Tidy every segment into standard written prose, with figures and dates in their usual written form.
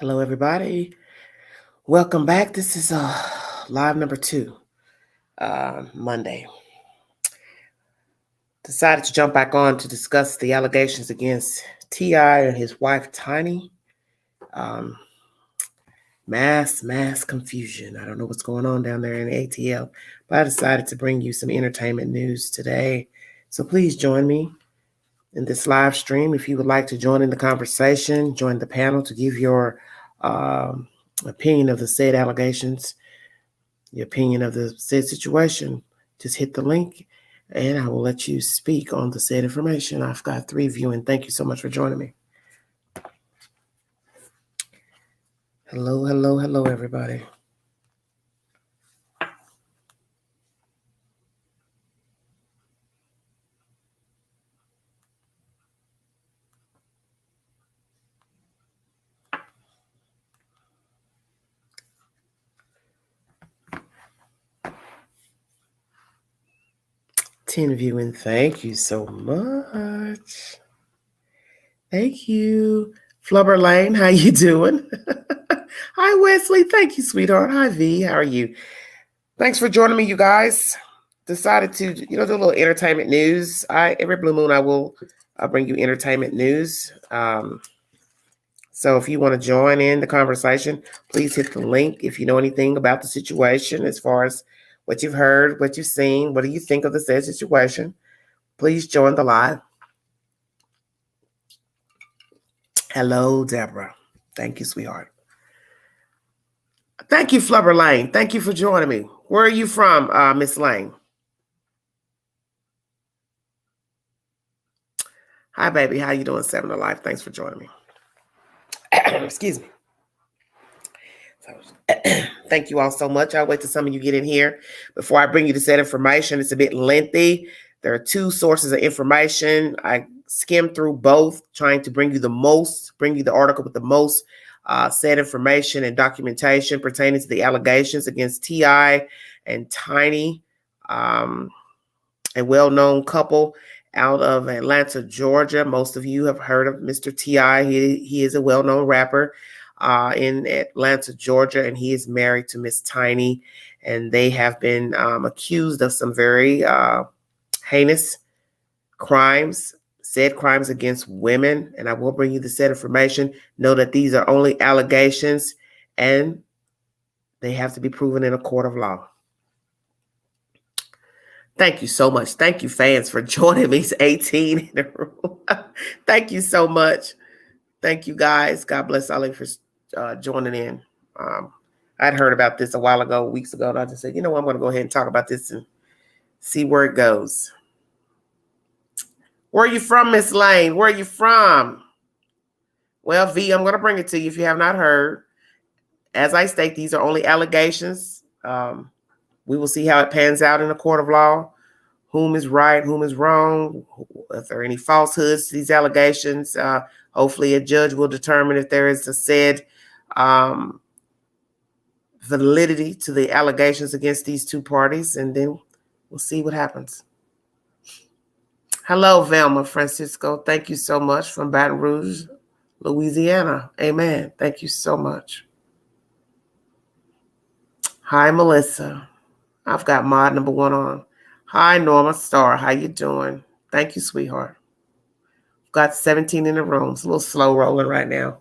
Hello, everybody. Welcome back. This is live number 2, Monday. Decided to jump back on to discuss the allegations against T.I. and his wife, Tiny. Um, mass confusion. I don't know what's going on down there in the ATL, but I decided to bring you some entertainment news today. So please join me in this live stream. If you would like to join in the conversation, join the panel to give your opinion of the said allegations, the opinion of the said situation, just hit the link and I will let you speak on the said information. I've got 3 viewing. Thank you so much for joining me. Hello, everybody. Ten viewing. Thank you so much. Thank you. Flubber Lane, how you doing? Hi, Wesley. Thank you, sweetheart. Hi, V. How are you? Thanks for joining me, you guys. Decided to, do a little entertainment news. Every blue moon, I will bring you entertainment news. So if you want to join in the conversation, please hit the link. If you know anything about the situation, as far as what you've heard, what you've seen, what do you think of the said situation, please join the live. Hello, Deborah. Thank you, sweetheart. Thank you, Flubber Lane. Thank you for joining me. Where are you from, Miss Lane? Hi, baby. How you doing, Seven to Life? Thanks for joining me. Excuse me. Thank you all so much. I'll wait till some of you get in here before I bring you the said information. It's a bit lengthy. There are 2 sources of information. I skimmed through both, trying to bring you the article with the most said information and documentation pertaining to the allegations against T.I. and Tiny, a well-known couple out of Atlanta, Georgia. Most of you have heard of Mr. T.I. He is a well-known rapper in Atlanta, Georgia, and he is married to Miss Tiny, and they have been accused of some very heinous crimes, said crimes against women, and I will bring you the said information. Know that these are only allegations, and they have to be proven in a court of law. Thank you so much. Thank you, fans, for joining me. It's 18 in the room. Thank you so much. Thank you, guys. God bless all of you for joining in. I'd heard about this a while ago, weeks ago, and I just said, I'm going to go ahead and talk about this and see where it goes. Where are you from, Miss Lane? Where are you from? Well, V, I'm going to bring it to you if you have not heard. As I state, these are only allegations. We will see how it pans out in the court of law. Whom is right, whom is wrong, if there are any falsehoods to these allegations. Hopefully a judge will determine if there is a said validity to the allegations against these 2 parties, and then we'll see what happens. Hello, Velma Francisco. Thank you so much from Baton Rouge, Louisiana. Amen. Thank you so much. Hi, Melissa. I've got mod number 1 on. Hi, Norma Starr. How you doing? Thank you, sweetheart. Got 17 in the room. It's a little slow rolling right now.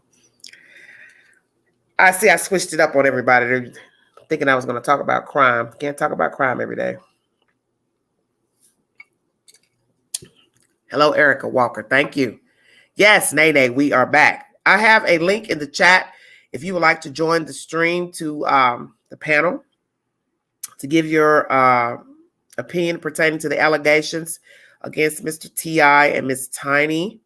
I see I switched it up on everybody. They're thinking I was going to talk about crime. Can't talk about crime every day. Hello, Erica Walker. Thank you. Yes, Nene, we are back. I have a link in the chat if you would like to join the stream to the panel to give your opinion pertaining to the allegations against Mr. T.I. and Miss Tiny.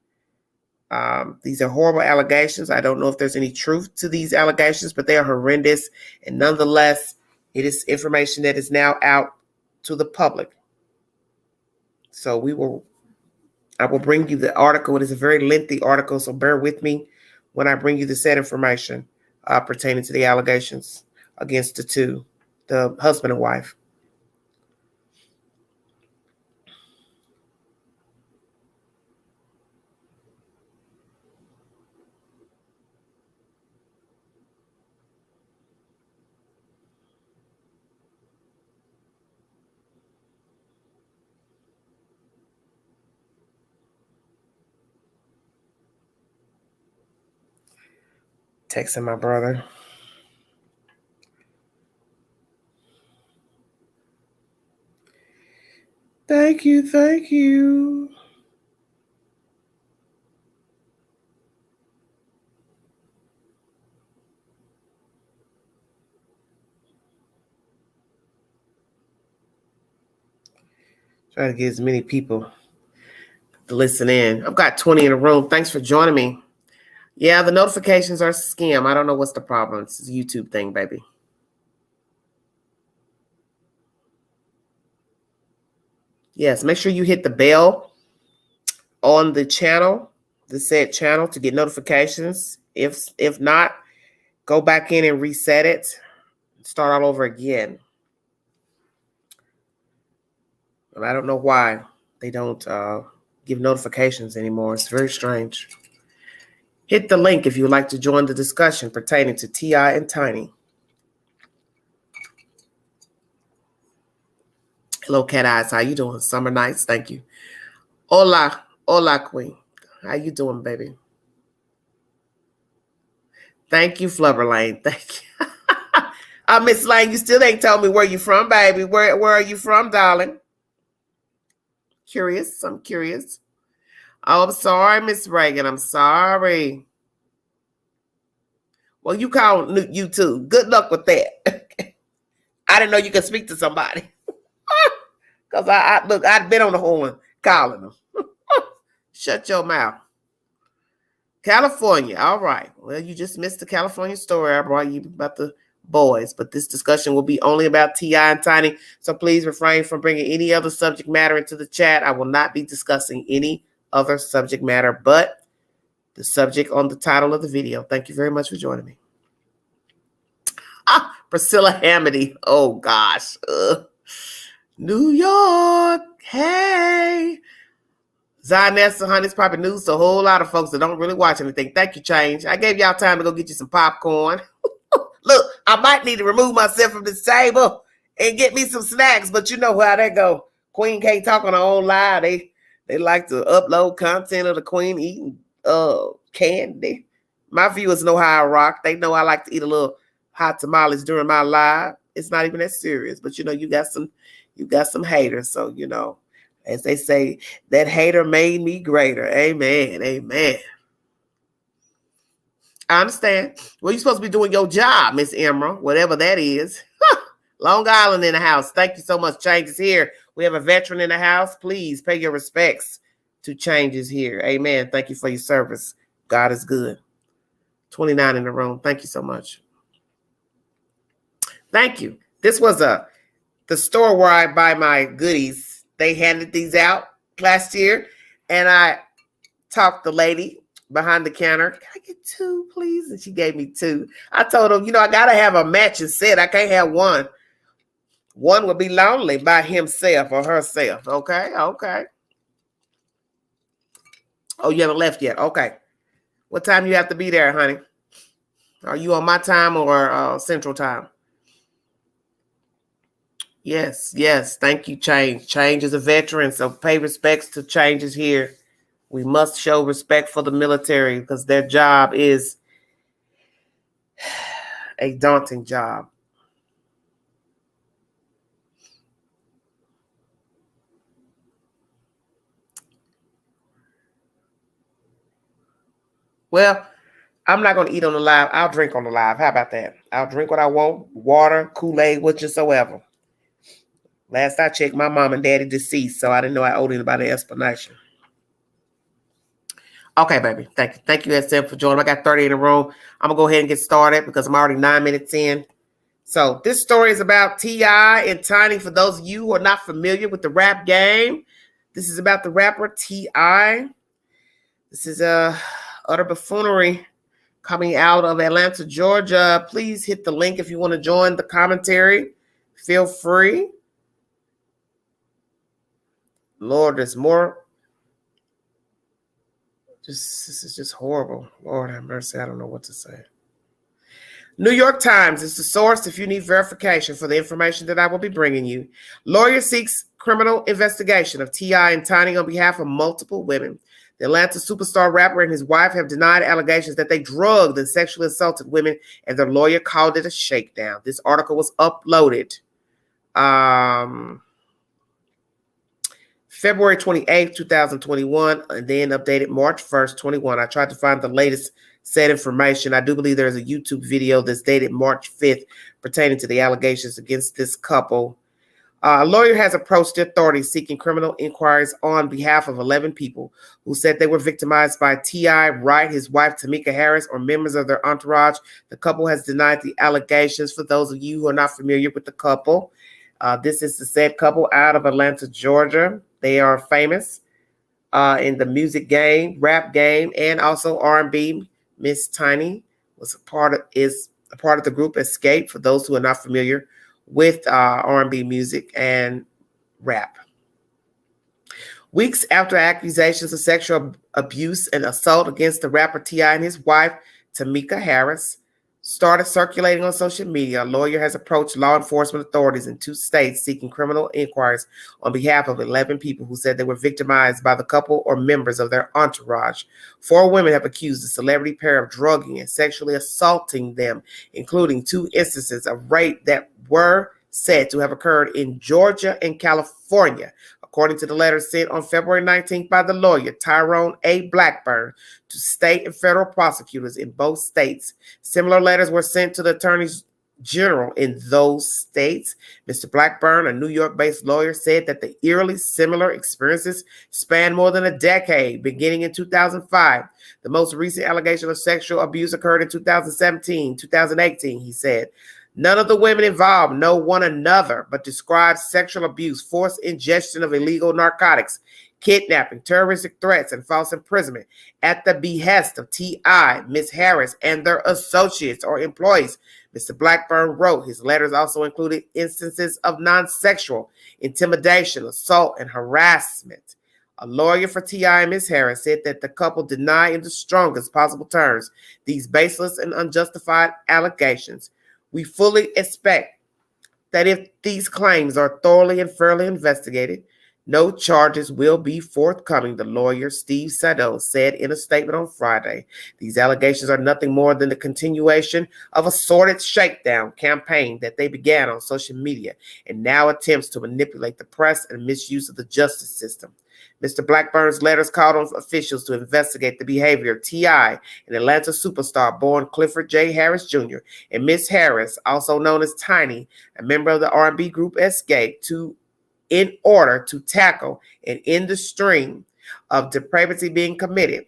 These are horrible allegations. I don't know if there's any truth to these allegations, but they are horrendous. And nonetheless, it is information that is now out to the public. So I will bring you the article. It is a very lengthy article, so bear with me when I bring you the said information pertaining to the allegations against the husband and wife. Texting my brother. Thank you, thank you. Try to get as many people to listen in. I've got 20 in the room. Thanks for joining me. Yeah, the notifications are a scam. I don't know what's the problem. It's a YouTube thing, baby. Yes, make sure you hit the bell on the channel, the said channel, to get notifications. If not, go back in and reset it. Start all over again. And I don't know why they don't give notifications anymore. It's very strange. Hit the link if you would like to join the discussion pertaining to T.I. and Tiny. Hello, Cat Eyes. How you doing? Summer nights. Thank you. Hola. Hola, Queen. How you doing, baby? Thank you, Flubber Lane. Thank you. Miss Lane, you still ain't told me where you from, baby. Where are you from, darling? Curious. I'm curious. Oh, I'm sorry, Miss Reagan. I'm sorry. Well, you call you too. Good luck with that. I didn't know you could speak to somebody. Because look, I'd been on the horn calling them. Shut your mouth. California. All right. Well, you just missed the California story I brought you about the boys, but this discussion will be only about T.I. and Tiny. So please refrain from bringing any other subject matter into the chat. I will not be discussing any other subject matter but the subject on the title of the video. Thank you very much for joining me. Priscilla Hamady. Oh, gosh. New York. Hey. Zionessa, honey, it's probably news to a whole lot of folks that don't really watch anything. Thank you, Change. I gave y'all time to go get you some popcorn. Look, I might need to remove myself from this table and get me some snacks, but you know how that go. Queen can't talk on her own live. They like to upload content of the Queen eating candy. My viewers know how I rock. They know I like to eat a little hot tamales during my live. It's not even that serious, but you know, you got some haters, so you know. As they say, that hater made me greater. Amen. Amen. I understand. Well, you're supposed to be doing your job, Miss Emerald, whatever that is. Long Island in the house. Thank you so much. Change is here. We have a veteran in the house. Please pay your respects to Change is here. Amen. Thank you for your service. God is good. 29 in the room. Thank you so much. Thank you. This was the store where I buy my goodies. They handed these out last year, and I talked the lady behind the counter. Can I get 2, please? And she gave me 2. I told her, you know, I got to have a matching set. I can't have one. One would be lonely by himself or herself. Okay, okay. Oh, you haven't left yet. Okay. What time you have to be there, honey? Are you on my time or Central Time? Yes, yes. Thank you, Change. Change is a veteran, so pay respects to Change is here. We must show respect for the military because their job is a daunting job. Well, I'm not going to eat on the live. I'll drink on the live. How about that? I'll drink what I want. Water, Kool-Aid, whatsoever. Last I checked, my mom and daddy deceased, so I didn't know I owed anybody an explanation. Okay, baby. Thank you. Thank you, SM, for joining. I got 30 in the room. I'm going to go ahead and get started because I'm already 9 minutes in. So this story is about T.I. and Tiny. For those of you who are not familiar with the rap game, this is about the rapper T.I. This is utter buffoonery coming out of Atlanta, Georgia. Please hit the link if you want to join the commentary. Feel free. Lord, there's more. This is just horrible. Lord have mercy. I don't know what to say. New York Times is the source if you need verification for the information that I will be bringing you. Lawyer seeks criminal investigation of T.I. and Tiny on behalf of multiple women. The Atlanta superstar rapper and his wife have denied allegations that they drugged and sexually assaulted women, and their lawyer called it a shakedown. This article was uploaded February 28th, 2021, and then updated March 1st, 21. I tried to find the latest said information. I do believe there's a YouTube video that's dated March 5th pertaining to the allegations against this couple. A lawyer has approached the authorities seeking criminal inquiries on behalf of 11 people who said they were victimized by T.I. Wright, his wife Tamika Harris, or members of their entourage. The couple has denied the allegations. For those of you who are not familiar with the couple, this is the said couple out of Atlanta, Georgia. They are famous in the music game, rap game, and also R&B. Miss Tiny is a part of the group Escape, for those who are not familiar with R&B music and rap. Weeks after accusations of sexual abuse and assault against the rapper T.I. and his wife, Tamika Harris, started circulating on social media, a lawyer has approached law enforcement authorities in 2 states seeking criminal inquiries on behalf of 11 people who said they were victimized by the couple or members of their entourage. 4 women have accused the celebrity pair of drugging and sexually assaulting them, including 2 instances of rape that were said to have occurred in Georgia and California, according to the letter sent on February 19th by the lawyer Tyrone A. Blackburn to state and federal prosecutors in both states. Similar letters were sent to the attorneys general in those states. Mr. Blackburn, a New York-based lawyer, said that the eerily similar experiences span more than a decade, beginning in 2005. The most recent allegation of sexual abuse occurred in 2017, 2018, he said. None of the women involved know one another, but describe sexual abuse, forced ingestion of illegal narcotics, kidnapping, terroristic threats, and false imprisonment at the behest of T.I., Ms. Harris, and their associates or employees. Mr. Blackburn wrote his letters also included instances of non-sexual intimidation, assault, and harassment. A lawyer for T.I. and Ms. Harris said that the couple deny in the strongest possible terms these baseless and unjustified allegations. We fully expect that if these claims are thoroughly and fairly investigated, no charges will be forthcoming, the lawyer Steve Sado said in a statement on Friday. These allegations are nothing more than the continuation of a sordid shakedown campaign that they began on social media and now attempts to manipulate the press and misuse of the justice system. Mr. Blackburn's letters called on officials to investigate the behavior of T.I., an Atlanta superstar born Clifford J. Harris Jr., and Miss Harris, also known as Tiny, a member of the R&B group Escape, in order to tackle and end the stream of depravity being committed.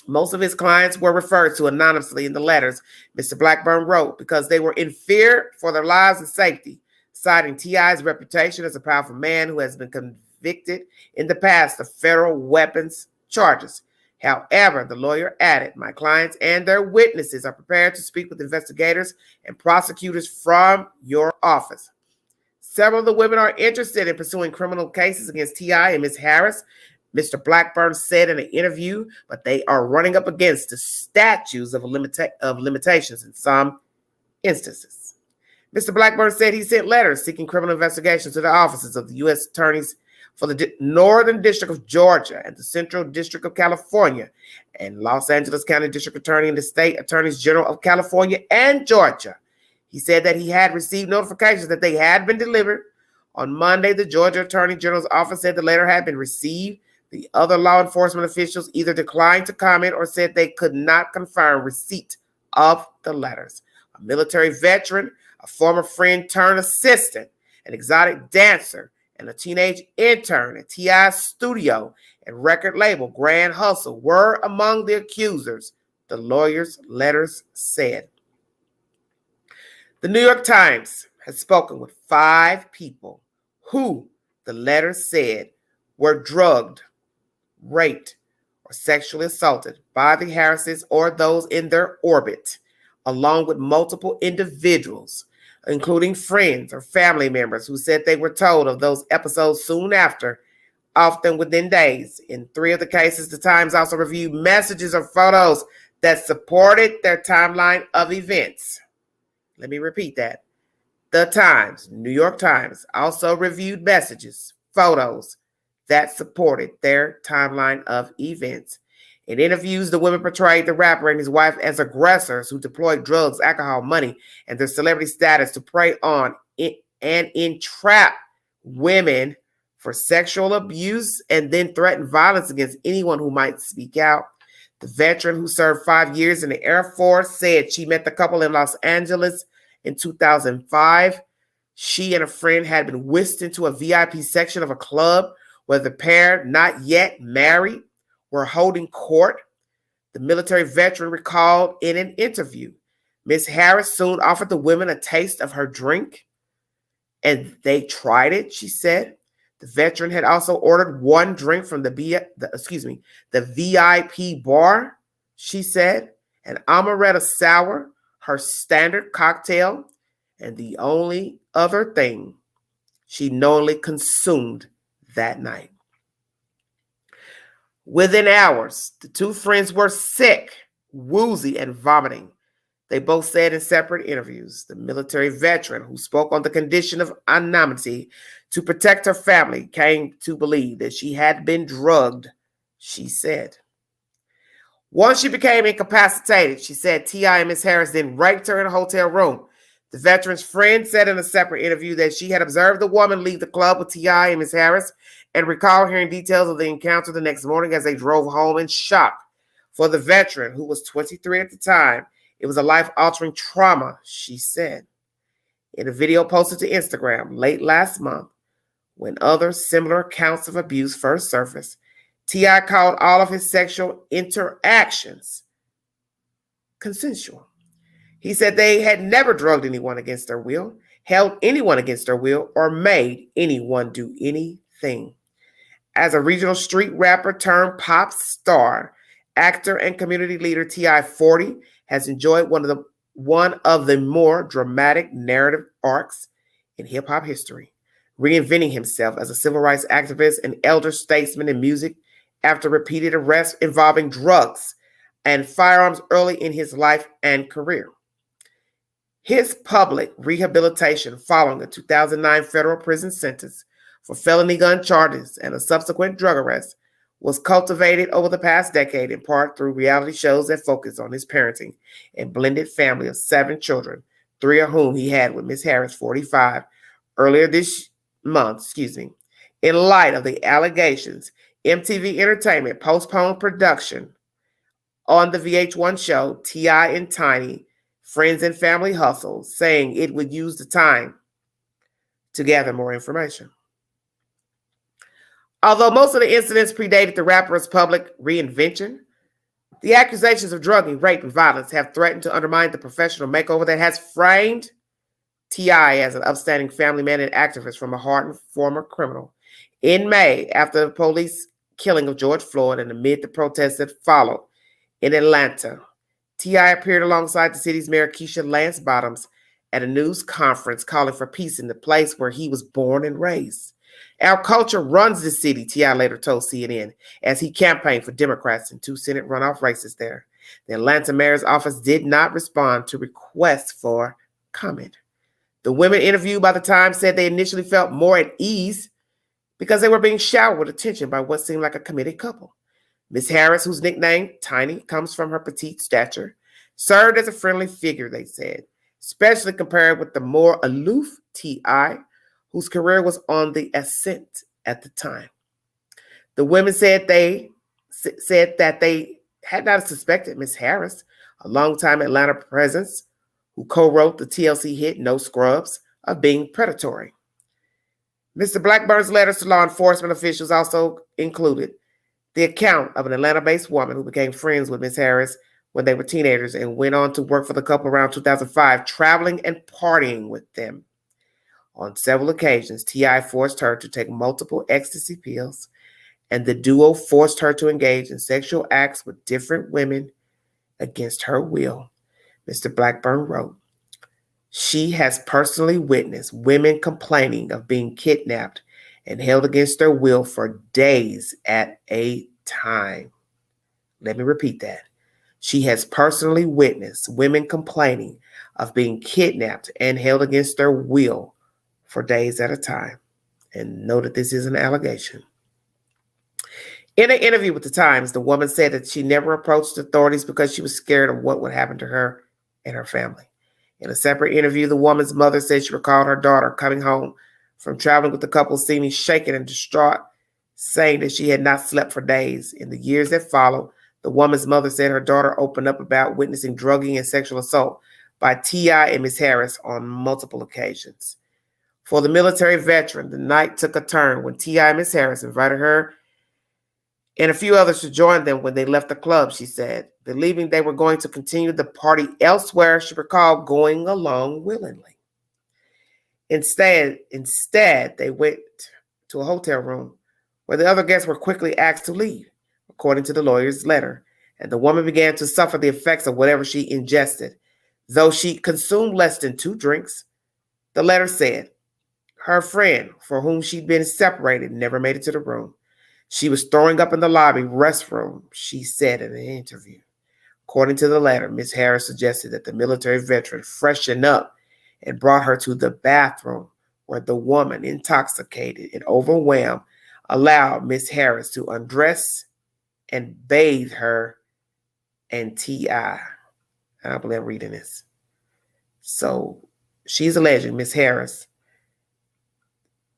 Most of his clients were referred to anonymously in the letters Mr. Blackburn wrote because they were in fear for their lives and safety, citing T.I.'s reputation as a powerful man who has been convicted in the past of federal weapons charges. However, the lawyer added, my clients and their witnesses are prepared to speak with investigators and prosecutors from your office. Several of the women are interested in pursuing criminal cases against T.I. and Ms. Harris, Mr. Blackburn said in an interview, but they are running up against the statutes of limitations in some instances. Mr. Blackburn said he sent letters seeking criminal investigations to the offices of the U.S. attorneys for the Northern District of Georgia and the Central District of California and Los Angeles County District Attorney and the State Attorneys General of California and Georgia. He said that he had received notifications that they had been delivered. On Monday, the Georgia Attorney General's office said the letter had been received. The other law enforcement officials either declined to comment or said they could not confirm receipt of the letters. A military veteran, a former friend turned assistant, an exotic dancer, and a teenage intern at T.I.'s studio and record label Grand Hustle were among the accusers, the lawyer's letters said. The New York Times has spoken with 5 people who, the letters said, were drugged, raped, or sexually assaulted by the Harrises or those in their orbit, along with multiple individuals, including friends or family members who said they were told of those episodes soon after, often within days. In 3 of the cases, the Times also reviewed messages or photos that supported their timeline of events. Let me repeat that. The Times, New York Times, also reviewed messages, photos, that supported their timeline of events. In interviews, the women portrayed the rapper and his wife as aggressors who deployed drugs, alcohol, money, and their celebrity status to prey on and entrap women for sexual abuse and then threaten violence against anyone who might speak out. The veteran, who served 5 years in the Air Force, said she met the couple in Los Angeles in 2005. She and a friend had been whisked into a VIP section of a club where the pair, not yet married, were holding court. The military veteran recalled in an interview, Miss Harris soon offered the women a taste of her drink, and they tried it, she said. The veteran had also ordered one drink from the VIP bar, she said, an amaretto sour, her standard cocktail, and the only other thing she knowingly consumed that night. Within hours, the two friends were sick, woozy, and vomiting. They both said in separate interviews. The military veteran, who spoke on the condition of anonymity to protect her family, came to believe that she had been drugged, she said. Once she became incapacitated, she said T.I. and Miss Harris then raped her in a hotel room. The veteran's friend said in a separate interview that she had observed the woman leave the club with T.I. and Miss Harris and recalled hearing details of the encounter the next morning as they drove home in shock. For the veteran, who was 23 at the time, it was a life-altering trauma, she said. In a video posted to Instagram late last month, when other similar accounts of abuse first surfaced, T.I. called all of his sexual interactions consensual. He said they had never drugged anyone against their will, held anyone against their will, or made anyone do anything. As a regional street rapper turned pop star, actor and community leader T.I. 40 has enjoyed one of the more dramatic narrative arcs in hip-hop history, reinventing himself as a civil rights activist and elder statesman in music after repeated arrests involving drugs and firearms early in his life and career. His public rehabilitation following a 2009 federal prison sentence for felony gun charges and a subsequent drug arrest was cultivated over the past decade in part through reality shows that focus on his parenting and blended family of 7 children, 3 of whom he had with Miss Harris, 45, earlier this month. In light of the allegations, MTV Entertainment postponed production on the VH1 show T.I. and Tiny, Friends and Family Hustle, saying it would use the time to gather more information. Although most of the incidents predated the rapper's public reinvention, the accusations of drugging, rape, and violence have threatened to undermine the professional makeover that has framed T.I. as an upstanding family man and activist from a hardened former criminal. In May, after the police killing of George Floyd and amid the protests that followed in Atlanta, T.I. appeared alongside the city's mayor, Keisha Lance Bottoms, at a news conference calling for peace in the place where he was born and raised. Our culture runs the city, T.I. later told CNN, as he campaigned for Democrats in 2 Senate runoff races there. The Atlanta mayor's office did not respond to requests for comment. The women interviewed by the Times said they initially felt more at ease because they were being showered with attention by what seemed like a committed couple. Miss Harris, whose nickname, Tiny, comes from her petite stature, served as a friendly figure, they said, especially compared with the more aloof T.I., whose career was on the ascent at the time. The women said that they had not suspected Miss Harris, a longtime Atlanta presence who co-wrote the TLC hit No Scrubs, of being predatory. Mr. Blackburn's letters to law enforcement officials also included the account of an Atlanta-based woman who became friends with Miss Harris when they were teenagers and went on to work for the couple around 2005, traveling and partying with them. On several occasions, T.I. forced her to take multiple ecstasy pills, and the duo forced her to engage in sexual acts with different women against her will. Mr. Blackburn wrote, she has personally witnessed women complaining of being kidnapped and held against their will for days at a time. Let me repeat that. She has personally witnessed women complaining of being kidnapped and held against their will for days at a time. And know that this is an allegation. In an interview with the Times, the woman said that she never approached authorities because she was scared of what would happen to her and her family. In a separate interview, the woman's mother said she recalled her daughter coming home from traveling with the couple seeming shaken and distraught, saying that she had not slept for days. In the years that followed, the woman's mother said her daughter opened up about witnessing drugging and sexual assault by T.I. and Ms. Harris on multiple occasions. For the military veteran, the night took a turn when T.I. and Ms. Harris invited her and a few others to join them when they left the club, she said, believing they were going to continue the party elsewhere. She recalled going along willingly. Instead, they went to a hotel room where the other guests were quickly asked to leave, according to the lawyer's letter, and the woman began to suffer the effects of whatever she ingested. Though she consumed less than 2 drinks, the letter said her friend, for whom she'd been separated, never made it to the room. She was throwing up in the lobby restroom, she said in an interview. According to the letter, Ms. Harris suggested that the military veteran freshen up and brought her to the bathroom where the woman, intoxicated and overwhelmed, allowed Ms. Harris to undress and bathe her and T.I. I don't believe I'm reading this. So she's alleging Ms. Harris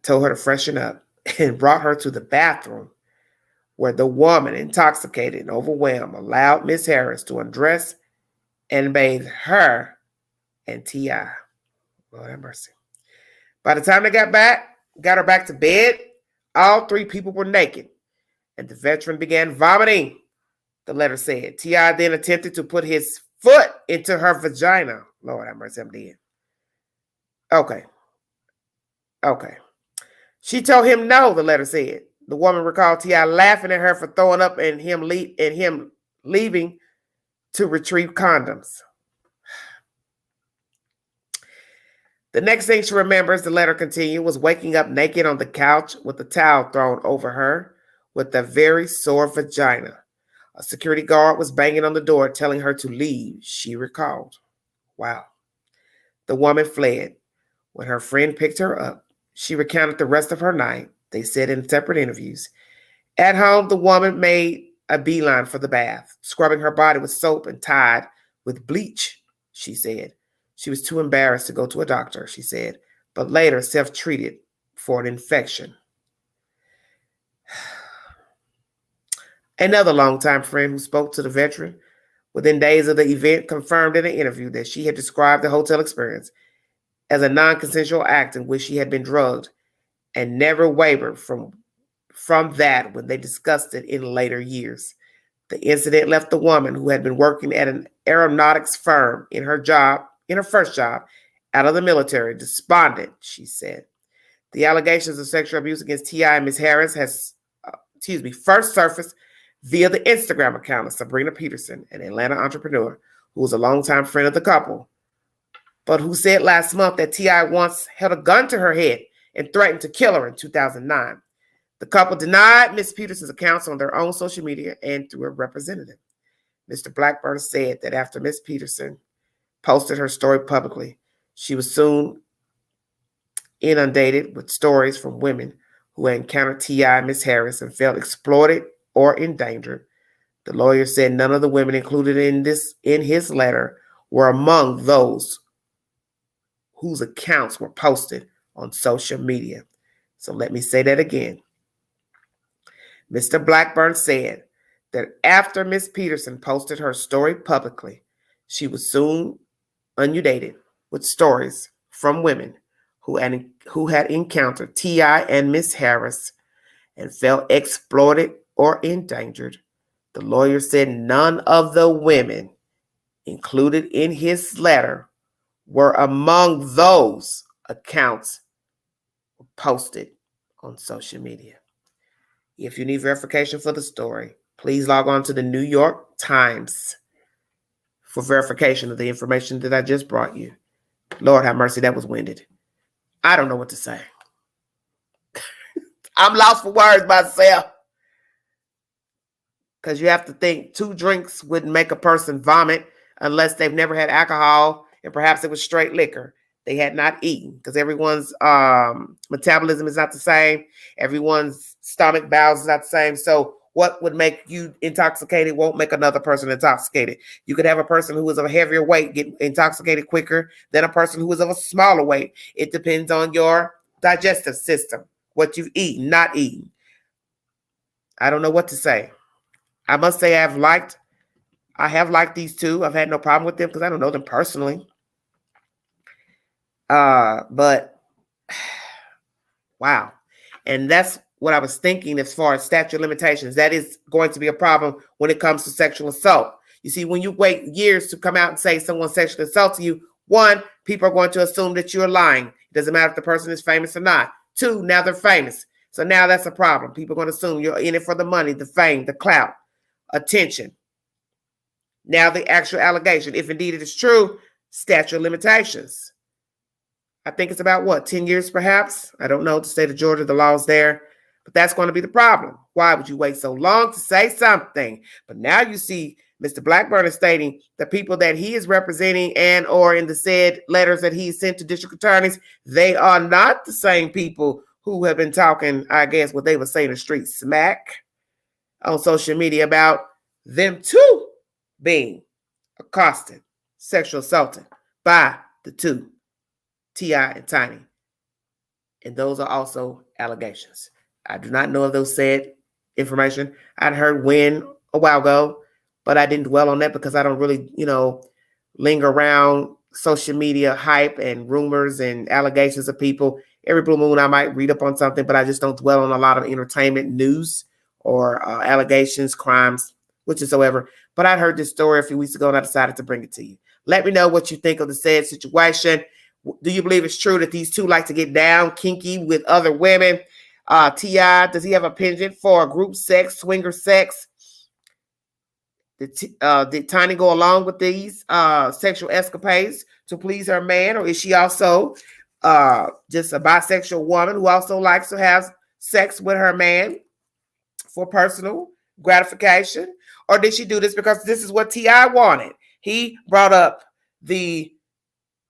told her to freshen up and brought her to the bathroom where the woman, intoxicated and overwhelmed, allowed Miss Harris to undress and bathe her and T.I. Lord have mercy. By the time they got her back to bed, all 3 people were naked, and the veteran began vomiting, the letter said. T.I. then attempted to put his foot into her vagina. Lord have mercy, I'm dead. Okay. She told him no, the letter said. The woman recalled T.I. laughing at her for throwing up and him leaving to retrieve condoms. The next thing she remembers, the letter continued, was waking up naked on the couch with a towel thrown over her with a very sore vagina. A security guard was banging on the door telling her to leave, she recalled. Wow. The woman fled. When her friend picked her up, she recounted the rest of her night, they said in separate interviews. At home, the woman made a beeline for the bath, scrubbing her body with soap and tied with bleach, she said. She was too embarrassed to go to a doctor, she said, but later self-treated for an infection. Another longtime friend who spoke to the veteran within days of the event confirmed in an interview that she had described the hotel experience as a non-consensual act in which she had been drugged and never wavered from that when they discussed it in later years. The incident left the woman, who had been working at an aeronautics firm in her first job out of the military, despondent, she said. The allegations of sexual abuse against T.I. and Ms. Harris first surfaced via the Instagram account of Sabrina Peterson, an Atlanta entrepreneur who was a longtime friend of the couple, but who said last month that T.I. once held a gun to her head and threatened to kill her in 2009. The couple denied Ms. Peterson's accounts on their own social media and through a representative. Mr. Blackburn said that after Ms. Peterson posted her story publicly, she was soon inundated with stories from women who had encountered T.I. and Ms. Harris and felt exploited or endangered. The lawyer said none of the women included in his letter were among those whose accounts were posted on social media. So let me say that again. Mr. Blackburn said that after Ms. Peterson posted her story publicly, she was soon inundated with stories from women who had encountered T.I. and Ms. Harris and felt exploited or endangered. The lawyer said none of the women included in his letter were among those accounts posted on social media. If you need verification for the story, please log on to the New York Times for verification of the information that I just brought you. Lord have mercy, that was winded. I don't know what to say. I'm lost for words myself. Because you have to think 2 drinks wouldn't make a person vomit unless they've never had alcohol, and perhaps it was straight liquor. They had not eaten, because everyone's metabolism is not the same. Everyone's stomach bowels is not the same. So what would make you intoxicated won't make another person intoxicated. You could have a person who is of a heavier weight get intoxicated quicker than a person who is of a smaller weight. It depends on your digestive system, what you've eaten, not eaten. I don't know what to say. I must say I have liked these two. I've had no problem with them because I don't know them personally. But wow. And that's what I was thinking as far as statute of limitations. That is going to be a problem when it comes to sexual assault. You see, when you wait years to come out and say someone sexually assaulted you, one, people are going to assume that you're lying. It doesn't matter if the person is famous or not. Two, now they're famous. So now that's a problem. People are going to assume you're in it for the money, the fame, the clout, attention. Now the actual allegation, if indeed it is true, statute of limitations. I think it's about what, 10 years perhaps? I don't know, the state of Georgia, the law's there. But that's going to be the problem. Why would you wait so long to say something? But now you see Mr. Blackburn is stating the people that he is representing and or in the said letters that he sent to district attorneys, they are not the same people who have been talking, I guess, what they would say in the street smack on social media about them too being accosted, sexual assaulted by the two, T.I. and Tiny. And those are also allegations. I do not know of those said information. I'd heard when a while ago, but I didn't dwell on that because I don't really, linger around social media hype and rumors and allegations of people. Every blue moon, I might read up on something, but I just don't dwell on a lot of entertainment news or allegations, crimes, whatsoever. But I heard this story a few weeks ago and I decided to bring it to you. Let me know what you think of the said situation. Do you believe it's true that these two like to get down kinky with other women? T.I., does he have a penchant for group sex, swinger sex? Did Tiny go along with these sexual escapades to please her man? Or is she also just a bisexual woman who also likes to have sex with her man for personal gratification? Or did she do this because this is what T.I. wanted? He brought up the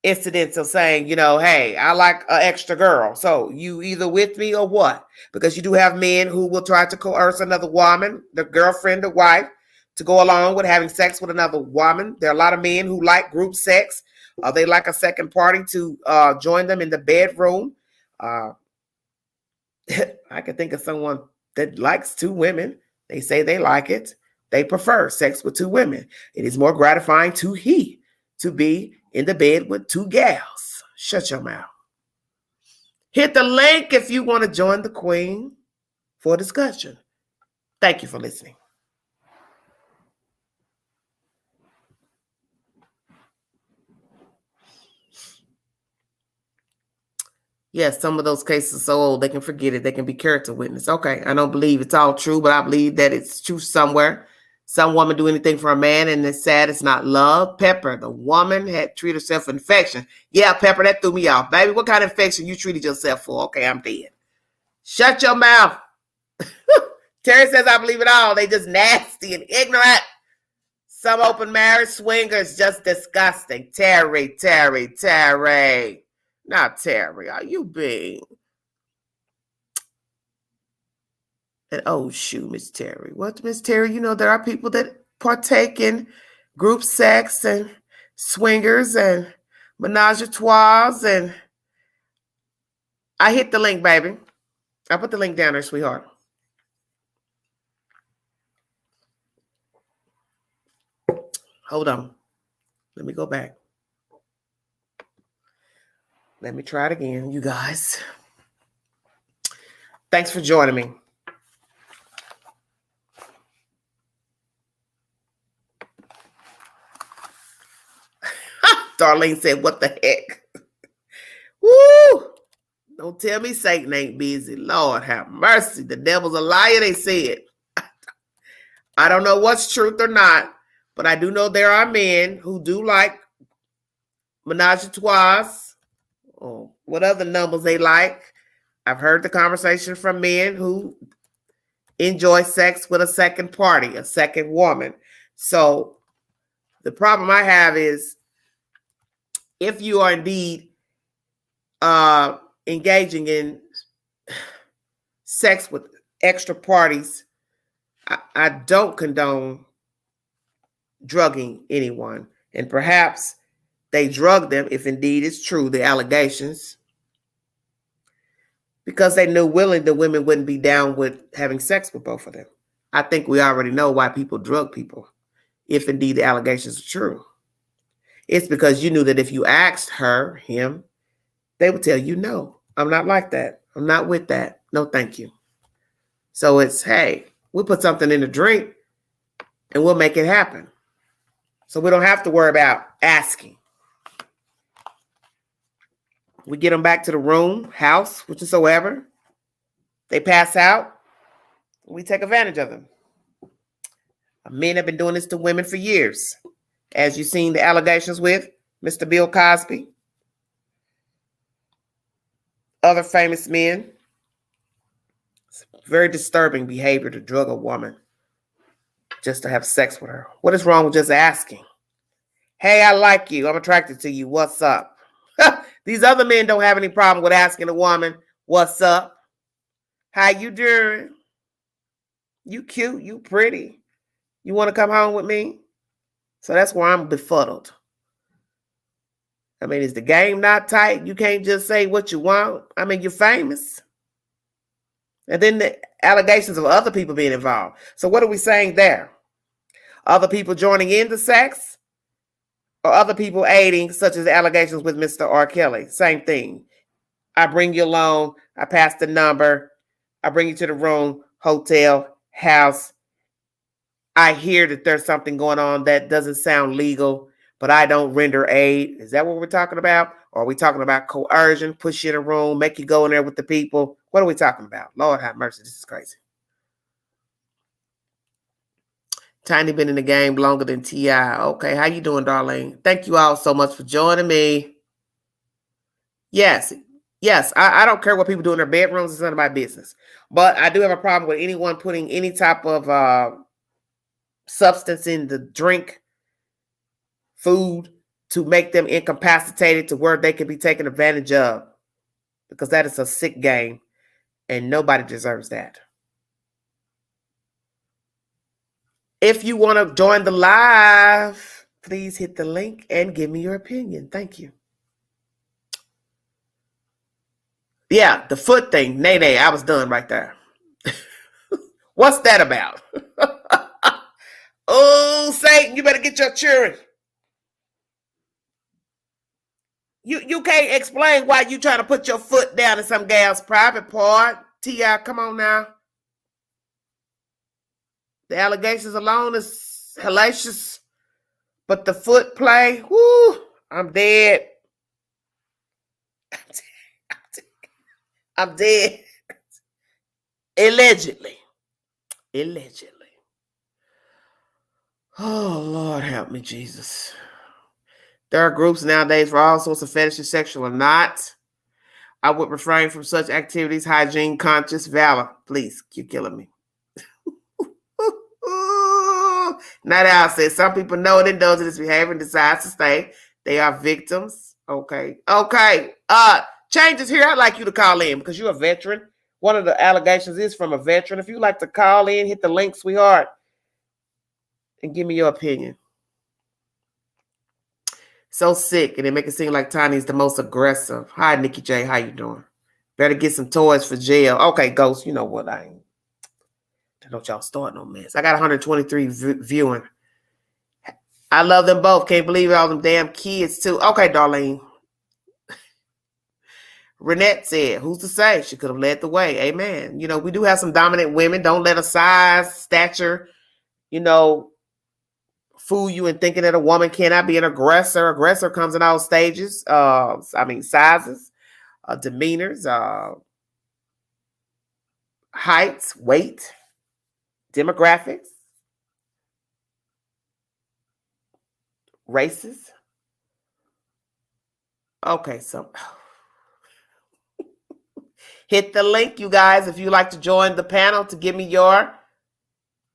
incidents of saying, hey, I like an extra girl. So you either with me or what? Because you do have men who will try to coerce another woman, the girlfriend or wife, to go along with having sex with another woman. There are a lot of men who like group sex. They like a second party to join them in the bedroom. I can think of someone that likes two women. They say they like it. They prefer sex with two women. It is more gratifying to he to be in the bed with two gals. Shut your mouth. Hit the link if you want to join the queen for a discussion. Thank you for listening. Yes, some of those cases are so old, they can forget it. They can be character witness. Okay, I don't believe it's all true, but I believe that it's true somewhere. Some woman do anything for a man, and it's sad it's not love. Pepper, the woman had treated herself for infection. Yeah, Pepper, that threw me off. Baby, what kind of infection you treated yourself for? Okay, I'm dead. Shut your mouth. Terry says, I believe it all. They just nasty and ignorant. Some open marriage swingers, just disgusting. Terry. Not Terry. Are you being? And oh, shoot, Miss Terry. What, Miss Terry? There are people that partake in group sex and swingers and menage a trois. And I hit the link, baby. I put the link down there, sweetheart. Hold on. Let me go back. Let me try it again, you guys. Thanks for joining me. Darlene said, what the heck? Woo! Don't tell me Satan ain't busy. Lord have mercy. The devil's a liar, they said. I don't know what's truth or not, but I do know there are men who do like menage a trois or what other numbers they like. I've heard the conversation from men who enjoy sex with a second party, a second woman. So the problem I have is if you are indeed engaging in sex with extra parties I don't condone drugging anyone. And perhaps they drugged them, if indeed it's true, the allegations, because they knew the women wouldn't be down with having sex with both of them. I think we already know why people drug people, if indeed the allegations are true. It's because you knew that if you asked him, they would tell you, no, I'm not like that. I'm not with that. No, thank you. So it's, hey, we'll put something in the drink and we'll make it happen. So we don't have to worry about asking. We get them back to the room, house, whatsoever. They pass out. We take advantage of them. Men have been doing this to women for years. As you've seen the allegations with Mr. Bill Cosby, other famous men. It's very disturbing behavior to drug a woman just to have sex with her. What is wrong with just asking? Hey, I like you. I'm attracted to you. What's up? These other men don't have any problem with asking a woman, what's up? How you doing? You cute. You pretty. You want to come home with me? So that's why I'm befuddled. I mean, is the game not tight? You can't just say what you want. I mean, you're famous. And then the allegations of other people being involved. So what are we saying there? Other people joining in the sex? Or other people aiding, such as the allegations with Mr. R. Kelly? Same thing. I bring you along. I pass the number. I bring you to the room, hotel, house. I hear that there's something going on that doesn't sound legal, but I don't render aid. Is that what we're talking about? Or are we talking about coercion, push you in a room, make you go in there with the people? What are we talking about? Lord have mercy. This is crazy. Tiny been in the game longer than T.I. Okay, how you doing, Darlene? Thank you all so much for joining me. Yes, I don't care what people do in their bedrooms. It's none of my business. But I do have a problem with anyone putting any type of substance in the drink, food, to make them incapacitated to where they can be taken advantage of, because that is a sick game and nobody deserves that. If you want to join the live, please hit the link and give me your opinion. Thank you. Yeah, the foot thing. Nay, I was done right there. What's that about? Oh, Satan, you better get your children. You can't explain why you trying to put your foot down in some gal's private part. T.I., come on now. The allegations alone is hellacious, but the foot play, whoo, I'm dead. I'm dead. Allegedly. Oh, Lord, help me, Jesus. There are groups nowadays for all sorts of fetishes, sexual or not. I would refrain from such activities. Hygiene, conscious, valor. Please, you're killing me. Night Owl says some people know and indulge in this behavior and decides to stay. They are victims. Okay. Changes here. I'd like you to call in because you're a veteran. One of the allegations is from a veteran. If you'd like to call in, hit the link, sweetheart, and give me your opinion. So sick, and they make it seem like Tiny's the most aggressive. Hi, Nikki J. How you doing? Better get some toys for jail. Okay, Ghost, you know what? I don't y'all start no mess. I got 123 viewing. I love them both. Can't believe all them damn kids, too. Okay, Darlene. Renette said, who's to say? She could have led the way. Amen. You know, we do have some dominant women. Don't let a size, stature, fool you in thinking that a woman cannot be an aggressor. Aggressor comes in all stages. Sizes, demeanors, heights, weight, demographics, races. Okay, so hit the link, you guys, if you'd like to join the panel to give me your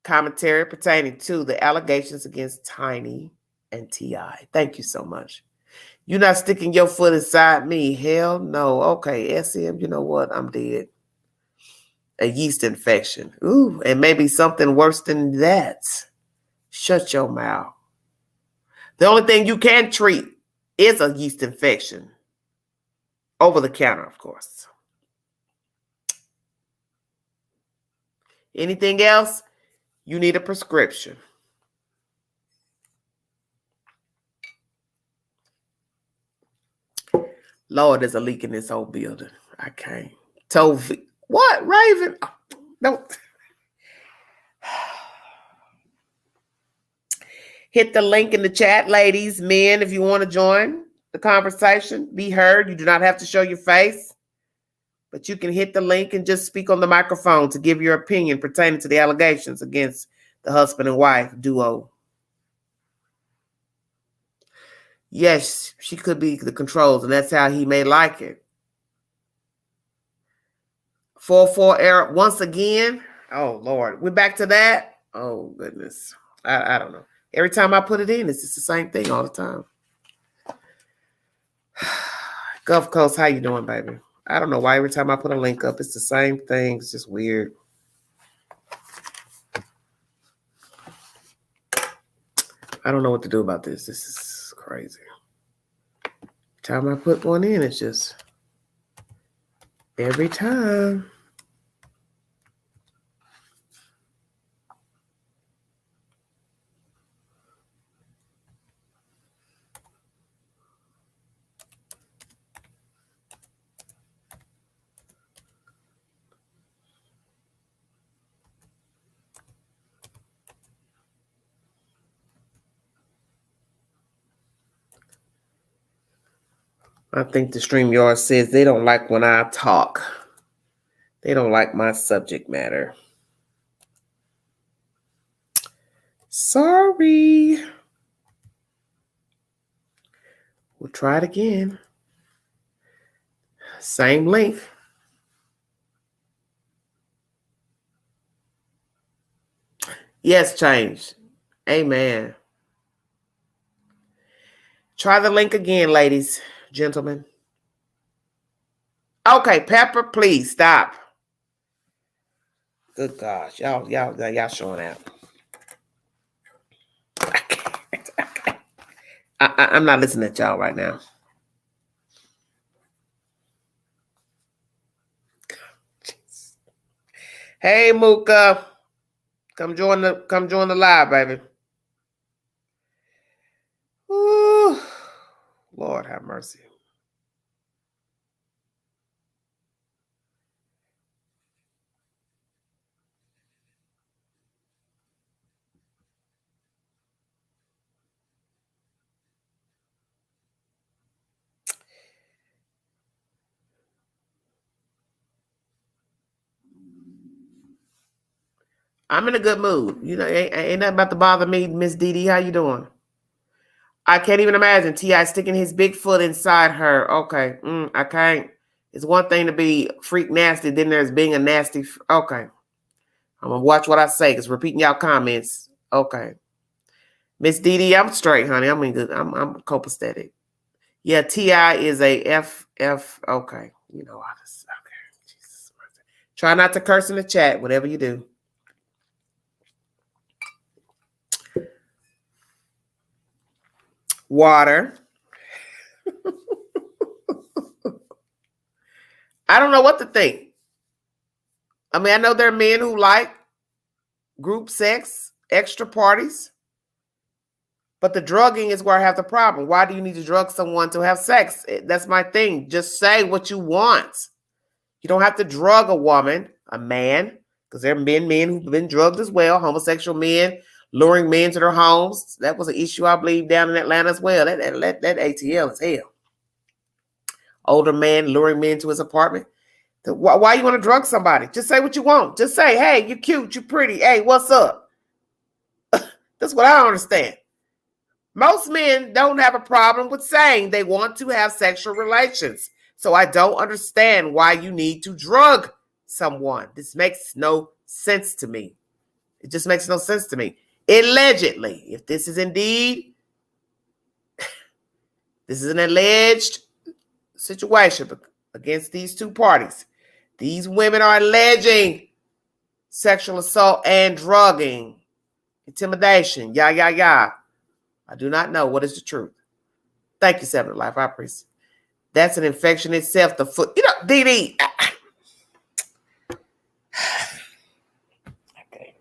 commentary pertaining to the allegations against Tiny and T.I. Thank you so much. You're not sticking your foot inside me. Hell no. Okay, SM, you know what? I'm dead. a yeast infection. Ooh, and maybe something worse than that. Shut your mouth. The only thing you can treat is a yeast infection. Over the counter, of course. Anything else? You need a prescription. Lord, there's a leak in this whole building. I can't. Tovi. What? Raven? Oh, no. Hit the link in the chat, ladies, men, if you want to join the conversation, be heard. You do not have to show your face, but you can hit the link and just speak on the microphone to give your opinion pertaining to the allegations against the husband and wife duo. Yes, she could be the controls, and that's how he may like it. 4-4 error once again. Oh, Lord. We're back to that? Oh, goodness. I don't know. Every time I put it in, it's just the same thing all the time. Gulf Coast, how you doing, baby? I don't know why every time I put a link up, it's the same thing. It's just weird. I don't know what to do about this. This is crazy. Every time I put one in, it's just every time. I think the StreamYard says they don't like when I talk. They don't like my subject matter. Sorry. We'll try it again. Same link. Yes, change. Amen. Try the link again, ladies, gentlemen. Okay, Pepper, please stop. Good gosh, y'all showing out. I'm not listening to y'all right now. Hey, Mooka, come join the live, baby. Ooh, Lord have mercy. I'm in a good mood. You know, ain't nothing about to bother me, Miss Dee Dee. How you doing? I can't even imagine T.I. sticking his big foot inside her. Okay, I can't. It's one thing to be freak nasty, then there's being a nasty. Okay, I'm gonna watch what I say because repeating y'all comments. Okay, Miss Dee Dee, I'm straight, honey. I'm in good. I'm copacetic. Yeah, T.I. is a F. Okay, you know I just okay. Jesus. Try not to curse in the chat. Whatever you do. Water. I don't know what to think. I mean, I know there are men who like group sex, extra parties, but the drugging is where I have the problem. Why do you need to drug someone to have sex? That's my thing. Just say what you want. You don't have to drug a woman, a man, because there have been men who've been drugged as well, homosexual men luring men to their homes. That was an issue, I believe, down in Atlanta as well. That ATL is hell. Older man luring men to his apartment. Why you want to drug somebody? Just say what you want. Just say, hey, you're cute, you're pretty. Hey, what's up? That's what I don't understand. Most men don't have a problem with saying they want to have sexual relations. So I don't understand why you need to drug someone. This makes no sense to me. It just makes no sense to me. Allegedly, if this is indeed, this is an alleged situation against these two parties. These women are alleging sexual assault and drugging, intimidation, I do not know what is the truth. Thank you, Seven Life. I appreciate it. That's an infection itself. The foot, DD. Okay.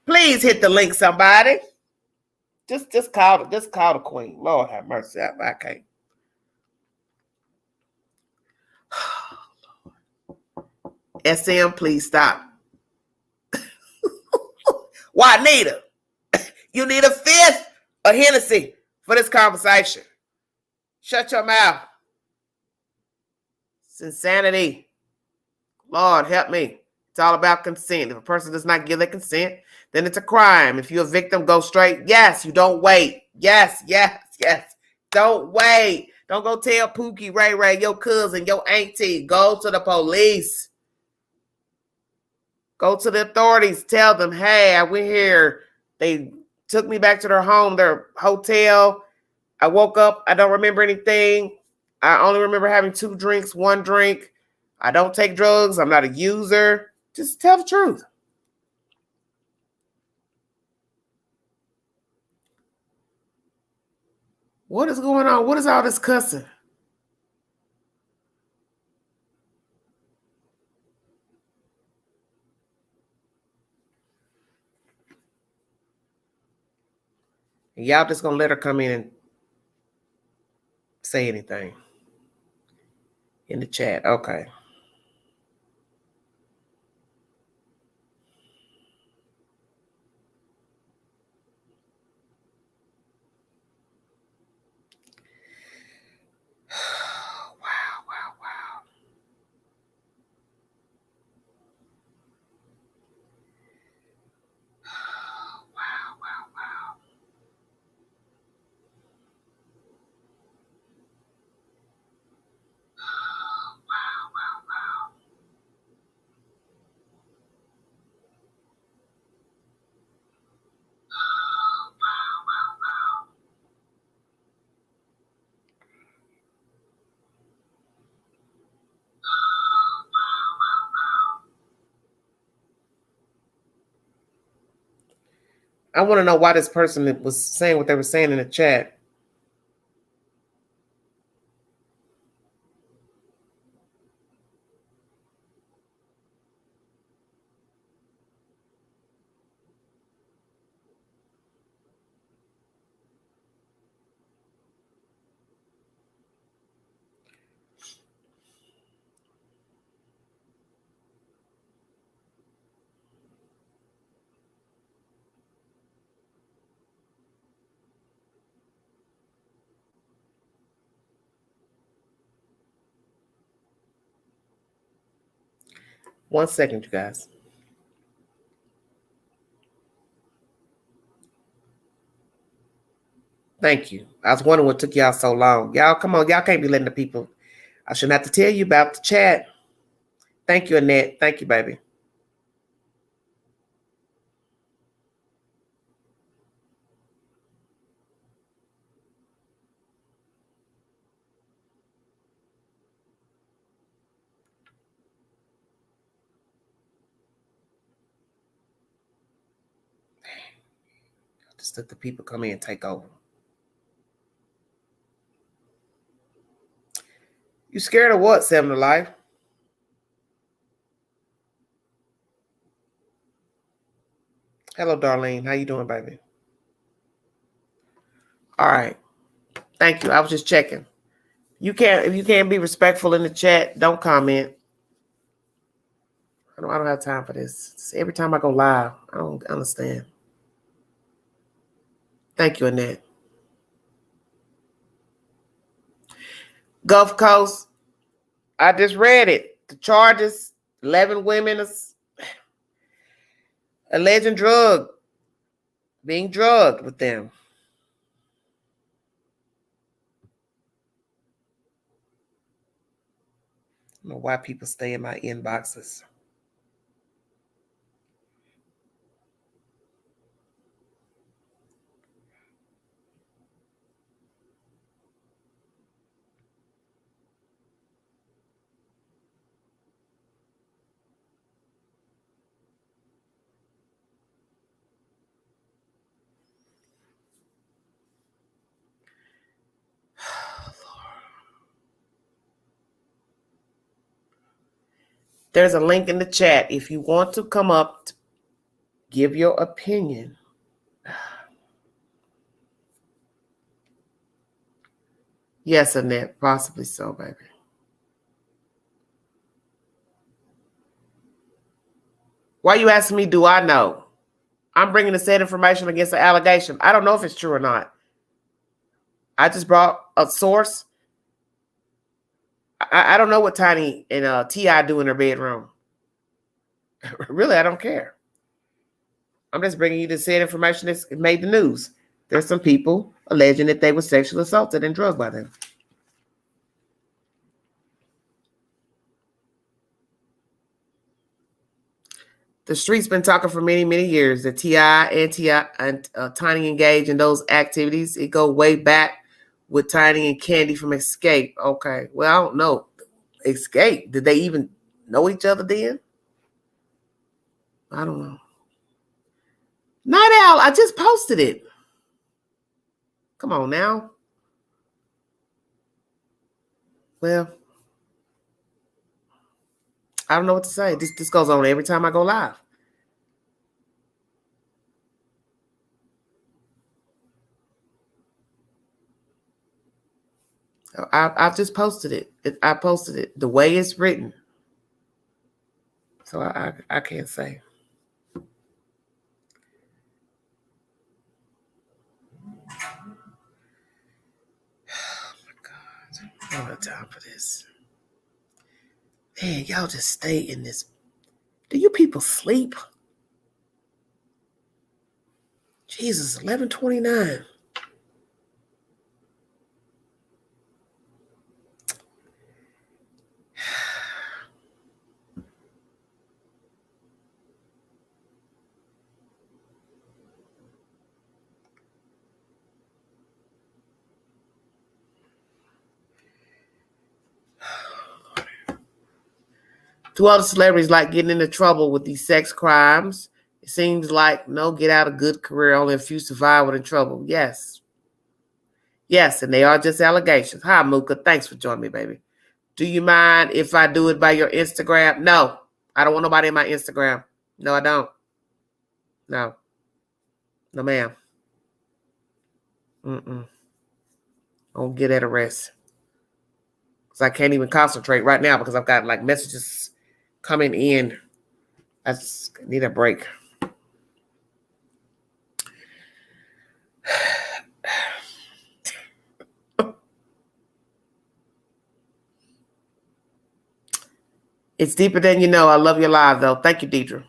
Please hit the link, somebody. Just call the queen. Lord have mercy. I can't. SM, please stop. Juanita, you need a fifth of Hennessy for this conversation. Shut your mouth. It's insanity. Lord, help me. It's all about consent. If a person does not give their consent, then it's a crime. If you're a victim, go straight. Yes, you don't wait. Yes. Don't wait. Don't go tell Pookie, Ray, your cousin, your auntie. Go to the police. Go to the authorities. Tell them, hey, I went here. They took me back to their home, their hotel. I woke up. I don't remember anything. I only remember having 2 drinks, 1 drink. I don't take drugs. I'm not a user. Just tell the truth. What is going on? What is all this cussing? And y'all just gonna let her come in and say anything in the chat. Okay. Wow. I want to know why this person was saying what they were saying in the chat. One second, you guys. Thank you. I was wondering what took y'all so long. Y'all, come on. Y'all can't be letting the people. I shouldn't have to tell you about the chat. Thank you, Annette. Thank you, baby. Just let the people come in and take over. You scared of what, Seven to Life? Hello, Darlene. How you doing, baby? All right. Thank you. I was just checking. If you can't be respectful in the chat, don't comment. I don't have time for this. Every time I go live, I don't understand. Thank you, Annette. Gulf Coast, I just read it. The charges, 11 women alleged being drugged with them. I don't know why people stay in my inboxes. There's a link in the chat if you want to come up, give your opinion. Yes, Annette, possibly so, baby. Why you asking me, do I know? I'm bringing the said information against the allegation. I don't know if it's true or not. I just brought a source. I don't know what Tiny and T.I. do in their bedroom. Really, I don't care. I'm just bringing you the said information that's made the news. There's some people alleging that they were sexually assaulted and drugged by them. The street's been talking for many, many years that T.I. and Tiny engage in those activities. It go way back with Tiny and Candy from Escape. Okay, well, I don't know. Escape? Did they even know each other then? I don't know. Night Owl, I just posted it. Come on now. Well, I don't know what to say. This goes on every time I go live. I've just posted it. I posted it the way it's written. So I can't say. Oh my God. I don't have time for this. Man, y'all just stay in this. Do you people sleep? Jesus, 11:29. Two other celebrities like getting into trouble with these sex crimes. It seems like no get out a good career, only a few survive with in trouble. Yes. Yes, and they are just allegations. Hi, Mooka. Thanks for joining me, baby. Do you mind if I do it by your Instagram? No. I don't want nobody in my Instagram. No, I don't. No. No, ma'am. I won't get at a rest. Because I can't even concentrate right now because I've got like messages coming in. I just need a break. It's deeper than you know. I love your live, though. Thank you, Deidre.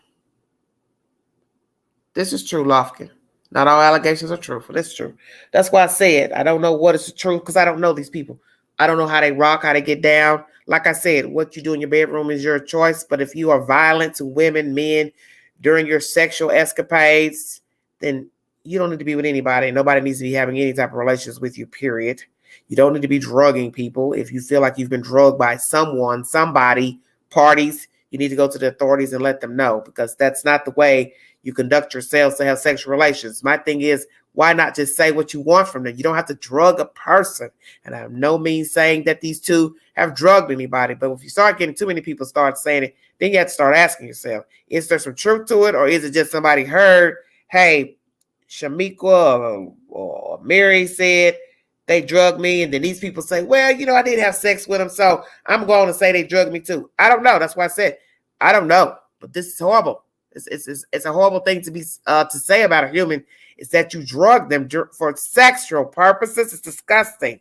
This is true, Lofkin. Not all allegations are truthful. That's true. That's why I said I don't know what is the truth because I don't know these people. I don't know how they rock, how they get down. Like I said, what you do in your bedroom is your choice. But if you are violent to women, men during your sexual escapades, then you don't need to be with anybody. Nobody needs to be having any type of relations with you, period. You don't need to be drugging people. If you feel like you've been drugged by someone, somebody, parties, you need to go to the authorities and let them know because that's not the way you conduct yourselves to have sexual relations. My thing is, why not just say what you want from them? You don't have to drug a person. And I have no means saying that these two have drugged anybody. But if you start getting too many people start saying it, then you have to start asking yourself, is there some truth to it? Or is it just somebody heard, hey, Shamika or Mary said they drugged me. And then these people say, well, you know, I did have sex with them. So I'm going to say they drugged me too. I don't know. That's why I said, I don't know. But this is horrible. It's a horrible thing to be to say about a human is that you drug them for sexual purposes. It's disgusting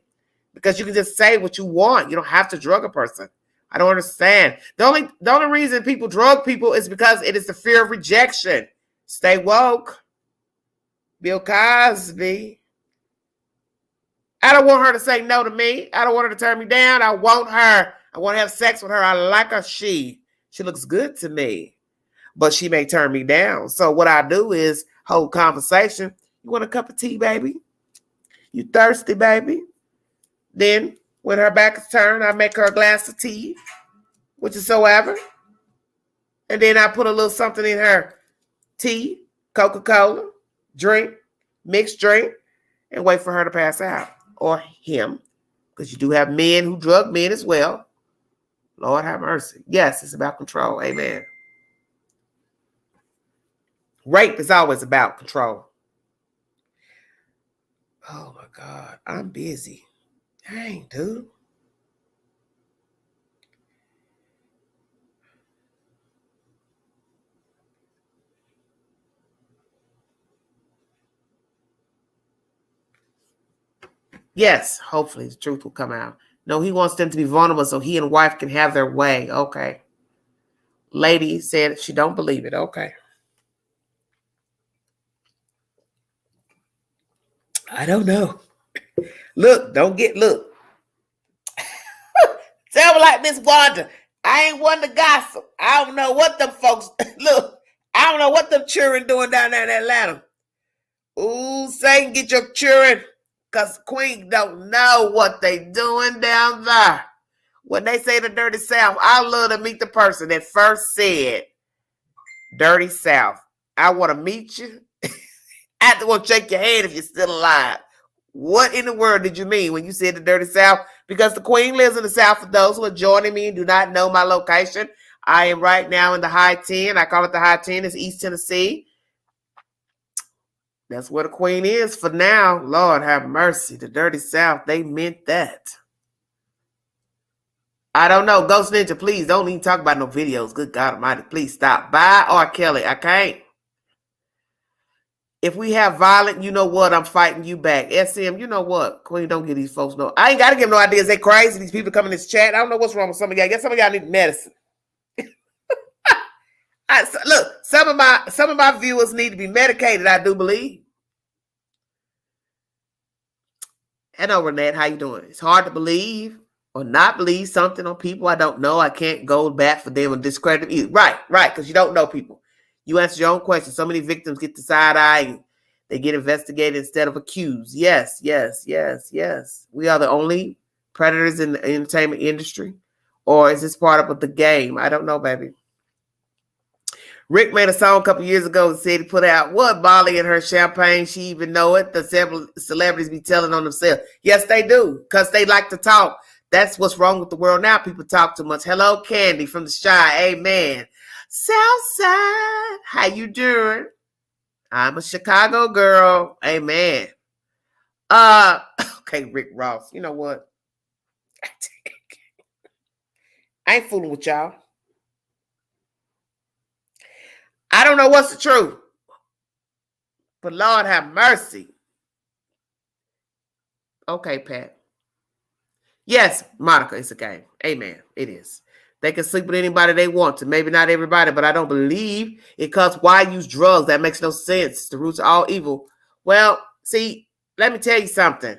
because you can just say what you want. You don't have to drug a person. I don't understand. The only reason people drug people is because it is the fear of rejection. Stay woke. Bill Cosby. I don't want her to say no to me. I don't want her to turn me down. I want her. I want to have sex with her. I like her. She looks good to me. But she may turn me down. So what I do is hold conversation. You want a cup of tea, baby? You thirsty, baby? Then when her back is turned, I make her a glass of tea, which is soever. And then I put a little something in her tea, Coca-Cola, drink, mixed drink, and wait for her to pass out. Or him, because you do have men who drug men as well. Lord have mercy. Yes, it's about control. Amen. Rape is always about control. Oh my God, I'm busy. Dang, dude. Yes, hopefully the truth will come out. No, he wants them to be vulnerable so he and wife can have their way. Okay. Lady said she don't believe it. Okay. I don't know. Look. Tell me like Miss Wanda. I ain't one to gossip. I don't know what them folks look. I don't know what them children doing down there in Atlanta. Ooh, Satan, get your children. Because Queen don't know what they doing down there. When they say the Dirty South, I love to meet the person that first said Dirty South. I want to meet you. I have to want to shake your hand if you're still alive. What in the world did you mean when you said the Dirty South? Because the Queen lives in the South. For those who are joining me and do not know my location, I am right now in the High 10. I call it the High 10. It's East Tennessee. That's where the Queen is for now. Lord have mercy. The Dirty South, they meant that. I don't know. Ghost Ninja, please don't even talk about no videos. Good God Almighty. Please stop. Bye, R. Kelly. I can't. If we have violent, you know what? I'm fighting you back. SM, you know what? Queen, don't give these folks no. I ain't got to give them no ideas. They crazy. These people come in this chat. I don't know what's wrong with some of y'all. I guess some of y'all need medicine. Look, some of my viewers need to be medicated, I do believe. Hello, Renette. How you doing? It's hard to believe or not believe something on people I don't know. I can't go back for them and discredit them either. Right, because you don't know people. You answer your own question. So many victims get the side eye and they get investigated instead of accused. Yes. We are the only predators in the entertainment industry. Or is this part of the game? I don't know, baby. Rick made a song a couple years ago and said he put out, what, Molly and her champagne? She even know it. The celebrities be telling on themselves. Yes, they do, because they like to talk. That's what's wrong with the world now. People talk too much. Hello, Candy from the Shy. Amen. Southside, how you doing? I'm a Chicago girl. Amen. Okay, Rick Ross. You know what? I ain't fooling with y'all. I don't know what's the truth. But Lord have mercy. Okay, Pat. Yes, Monica, it's a game. Amen. It is. They can sleep with anybody they want to. Maybe not everybody, but I don't believe it because why use drugs? That makes no sense. The roots of all evil. Well, see, let me tell you something.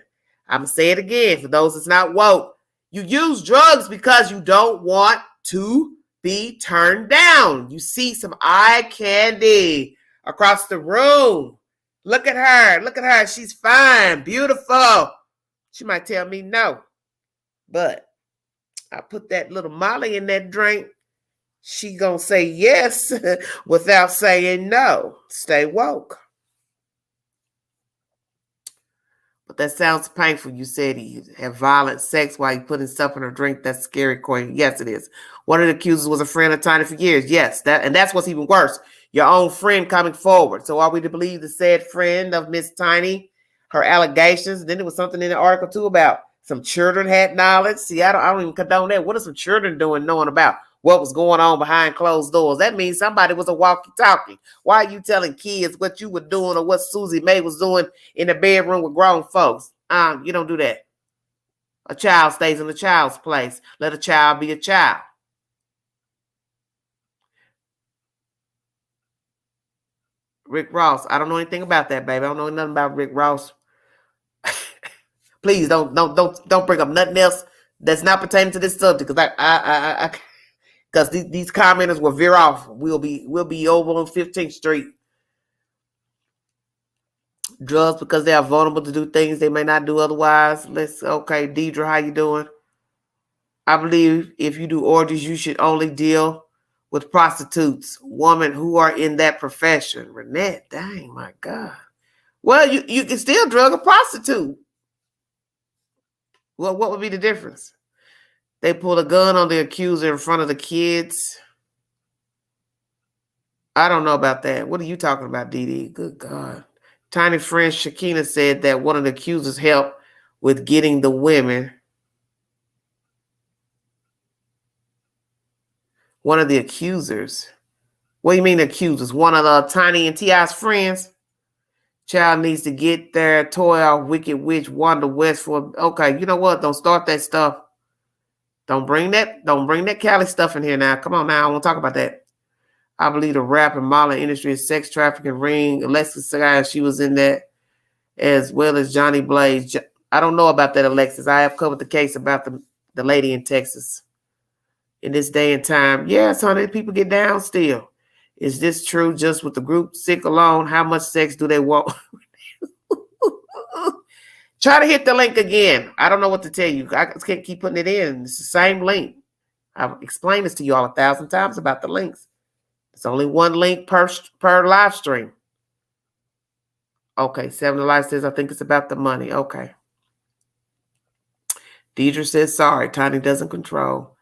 I'm going to say it again for those that's not woke. You use drugs because you don't want to be turned down. You see some eye candy across the room. Look at her. Look at her. She's fine, beautiful. She might tell me no. But I put that little Molly in that drink. She gonna say yes without saying no. Stay woke. But that sounds painful. You said he had violent sex while he putting stuff in her drink. That's scary, Queen. Yes, it is. One of the accusers was a friend of Tiny for years. Yes, that's what's even worse. Your own friend coming forward. So are we to believe the said friend of Miss Tiny, her allegations? Then there was something in the article too about some children had knowledge. See, I don't even condone that. What are some children doing knowing about what was going on behind closed doors? That means somebody was a walkie-talkie. Why are you telling kids what you were doing or what Susie Mae was doing in the bedroom with grown folks? You don't do that. A child stays in a child's place. Let a child be a child. Rick Ross. I don't know anything about that, baby. I don't know nothing about Rick Ross. Please don't bring up nothing else that's not pertaining to this subject because these commenters will veer off. We'll be over on 15th Street. Drugs because they are vulnerable to do things they may not do otherwise. Okay, Deidre, how you doing? I believe if you do orgies, you should only deal with prostitutes, women who are in that profession. Renette, dang, my God. Well, you can still drug a prostitute. Well, what would be the difference? They pulled a gun on the accuser in front of the kids. I don't know about that. What are you talking about, Dee? Good God. Tiny friend Shakina said that one of the accusers helped with getting the women. One of the accusers. What do you mean accusers? One of the Tiny and T.I.'s friends? Child needs to get their toy off Wicked Witch Wanda West for. Okay, you know what? Don't start that stuff. Don't bring that Cali stuff in here now. Come on now. I won't talk about that. I believe the rap and modeling industry is sex trafficking ring. Alexis Sagai, she was in that, as well as Johnny Blaze. I don't know about that, Alexis. I have covered the case about the lady in Texas. In this day and time, yes, honey, people get down still. Is this true? Just with the group sick alone, how much sex do they want? Try to hit the link again. I don't know what to tell you. I can't keep putting it in. It's the same link. I've explained this to you all 1,000 times about the links. It's only one link per live stream. Okay, Seven to Life says, I think it's about the money. Okay. Deidre says, sorry, Tiny doesn't control.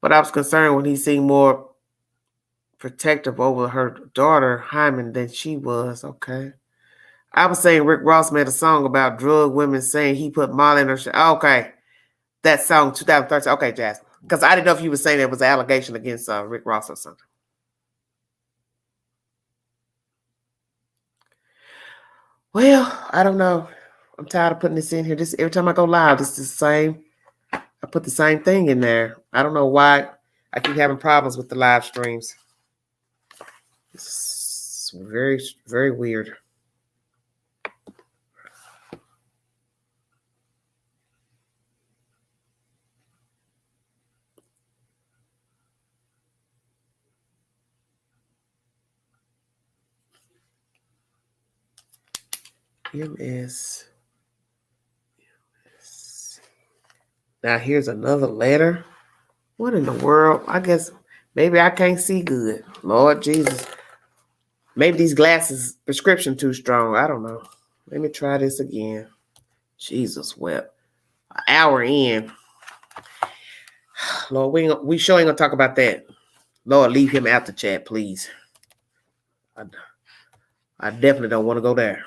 But I was concerned when he seemed more protective over her daughter, Hyman, than she was. Okay. I was saying Rick Ross made a song about drug women saying he put Molly in her shit. Okay. That song, 2013. Okay, Jasmine. Because I didn't know if you were saying there was an allegation against Rick Ross or something. Well, I don't know. I'm tired of putting this in here. This every time I go live, it's the same. I put the same thing in there. I don't know why I keep having problems with the live streams. It's very, very weird. MS. Now here's another letter. What in the world? I guess maybe I can't see good. Lord Jesus. Maybe these glasses prescription too strong. I don't know. Let me try this again. Jesus wept. An hour in. Lord, we sure ain't gonna talk about that. Lord, leave him out the chat, please. I definitely don't want to go there.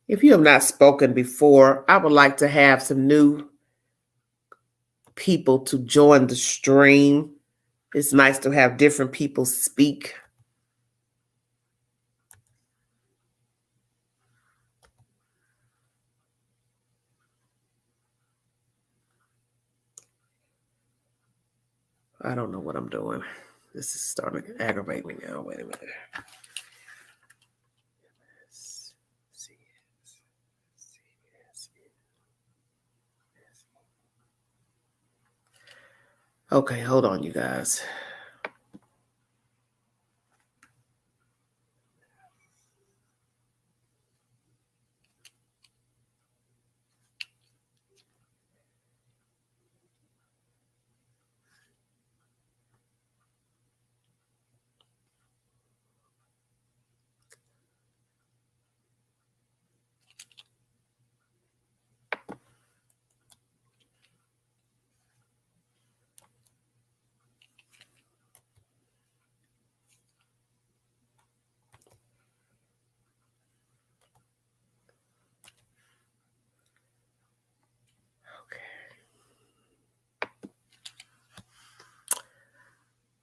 If you have not spoken before, I would like to have some new people to join the stream. It's nice to have different people speak. I don't know what I'm doing. This is starting to aggravate me now. Wait a minute. Okay, hold on, you guys.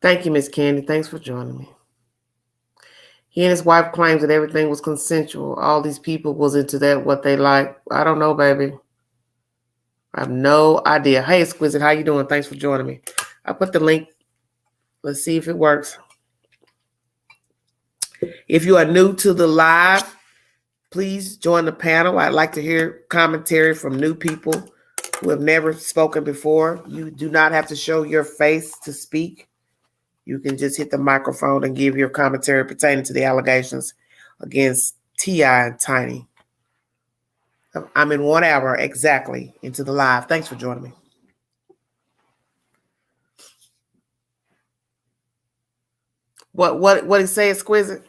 Thank you, Miss Candy. Thanks for joining me. He and his wife claims that everything was consensual. All these people was into that, what they like. I don't know, baby. I have no idea. Hey, Exquisite, how you doing? Thanks for joining me. I put the link. Let's see if it works. If you are new to the live, please join the panel. I'd like to hear commentary from new people who have never spoken before. You do not have to show your face to speak. You can just hit the microphone and give your commentary pertaining to the allegations against T.I. and Tiny. I'm in 1 hour exactly into the live. Thanks for joining me. What he say, exquisite?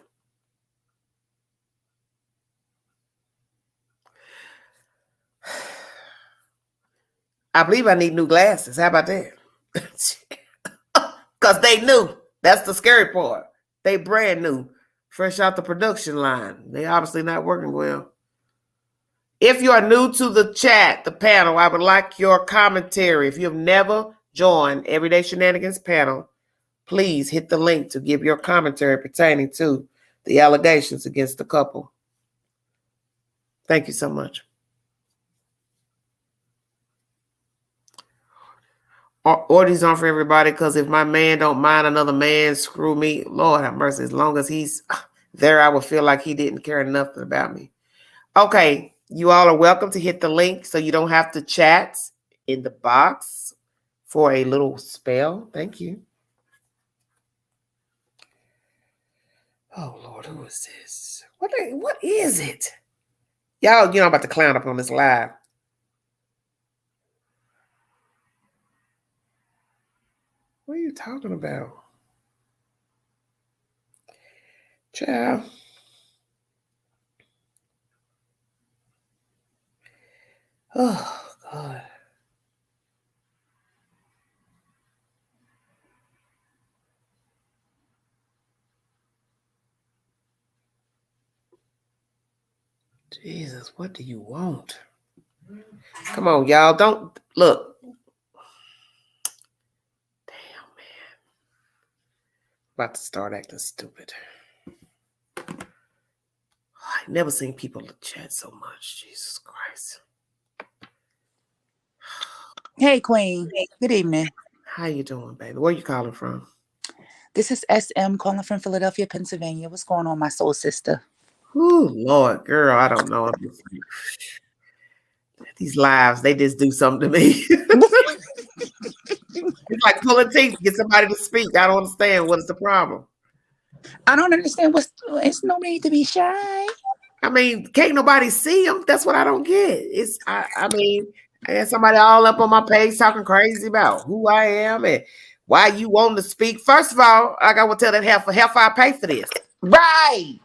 I believe I need new glasses. How about that? Because they new. That's the scary part. They brand new. Fresh out the production line. They obviously not working well. If you are new to the chat, the panel, I would like your commentary. If you have never joined Everyday Shenanigans panel, please hit the link to give your commentary pertaining to the allegations against the couple. Thank you so much. Orgies aren't for everybody, because if my man don't mind another man, screw me. Lord have mercy. As long as he's there, I would feel like he didn't care nothing about me. Okay, you all are welcome to hit the link so you don't have to chat in the box for a little spell. Thank you. Oh, Lord, who is this? What is it? Y'all, I'm about to clown up on this live. What are you talking about? Child. Oh, God. Jesus, what do you want? Come on, y'all. Don't look. Damn, man. About to start acting stupid. I've never seen people chat so much. Jesus Christ. Hey, Queen. Good evening. How you doing, baby? Where you calling from? This is SM calling from Philadelphia, Pennsylvania. What's going on, my soul sister? Oh, Lord, girl, I don't know. These lives, they just do something to me. It's like pulling teeth to get somebody to speak. I don't understand. What is the problem? I don't understand. It's no need to be shy. I mean, can't nobody see them. That's what I don't get. I mean, I had somebody all up on my page talking crazy about who I am and why you want to speak. First of all, like I would tell that heifer I pay for this. Right.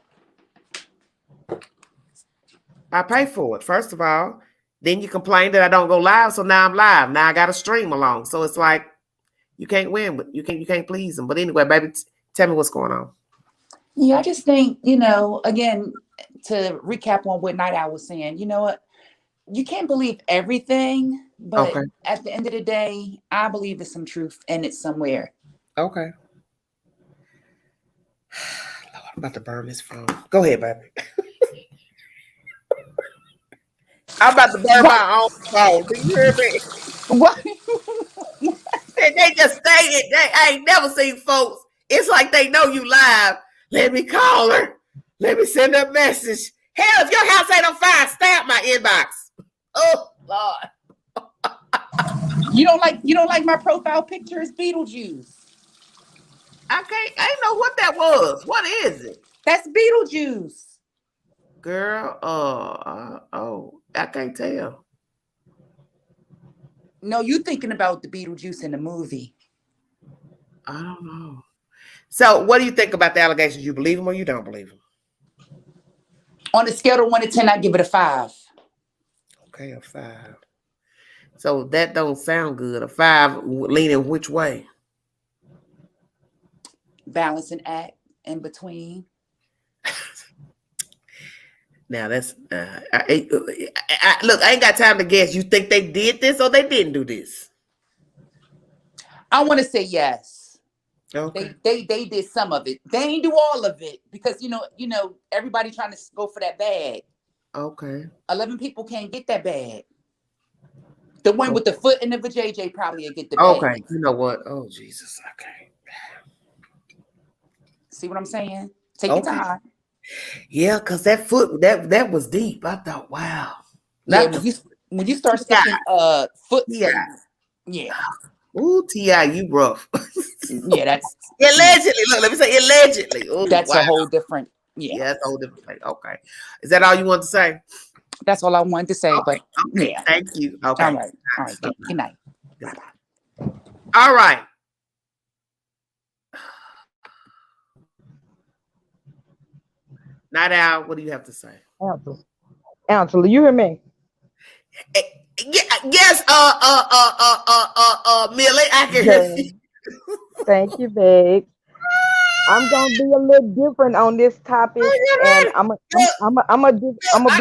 I pay for it, first of all. Then you complain that I don't go live, so now I'm live. Now I got to stream along. So it's like you can't win, but you can't please them. But anyway, baby, tell me what's going on. Yeah, I just think, again, to recap on what Night Owl was saying, you know what? You can't believe everything, but Okay. At the end of the day, I believe there's some truth in it somewhere. Okay. Lord, I'm about to burn this phone. Go ahead, baby. I'm about to burn my own phone. Do you hear me? What? They just stated I ain't never seen folks. It's like they know you live. Let me call her. Let me send her a message. Hell, if your house ain't on fire, stamp my inbox. Oh, Lord. You don't like my profile picture is Beetlejuice. I ain't know what that was. What is it? That's Beetlejuice. Girl, I can't tell. No, you thinking about the Beetlejuice in the movie. I don't know. So what do you think about the allegations? You believe them or you don't believe them? On a scale of 1 to 10, I give it a 5. Okay, a 5. So that don't sound good. A 5 leaning which way? Balancing act in between. Now that's look. I ain't got time to guess. You think they did this or they didn't do this? I want to say yes. Okay. They did some of it. They ain't do all of it because you know everybody trying to go for that bag. Okay. 11 people can't get that bag. The one with the foot in the vajayjay probably will get the bag. Okay. You know what? Oh Jesus. Okay. See what I'm saying? Take your time. Yeah, because that foot that was deep. I thought, wow. Yeah, when you start sticking foot. Yeah. Ooh, T.I., you rough. Yeah, that's allegedly. Look, let me say allegedly. Ooh, that's a whole different. Yeah, that's a whole different thing. Okay. Is that all you want to say? That's all I wanted to say. Okay. But yeah. Thank you. Okay. All right. Good night. Bye-bye. All right. Night Owl, what do you have to say? Angela, Angela, you hear me? Eh, yes, Millie, I can hear Good. you. Thank you, babe. I'm gonna be a little different on this topic, and Look, I'm look, gonna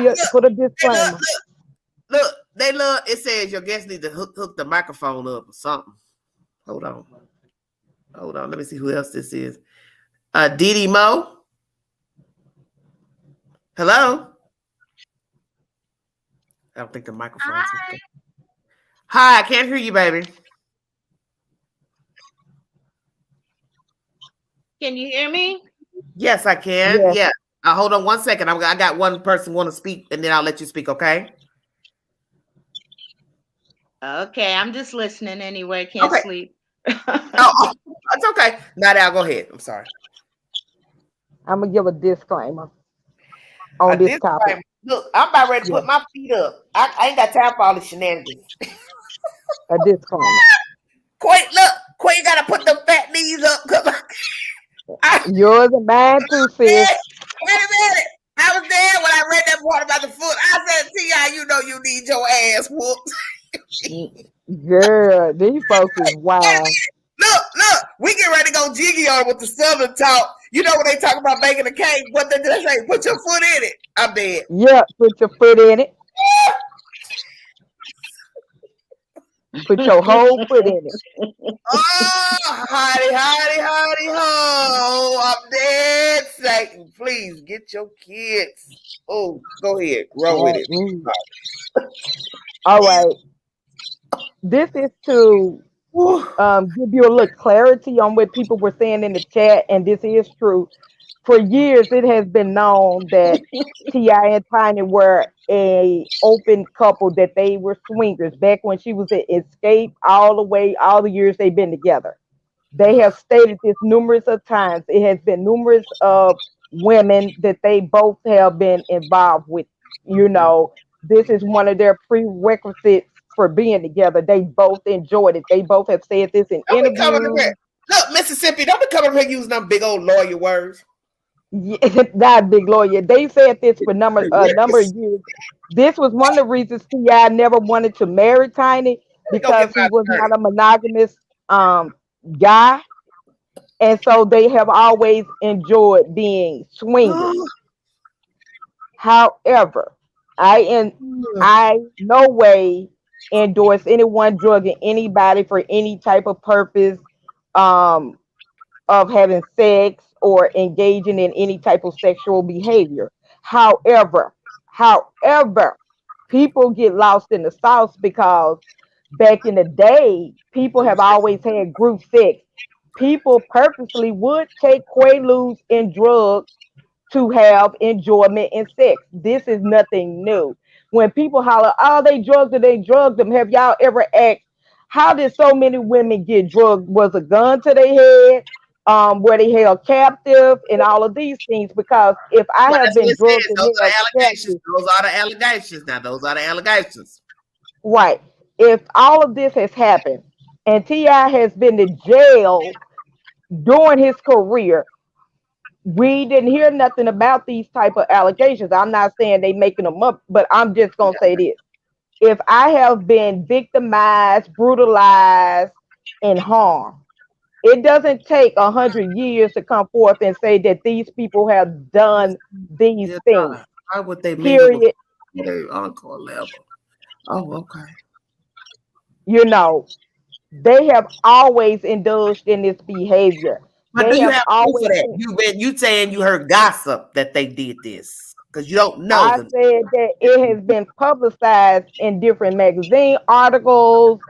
look, put a look, disclaimer. look. They love. It says your guest need to hook the microphone up or something. Hold on, hold on. Let me see who else this is. Didi Mo. Hello. I don't think the microphone's hooked up. Hi, I can't hear you, baby. Can you hear me? Yes, I can. Yes, Yeah. Hold on one second. I got one person want to speak, and then I'll let you speak. Okay. Okay, I'm just listening anyway. Can't Okay. sleep. Oh, it's okay. Not out. Go ahead. I'm sorry. I'm gonna give a disclaimer on this This topic. time, look, I'm about ready to Yeah, put my feet up. I ain't got time for all the shenanigans. a disclaimer. Quay gotta put the fat knees up. Yours and mine too, sis. Wait a minute. I was there when I read that part about the foot. I said, T.I., you know you need your ass whooped. Girl, these folks is wild. Look, we get ready to go jiggy on with the Southern talk. You know when they talk about baking a cake, what they say, put your foot in it. I'm dead. Yep, put your foot in it. Put your whole foot in it. Oh, howdy, ho. I'm dead, Satan. Please get your kids. Oh, go ahead. Roll with it. All right. This is to give you a little clarity on what people were saying in the chat, and this is true. For years, it has been known that Ti and Tiny were a open couple, that they were swingers back when she was at Escape, all the years they've been together. They have stated this numerous of times. It has been numerous of women that they both have been involved with. You know, this is one of their prerequisites for being together. They both enjoyed it. They both have said this in Don't be coming up interviews. here. Look, Mississippi, don't be coming up here using them big old lawyer words. Yeah, not big lawyer. They said this for number of years. This was one of the reasons Ti never wanted to marry Tiny, Go get because he my was shirt. not a monogamous guy, and so they have always enjoyed being swingers. However, I no way endorse anyone drugging anybody for any type of purpose, um, of having sex or engaging in any type of sexual behavior. However, however, people get lost in the sauce because back in the day, people have always had group sex. People purposely would take quaaludes and drugs to have enjoyment in sex. This is nothing new. When people holler, oh, they drugged them. Have y'all ever asked, how did so many women get drugged? Was a gun to their head? Were they held captive and all of these things? Because if I Well, have that's what been it drugged says. and Those are held the allegations. captive, Those are the allegations. Now, those are the allegations. right? If all of this has happened and Ti has been to jail during his career, we didn't hear nothing about these type of allegations. I'm not saying they making them up, but I'm just gonna say this: if I have been victimized, brutalized, and harmed, it doesn't take 100 years to come forth and say that these people have done these Dear things. God, why would they mingle Period. before their encore level? Oh, okay. You know, they have always indulged in this behavior. But do They you have have proof always. of that? You saying you heard gossip that they did this because you don't know I them. said that it has been publicized in different magazine articles.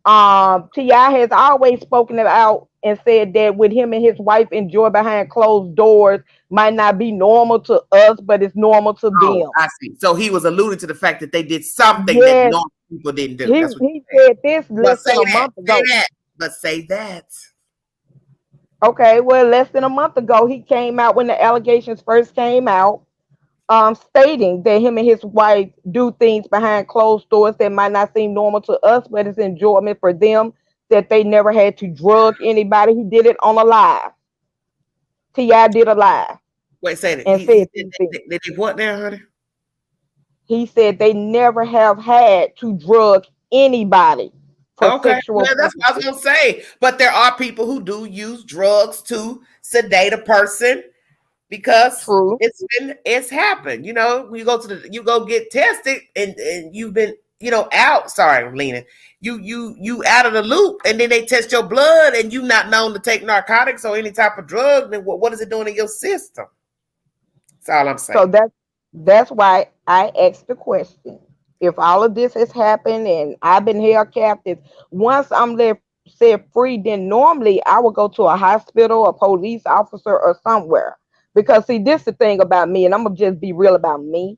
Ti has always spoken about and said that with him and his wife enjoy behind closed doors might not be normal to us, but it's normal to Oh, them. I see. So he was alluding to the fact that they did something that Yes, normal people didn't do. he That's what he you said. said this But less say than a that. month Say ago. that. But say that. Okay, well, less than a month ago, he came out when the allegations first came out, stating that him and his wife do things behind closed doors that might not seem normal to us, but it's enjoyment for them. That they never had to drug anybody. He did it on a live. Ti did a live. Wait, say that. and He said did these things. they did what now, honey? He said they never have had to drug anybody for Okay. sexual Well, that's what I was purposes. gonna say. But there are people who do use drugs to sedate a person because True. it's happened. You know, you go get tested and you've been, out. Sorry, I'm leaning. You out of the loop, and then they test your blood, and you not known to take narcotics or any type of drug. Then what is it doing in your system? That's all I'm So saying. that's why I asked the question. If all of this has happened and I've been held captive, once I'm left set free, then normally I would go to a hospital, a police officer, or somewhere. Because see, this is the thing about me, and I'm gonna just be real about me.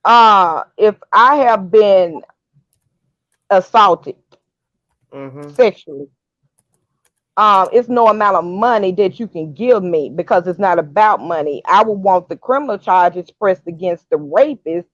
If I have been assaulted Mm-hmm. sexually, it's no amount of money that you can give me because it's not about money. I would want the criminal charges pressed against the rapist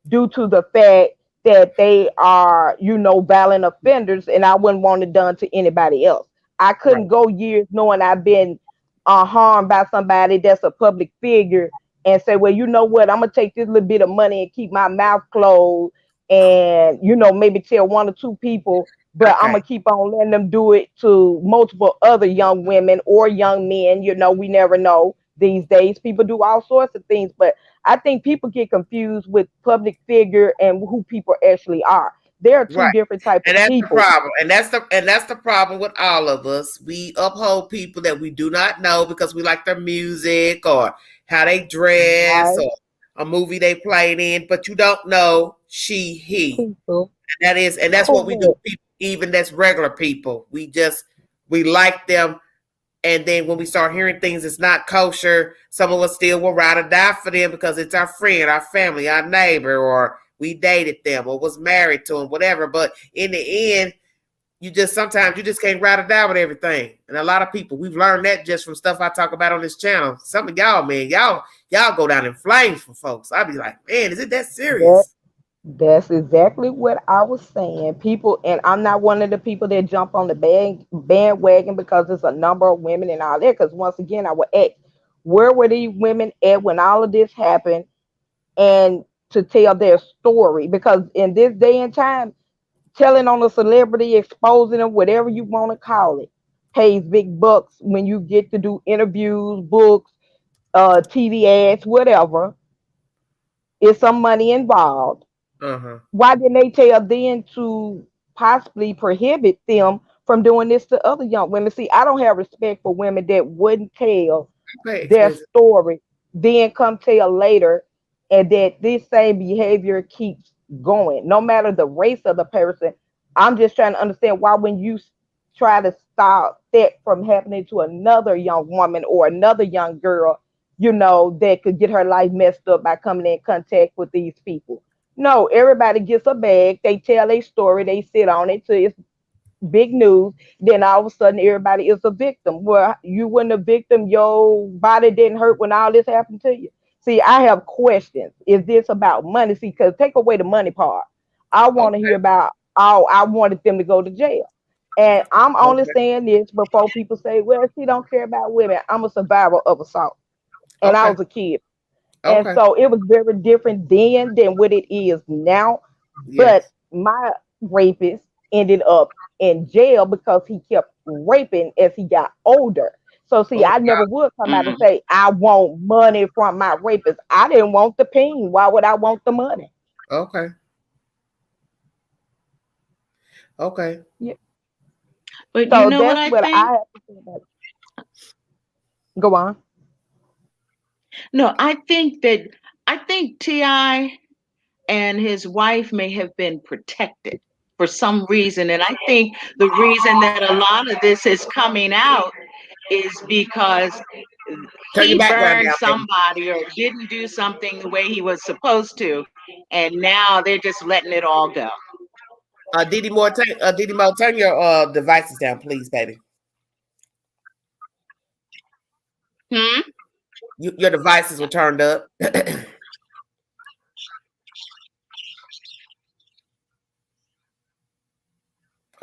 due to the fact that they are, violent offenders, and I wouldn't want it done to anybody else. I couldn't Right. go years knowing I've been harmed by somebody that's a public figure and say, well, you know what, I'm gonna take this little bit of money and keep my mouth closed and maybe tell one or two people, but I'm Okay. gonna keep on letting them do it to multiple other young women or young men. We never know these days. People do all sorts of things, but I think people get confused with public figure and who people actually are. There are two Right. different type And of that's the people. problem. And that's the problem with all of us. We uphold people that we do not know because we like their music or how they dress Right? or a movie they played in, but you don't know she, he. People. And that's what we do. Correct. People, even that's regular people. We like them, and then when we start hearing things that's not kosher, some of us still will ride or die for them because it's our friend, our family, our neighbor, or we dated them or was married to them, whatever. But in the end, sometimes you just can't ride or die with everything. And a lot of people, we've learned that just from stuff I talk about on this channel. Some of y'all, man, y'all go down in flames for folks. I'd be like, man, is it that That serious? that's exactly what I was saying. People, and I'm not one of the people that jump on the bandwagon because there's a number of women and all that. Because once again, I would ask, where were these women at when all of this happened, and to tell their story? Because in this day and time, telling on a celebrity, exposing them, whatever you want to call it, pays big bucks when you get to do interviews, books, TV ads, whatever. It's some money involved. Uh-huh. Why didn't they tell then to possibly prohibit them from doing this to other young women? See, I don't have respect for women that wouldn't tell Okay, their expensive. story, then come tell later, and that this same behavior keeps going, no matter the race of the person. I'm just trying to understand why when you try to stop that from happening to another young woman or another young girl, that could get her life messed up by coming in contact with these people. No, everybody gets a bag, they tell a story, they sit on it till it's big news, then all of a sudden everybody is a victim. Well, you weren't a victim, your body didn't hurt when all this happened to you. See, I have questions. Is this about money? See, because take away the money part. I want to Okay. hear about, oh, I wanted them to go to jail. And I'm only Okay. saying this before people say, well, she don't care about women. I'm a survivor of assault. And I Okay. was a kid. And Okay. so it was very different then than what it is now. But Yes. my rapist ended up in jail because he kept raping as he got older. So see, Oh, I never would come out and Mm. say, I want money from my rapist. I didn't want the pain. Why would I want the money? okay. Okay. Yeah. But you So know what that's I what I think? have to say about it. Go on. No, I think Ti and his wife may have been protected for some reason, and I think the reason that a lot of this is coming out is because Turn your he background burned down, baby. somebody or didn't do something the way he was supposed to, and now they're just letting it all go. Diddy Mo, turn your devices down, please, baby. Hmm? Your devices were turned up.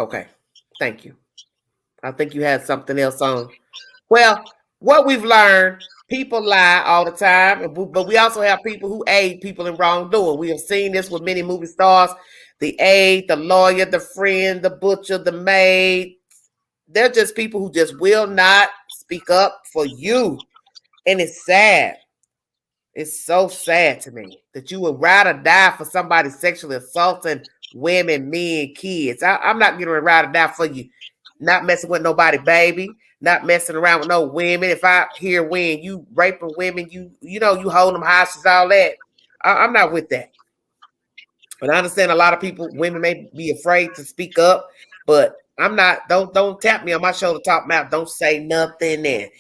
Okay. Thank you. I think you had something else on. Well, what we've learned People lie all the time, but we also have people who aid people in wrongdoing. We have seen this with many movie stars: the aide, the lawyer, the friend, the butcher, the maid. They're just people who just will not speak up for you, and it's sad. It's so sad to me that you would rather die for somebody sexually assaulting women, men, kids. I'm not getting ready to die for you. Not messing with nobody, baby. Not messing around with no women. If I hear when you raping women, you know you hold them hostage, all that. I'm not with that. But I understand a lot of people, women may be afraid to speak up, but I'm not. Don't tap me on my shoulder top mouth. Don't say nothing, and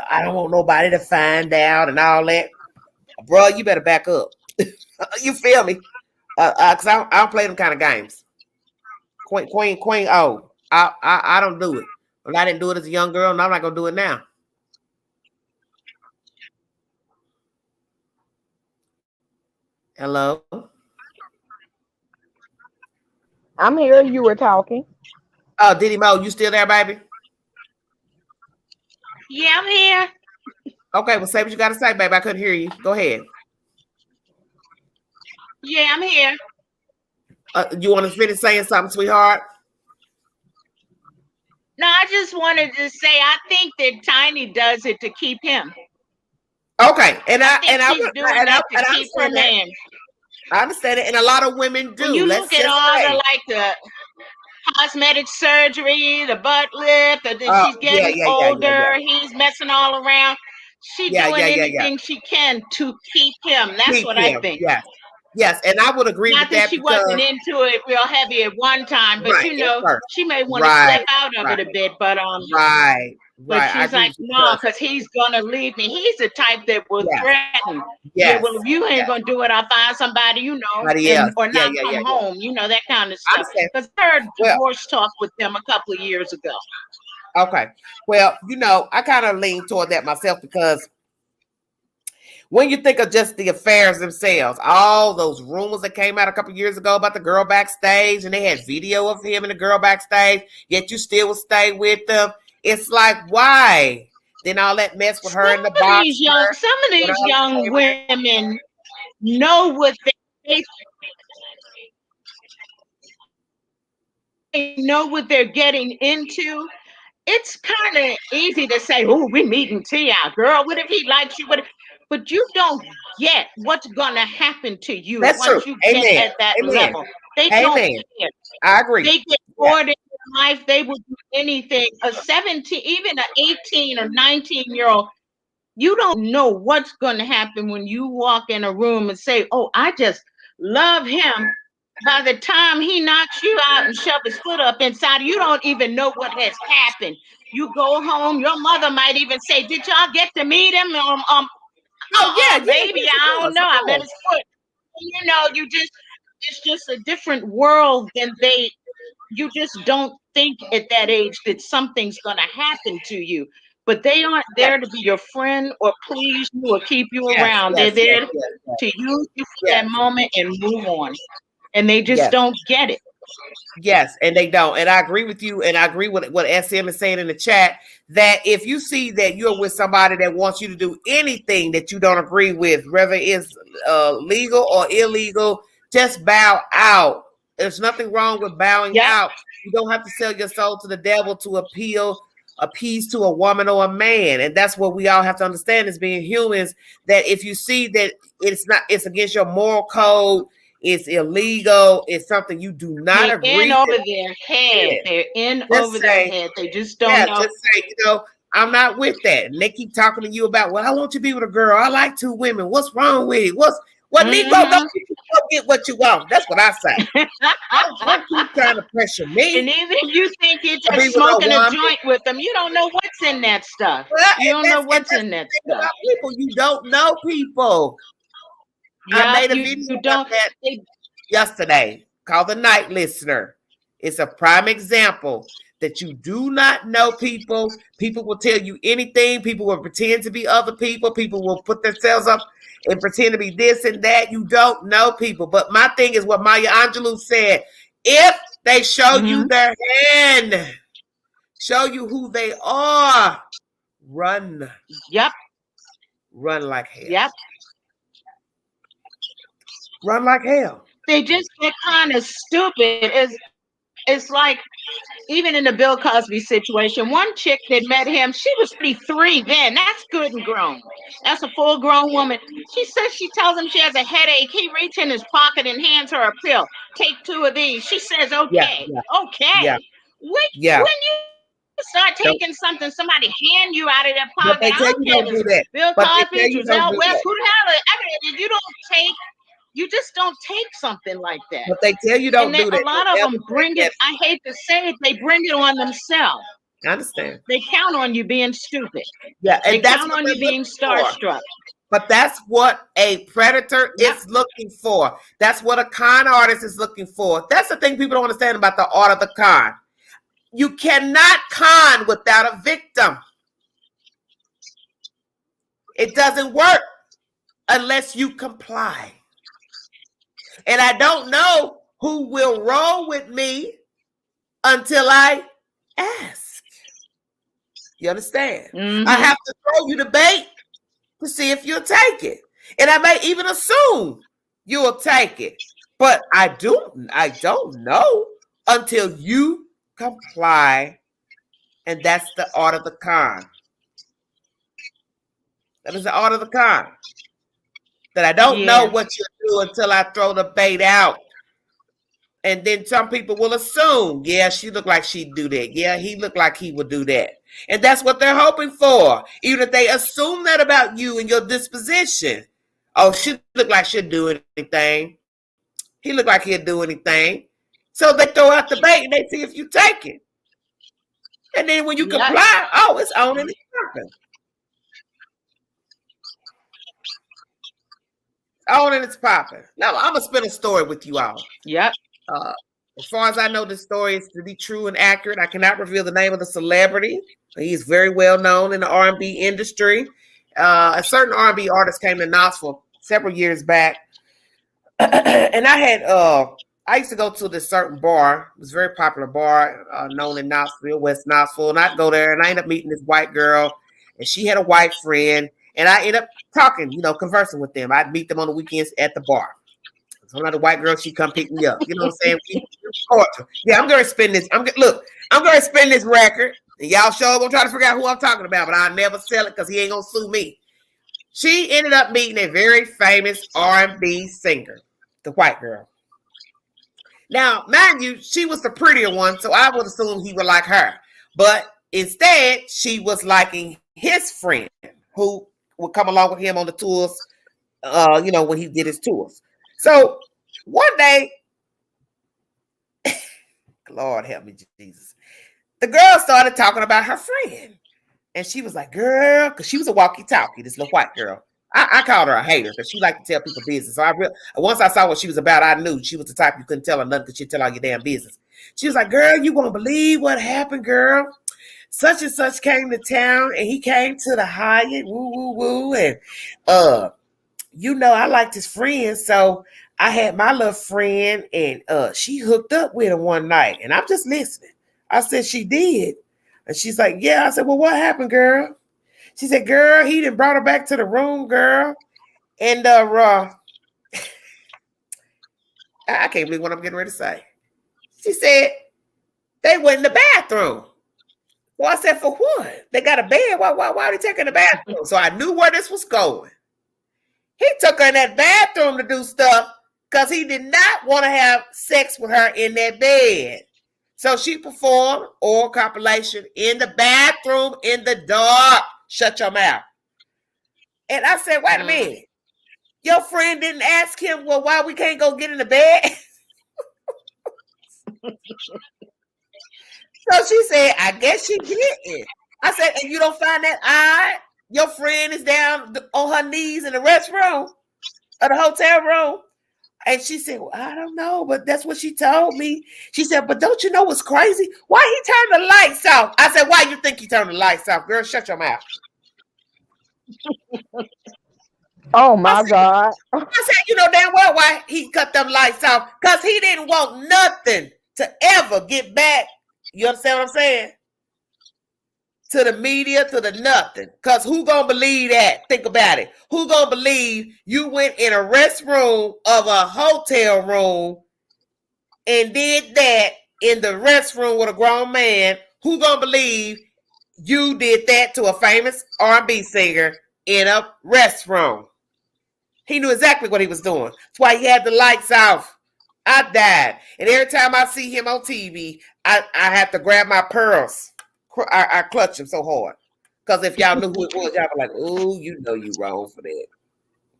I don't want nobody to find out and all that. Bro, you better back up. You feel me? Cause I don't play them kind of games. Queen. Oh, I don't do it. Well, I didn't do it as a young girl, and I'm not gonna do it now. Hello. I'm here. You were talking. Oh, Diddy Mo, you still there, baby? Yeah, I'm here. Okay, well, say what you got to say, baby. I couldn't hear you. Go ahead. Yeah, I'm here. You want to finish saying something, sweetheart? No, I just wanted to say I think that Tiny does it to keep him. Okay, and I understand it, and a lot of women do. When you look at all the cosmetic surgery, the butt lift, she's getting older, he's messing all around. She's doing anything she can to keep him. That's what I think. Yes, and I would agree with that. Not that she wasn't into it real heavy at one time, but she may want to step out of it a bit. But But she's like, no, because he's gonna leave me. He's the type that will threaten. Yeah, well, if you ain't gonna do it, I'll find somebody, or not come home, that kind of stuff. Because I heard divorce talk with them a couple of years ago. Okay, well, I kind of lean toward that myself, because when you think of just the affairs themselves, all those rumors that came out a couple of years ago about the girl backstage, and they had video of him and the girl backstage, yet you still would stay with them. It's like, why? Then all that mess with her in the box. Some of these young women know what they know what they're getting into. It's kind of easy to say, "Oh, we meeting T.I. Girl, what if he likes you?" But you don't get what's gonna happen to you once you get at that level. They don't care. I agree. They get bored in life. They will do anything. A 17, even an 18 or 19-year-old, you don't know what's gonna happen when you walk in a room and say, "Oh, I just love him." By the time he knocks you out and shoves his foot up inside, you don't even know what has happened. You go home, your mother might even say, "Did y'all get to meet him?" Baby, I don't know. I met his foot. It's just a different world than you just don't think at that age that something's going to happen to you. But they aren't there to be your friend or please you or keep you around. They're there to use you for that moment and move on. And they just don't get it. Yes, and they don't. And I agree with you. And I agree with what SM is saying in the chat, that if you see that you're with somebody that wants you to do anything that you don't agree with, whether it's legal or illegal, just bow out. There's nothing wrong with bowing out. You don't have to sell your soul to the devil to appease to a woman or a man. And that's what we all have to understand as being humans, that if you see that it's against your moral code, it's illegal, it's something you do not agree with. They're in over their head. They're in over their head. They just don't know. Just say, I'm not with that. And they keep talking to you about, well, I want you to be with a girl. I like two women. What's wrong with it? Negro, don't get what you want. That's what I say. Don't keep trying to pressure me. And even if you think you're just smoking a joint with them, you don't know what's in that stuff. You don't know what's in that stuff. People, you don't know people. I made a video about that yesterday called The Night Listener. It's a prime example that you do not know people. People will tell you anything. People will pretend to be other people. People will put themselves up and pretend to be this and that. You don't know people. But my thing is what Maya Angelou said. If they show you their hand, show you who they are, run. Yep. run like hell. Yep. Run like hell. They just get kind of stupid. It's like even in the Bill Cosby situation, one chick that met him, she was 33 then. That's good and grown. That's a full-grown woman. She says she tells him she has a headache. He reaches in his pocket and hands her a pill. Take 2 of these. She says, okay, okay. Yeah. When Yeah. you start taking something, somebody hand you out of their But pocket. they I tell don't you care don't if do it's that. Bill But they tell Cosby, you don't Giselle do West, that. who the hell is, I mean, you just don't take something like that. But they tell you don't And do that. a lot of them bring it, I hate to say it, they bring it on themselves. I understand. They count on you being stupid. Yeah, They and that's count what on they're you being looking for. starstruck. But that's what a predator Yep. is looking for. That's what a con artist is looking for. That's the thing people don't understand about the art of the con. You cannot con without a victim. It doesn't work unless you comply. And I don't know who will roll with me until I ask. You understand? Mhm. I have to throw you the bait to see if you'll take it. And I may even assume you'll take it. But I don't know until you comply. And that's the art of the con. That is the art of the con. That I don't know what you do until I throw the bait out. And then some people will assume, yeah, she looked like she'd do that. Yeah, he looked like he would do that. And that's what they're hoping for. Even if they assume that about you and your disposition. Oh, she looked like she'd do anything. He looked like he'd do anything. So they throw out the bait and they see if you take it. And then when you comply, oh, it's on and it's popping. On and it's popping. Now, I'm going to spin a story with you all. Yep. As far as I know, this story is to be true and accurate. I cannot reveal the name of the celebrity. He is very well known in the R&B industry. A certain R&B artist came to Knoxville several years back. And I used to go to this certain bar. It was a very popular bar known in Knoxville, West Knoxville. And I'd go there and I ended up meeting this white girl. And she had a white friend. And I ended up talking, conversing with them. I'd meet them on the weekends at the bar. So I'm not a white girl. She come pick me up. You know what I'm saying? Yeah, I'm going to spin this. I'm going to spin this record. And y'all sure going to try to figure out who I'm talking about. But I'll never sell it because he ain't going to sue me. She ended up meeting a very famous R&B singer, the white girl. Now, mind you, she was the prettier one, so I would assume he would like her. But instead, she was liking his friend, who would come along with him on the tours, when he did his tours. So one day, Lord help me, Jesus, the girl started talking about her friend. And she was like, girl, because she was a walkie-talkie, this little white girl. I called her a hater because she liked to tell people business. So once I saw what she was about, I knew she was the type you couldn't tell her nothing because she'd tell all your damn business. She was like, girl, you won't believe what happened, girl. Such and such came to town and he came to the Hyatt, woo, woo, woo. And, I liked his friend. So I had my little friend and she hooked up with him one night. And I'm just listening. I said, she did. And she's like, yeah. I said, well, what happened, girl? She said, girl, he done brought her back to the room, girl. And I can't believe what I'm getting ready to say. She said, they went in the bathroom. Well, I said, for what? They got a bed. Why are they taking the bathroom? So I knew where this was going. He took her in that bathroom to do stuff because he did not want to have sex with her in that bed. So she performed oral copulation in the bathroom in the dark. Shut your mouth. And I said, wait a minute. Your friend didn't ask him, well, why we can't go get in the bed? So she said, I guess she didn't. I said, and you don't find that odd? Your friend is down on her knees in the restroom or the hotel room. And she said, well, I don't know, but that's what she told me. She said, but don't you know what's crazy? Why he turned the lights off? I said, why you think he turned the lights off? Girl, shut your mouth. Oh, my God. I said, you know damn well why he cut them lights off. Because he didn't want nothing to ever get back. You understand what I'm saying? to the media, to the nothing. Because who gonna believe that? Think about it. Who gonna believe you went in a restroom of a hotel room and did that in the restroom with a grown man? Who gonna believe you did that to a famous R&B singer in a restroom? He knew exactly what he was doing. That's why he had the lights off. I died. And every time I see him on TV, I have to grab my pearls. I clutch him so hard. Because if y'all knew who it was, y'all be like, oh, you know you wrong for that.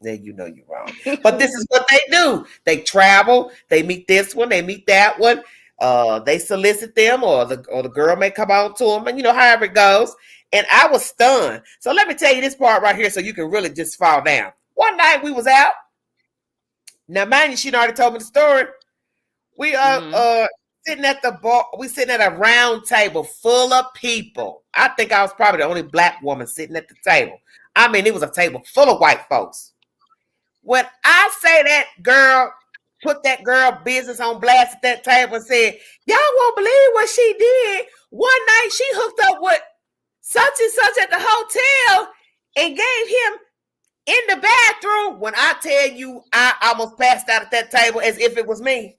Then you know you wrong. But this is what they do. They travel. They meet this one. They meet that one. They solicit them, or the girl may come on to them, and you know, however it goes. And I was stunned. So let me tell you this part right here so you can really just fall down. One night we was out. Now, mind you, she already told me the story. We sitting at the bar. We sitting at a round table full of people. I think I was probably the only black woman sitting at the table. I mean, it was a table full of white folks. When I say that girl put that girl business on blast at that table and said, y'all won't believe what she did. One night she hooked up with such and such at the hotel and gave him in the bathroom. When I tell you, I almost passed out at that table as if it was me.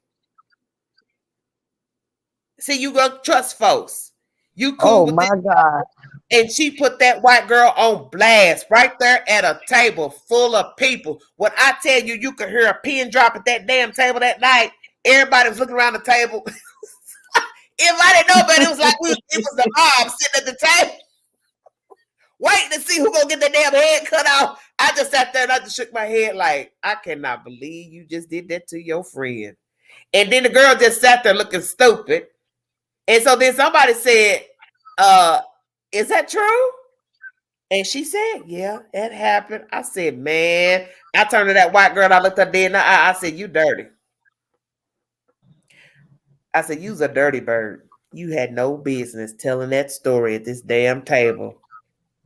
See, you go trust folks. You cool with my God. And she put that white girl on blast right there at a table full of people. When I tell you, you could hear a pin drop at that damn table that night. Everybody was looking around the table. If I didn't know, but it was like it was the mob sitting at the table, waiting to see who gonna get their damn head cut off. I just sat there and I just shook my head like, I cannot believe you just did that to your friend. And then the girl just sat there looking stupid. And so then somebody said, is that true? And she said, yeah, it happened. I said, man, I turned to that white girl and I looked her dead in the eye. I said, you dirty. I said, you's a dirty bird. You had no business telling that story at this damn table.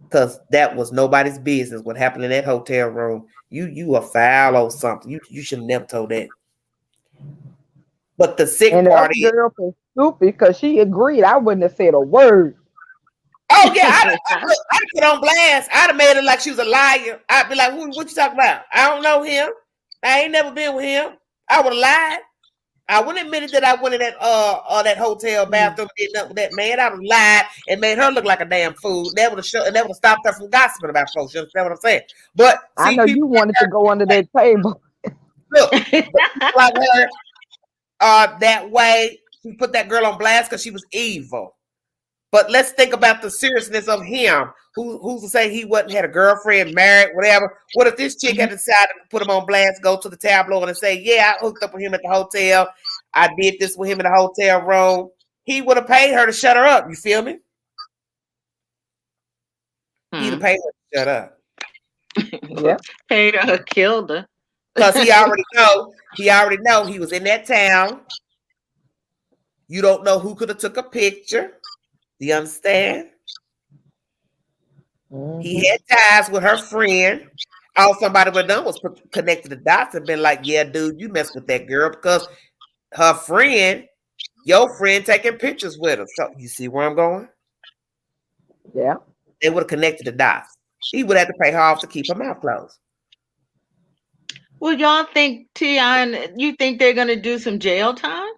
Because that was nobody's business what happened in that hotel room. You a foul or something. You should have never told that. But the sick part is, girl was stupid because she agreed. I wouldn't have said a word. oh yeah, I'd put on blast. I'd have made it like she was a liar. I'd be like, what you talking about? I don't know him. I ain't never been with him. I would have lied. I wouldn't admit that I went in that hotel bathroom and did nothing with that man. I would have lied and made her look like a damn fool. That would have stopped her from gossiping about folks. You understand what I'm saying? But see, I know you wanted to go under that table. Look, like her that way. She put that girl on blast because she was evil. But let's think about the seriousness of him. Who's to say he had a girlfriend, married, whatever? What if this chick had decided to put him on blast, go to the tabloid and say, yeah, I hooked up with him at the hotel. I did this with him in the hotel room. He would have paid her to shut her up. You feel me? He'd have paid her to shut up. Yeah. Paid her, killed her. Because he already know he was in that town. You don't know who could have took a picture. Do you understand? Mm-hmm. He had ties with her friend. All somebody would have done was connected the dots and been like, yeah, dude, you messed with that girl because her friend, your friend, taking pictures with her. So you see where I'm going? Yeah. They would have connected the dots. He would have to pay her off to keep her mouth closed. Well, y'all think T.I., you think they're going to do some jail time?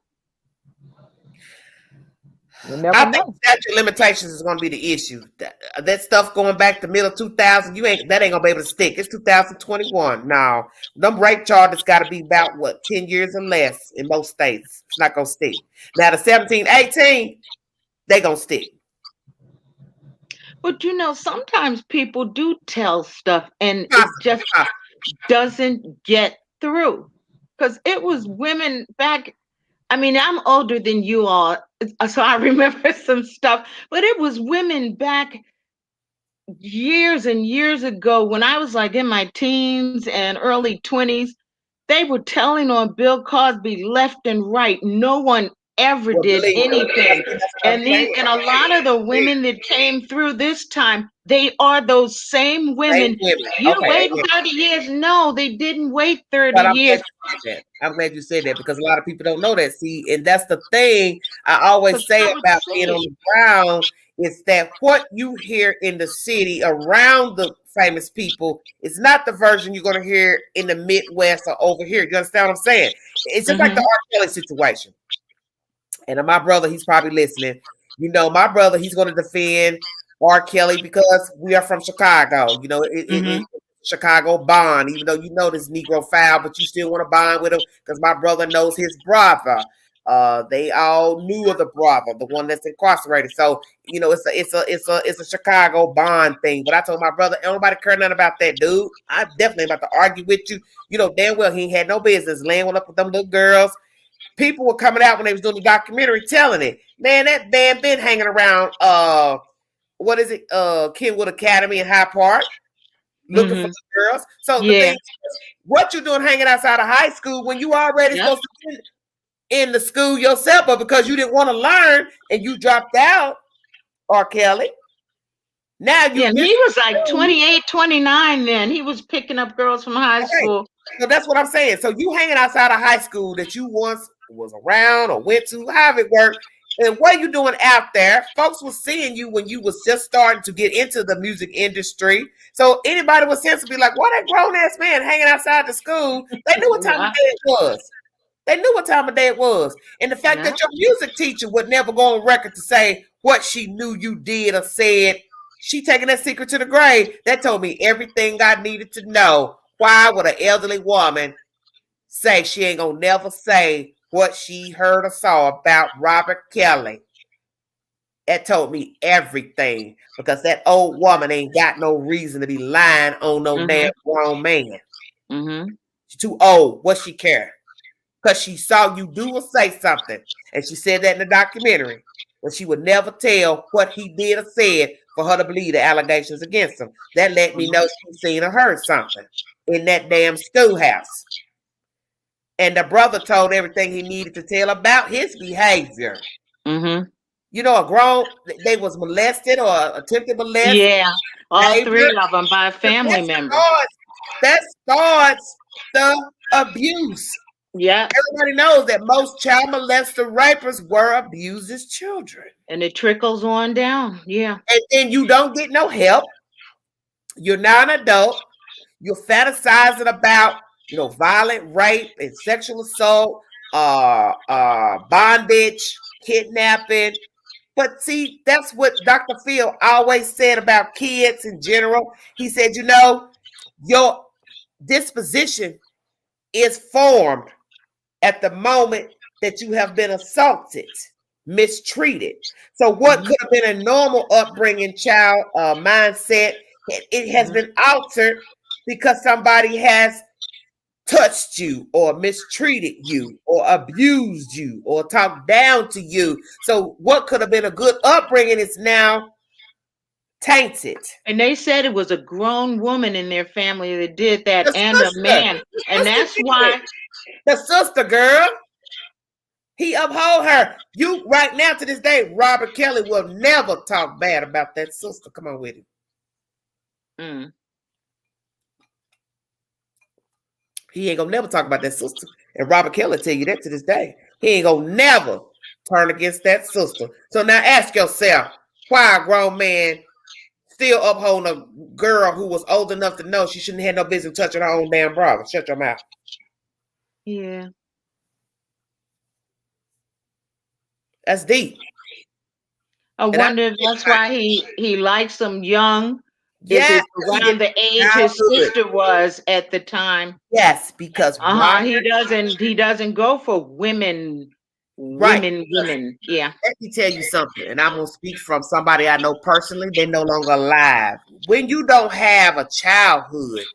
I think statute of limitations is going to be the issue. That stuff going back to middle 2000, that ain't going to be able to stick. It's 2021. Now, them rape charges got to be about 10 years or less in most states. It's not going to stick. Now, the 17, 18, they going to stick. But sometimes people do tell stuff and it just doesn't get through. Because it was women back. I mean, I'm older than you all, so I remember some stuff, but it was women back years and years ago when I was like in my teens and early 20s. They were telling on Bill Cosby left and right. No one ever did anything. And a lot of the women that came through this time, they are those same women. You wait 30 years. No, they didn't wait 30 years. I'm glad you said that because a lot of people don't know that. See, and that's the thing I always say about being on the ground is that what you hear in the city around the famous people is not the version you're going to hear in the Midwest or over here. You understand what I'm saying? It's just like the R. Kelly situation. And my brother, he's probably listening. You know, my brother, he's going to defend R. Kelly because we are from Chicago. You know, Chicago bond, even though you know this Negro foul, but you still want to bond with him because my brother knows his brother. They all knew of the brother, the one that's incarcerated. So you know, it's a Chicago bond thing. But I told my brother, ain't nobody care nothing about that, dude. I'm definitely about to argue with you. You know damn well he ain't had no business laying one up with them little girls. People were coming out when they was doing the documentary telling it. Man, that man been hanging around what is it? Kenwood Academy in Hyde Park. Looking for the girls. So the thing is, what you doing hanging outside of high school when you already supposed to be in the school yourself, but because you didn't want to learn and you dropped out, R. Kelly. Now you he was like 28, 29 then. He was picking up girls from high school. So that's what I'm saying. So you hanging outside of high school that you once was around or went to, however it worked. And what you doing out there? Folks was seeing you when you was just starting to get into the music industry. So anybody with sense would be like, "Why that grown ass man hanging outside the school?" They knew what time of day it was. They knew what time of day it was. And the fact that your music teacher would never go on record to say what she knew you did or said, she taking that secret to the grave. That told me everything I needed to know. Why would an elderly woman say she ain't gonna never say what she heard or saw about Robert Kelly? That told me everything because that old woman ain't got no reason to be lying on no damn grown man. She's too old. What she care? Because she saw you do or say something. And she said that in the documentary. But she would never tell what he did or said for her to believe the allegations against him. That let me know she seen or heard something in that damn schoolhouse. And the brother told everything he needed to tell about his behavior. You know, they was molested or attempted molested. Yeah, all three of them by a family member. That starts the abuse. Yeah. Everybody knows that most child molester rapers were abused as children. And it trickles on down. Yeah. And then you don't get no help. You're not an adult. You're fantasizing about, you know, violent rape and sexual assault, bondage, kidnapping. But see, that's what Dr. Phil always said about kids in general. He said, you know, your disposition is formed at the moment that you have been assaulted, mistreated. So what could have been a normal upbringing child mindset, it has been altered because somebody has touched you or mistreated you or abused you or talked down to you. So what could have been a good upbringing is now tainted. And they said it was a grown woman in their family that did that, and a man. And that's why the sister, girl, he uphold her. You right now to this day, Robert Kelly will never talk bad about that sister. Come on with it. He ain't gonna never talk about that sister. And Robert Kelly tell you that to this day. He ain't gonna never turn against that sister. So now ask yourself, why a grown man still upholding a girl who was old enough to know she shouldn't have no business touching her own damn brother? Shut your mouth. Yeah. That's deep. I wonder if that's why he likes them young. Yes, around the age his sister was at the time. Yes, because he doesn't go for women. Women. Yeah. Let me tell you something, and I'm gonna speak from somebody I know personally. They're no longer alive. When you don't have a childhood,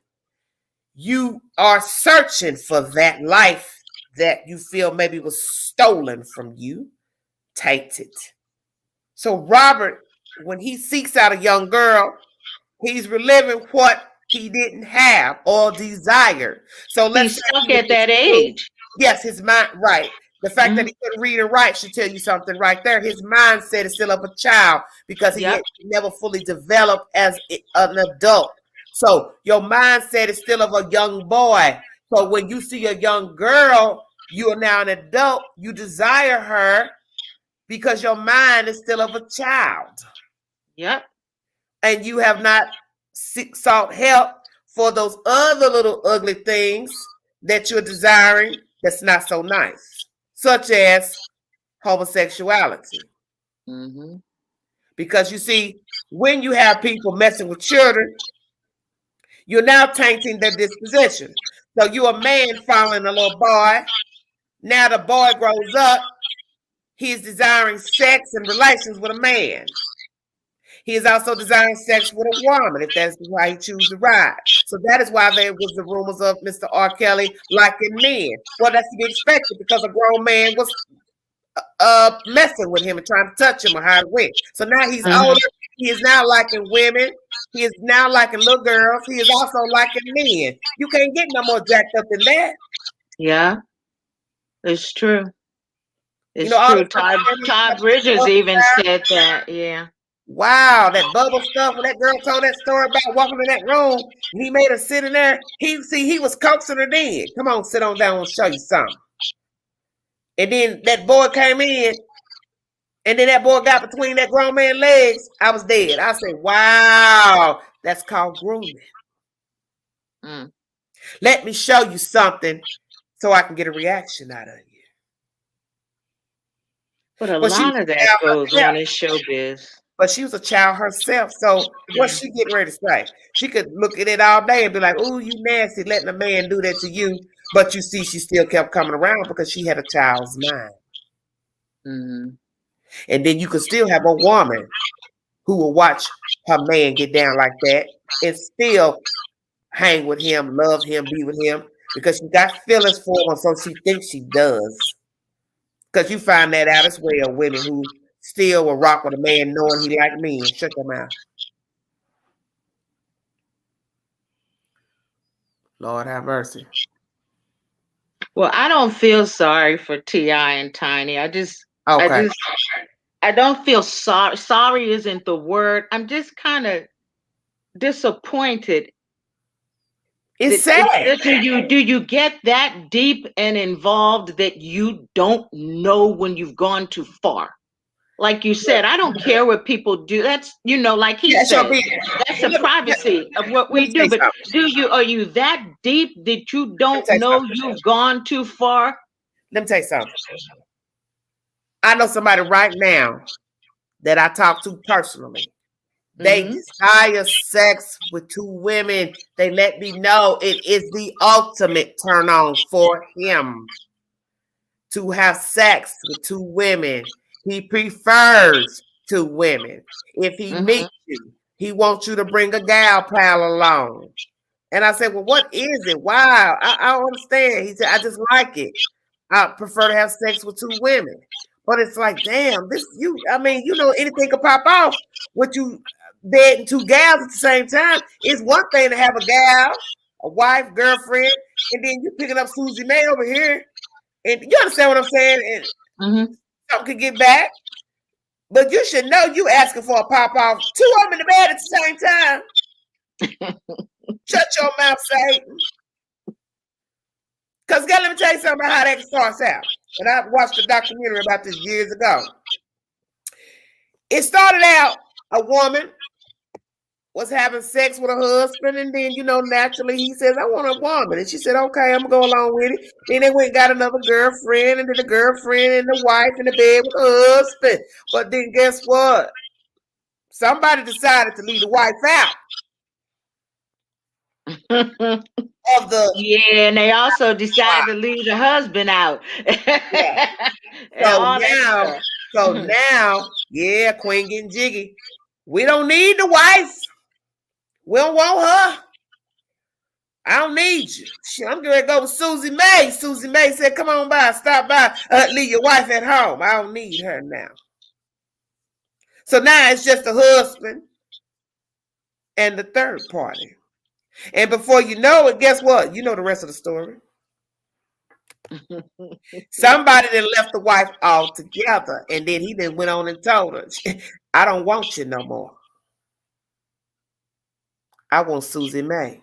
you are searching for that life that you feel maybe was stolen from you, tainted. So Robert, when he seeks out a young girl, he's reliving what he didn't have or desired. So let's he's stuck at that age. Yes, his mind, right. The fact that he couldn't read and write should tell you something right there. His mindset is still of a child because he never fully developed as an adult. So your mindset is still of a young boy. So when you see a young girl, you are now an adult. You desire her because your mind is still of a child. Yep. And you have not sought help for those other little ugly things that you're desiring that's not so nice, such as homosexuality. Mm-hmm. Because you see, when you have people messing with children, you're now tainting their disposition. So you're a man following a little boy. Now the boy grows up. He is desiring sex and relations with a man. He is also desiring sex with a woman, if that's why he chooses to ride. So that is why there was the rumors of Mr. R. Kelly liking men. Well, that's to be expected because a grown man was messing with him and trying to touch him or how it went. So now he's older. He is now liking women. He is now liking little girls. He is also liking men. You can't get no more jacked up than that. Yeah, it's true. It's all true. the Todd Bridges even said that. Yeah. Wow, that bubble stuff. When that girl told that story about walking in that room, and he made her sit in there. He was coaxing her then. Come on, sit on down and show you something. And then that boy came in, and then that boy got between that grown man's legs. I was dead. I said, wow, that's called grooming. Let me show you something so I can get a reaction out of you. But a lot of that goes on in showbiz. But she was a child herself. So what's she getting ready to say? She could look at it all day and be like, "Ooh, you nasty, letting a man do that to you." But you see, she still kept coming around because she had a child's mind. Mm-hmm. And then you could still have a woman who will watch her man get down like that and still hang with him, love him, be with him, because she got feelings for him, so she thinks she does. Because you find that out as well, women who still will rock with a man knowing he like men. Shut your mouth. Lord have mercy. Well, I don't feel sorry for T.I. and Tiny. I don't feel sorry. Sorry isn't the word. I'm just kind of disappointed. It's sad. Do you get that deep and involved that you don't know when you've gone too far? Like you said, I don't care what people do. That's, like he said, that's the privacy of what we do. But are you that deep that you don't know you've gone too far? Let me tell you something. I know somebody right now that I talk to personally. They desire sex with two women. They let me know it is the ultimate turn on for him to have sex with two women. He prefers two women. If he meets you, he wants you to bring a gal pal along. And I said, well, what is it? Wow, I don't understand. He said, I just like it. I prefer to have sex with two women. But it's like, damn, anything could pop off with you dating two gals at the same time. It's one thing to have a gal, a wife, girlfriend, and then you picking up Susie May over here. And you understand what I'm saying? And something could get back. But you should know you asking for a pop off. Two of them in the bed at the same time. Shut your mouth, Satan. Because let me tell you something about how that starts out. And I watched a documentary about this years ago. It started out, a woman was having sex with her husband, and then, naturally he says, I want a woman. And she said, okay, I'm going to go along with it. Then they went and got another girlfriend, and then the girlfriend and the wife in the bed with the husband. But then guess what? Somebody decided to leave the wife out. And they also decided to leave the husband out. So now, Queen getting jiggy. We don't need the wife. We don't want her. I don't need you. I'm going to go with Susie May. Susie May said, come on by, stop by, leave your wife at home. I don't need her now. So now it's just the husband and the third party. And before you know it, guess what? You know the rest of the story. Somebody then left the wife altogether, and then he then went on and told her, I don't want you no more. I want Susie May.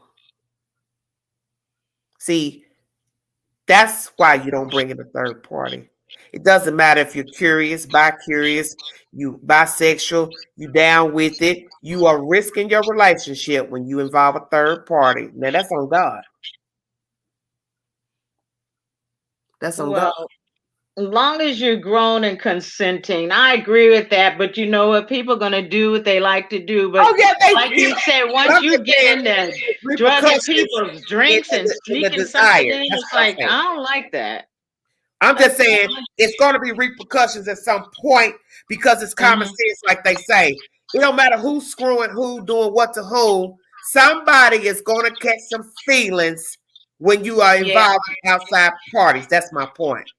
See, that's why you don't bring in a third party. It doesn't matter if you're curious, bi-curious, you bisexual, you down with it. You are risking your relationship when you involve a third party. Now that's on God. That's on God. Well, as long as you're grown and consenting, I agree with that. But you know what? People are gonna do what they like to do. But Oh yeah, like you said, once you get into drugging people's drinks and sneaking something in, it's like I don't like that. I'm just saying it's going to be repercussions at some point because it's common sense, like they say. It don't matter who's screwing who, doing what to who. Somebody is going to catch some feelings when you are involved in outside parties. That's my point.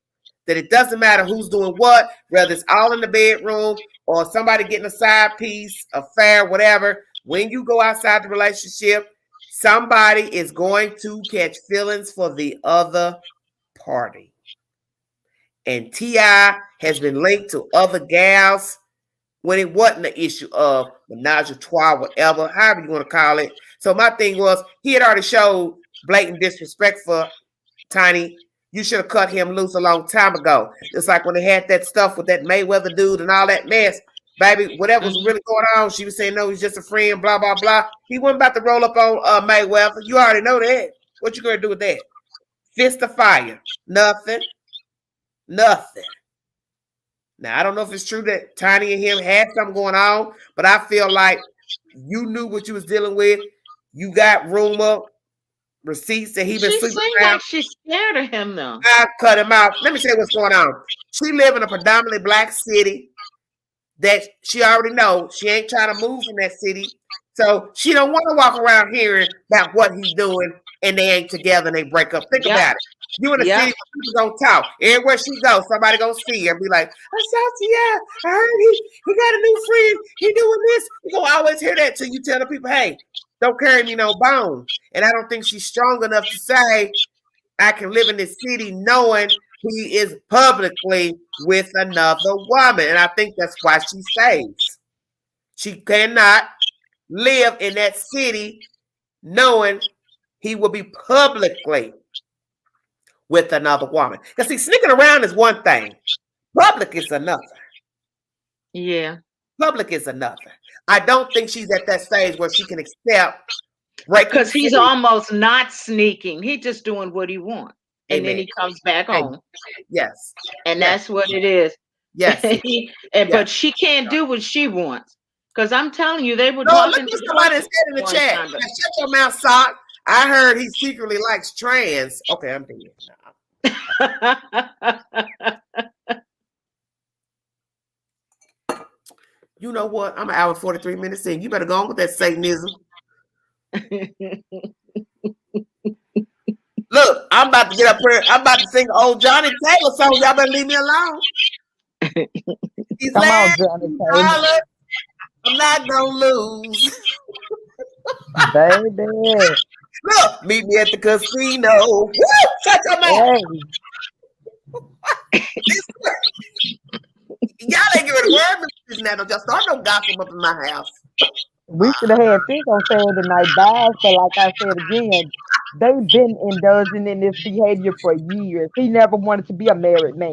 That it doesn't matter who's doing what, whether it's all in the bedroom or somebody getting a side piece, affair, whatever. When you go outside the relationship, somebody is going to catch feelings for the other party. And T.I. has been linked to other gals when it wasn't an issue of menage a trois, whatever, however you want to call it. So my thing was, he had already showed blatant disrespect for Tiny. You should have cut him loose a long time ago. It's like when they had that stuff with that Mayweather dude and all that mess. Baby, whatever was really going on, she was saying, no, he's just a friend, blah, blah, blah. He wasn't about to roll up on Mayweather. You already know that. What you going to do with that? Fist of fire. Nothing. Nothing. Now, I don't know if it's true that Tiny and him had something going on, but I feel like you knew what you was dealing with. You got rumor, receipts that he been sleeping around. Like she's scared of him, though. I cut him out. Let me tell you what's going on. She live in a predominantly black city that she already knows. She ain't trying to move from that city. So she don't want to walk around hearing about what he's doing and they ain't together and they break up. Think about it. You in the city where people gonna talk. Everywhere she goes, somebody gonna see her and be like, I saw T.I. I heard he got a new friend. He doing this. You gonna always hear that till you tell the people, hey, don't carry me no bone. And I don't think she's strong enough to say I can live in this city knowing he is publicly with another woman. And I think that's why she stays. She cannot live in that city knowing he will be publicly with another woman. Because see, sneaking around is one thing. Public is another. Yeah. Public is another. I don't think she's at that stage where she can accept. Because he's almost not sneaking. He's just doing what he wants. And then he comes back home. Yes. And that's what it is. Yes. But she can't do what she wants. Because I'm telling you, they were talking to somebody said in the chat. Now, shut your mouth, Sock. I heard he secretly likes trans. Okay, I'm thinking. You know what? I'm an hour and 43 minutes in. You better go on with that Satanism. Look, I'm about to get up here. I'm about to sing old Johnny Taylor song. Y'all better leave me alone. He's Come on, Johnny Taylor. I'm not gonna lose. Baby. Look, meet me at the casino. Woo! Shut your mouth. Y'all ain't giving words now. Don't just start no gossip up in my house. We should have had Fink on Saturday night bias, but like I said again, they've been indulging in this behavior for years. He never wanted to be a married man.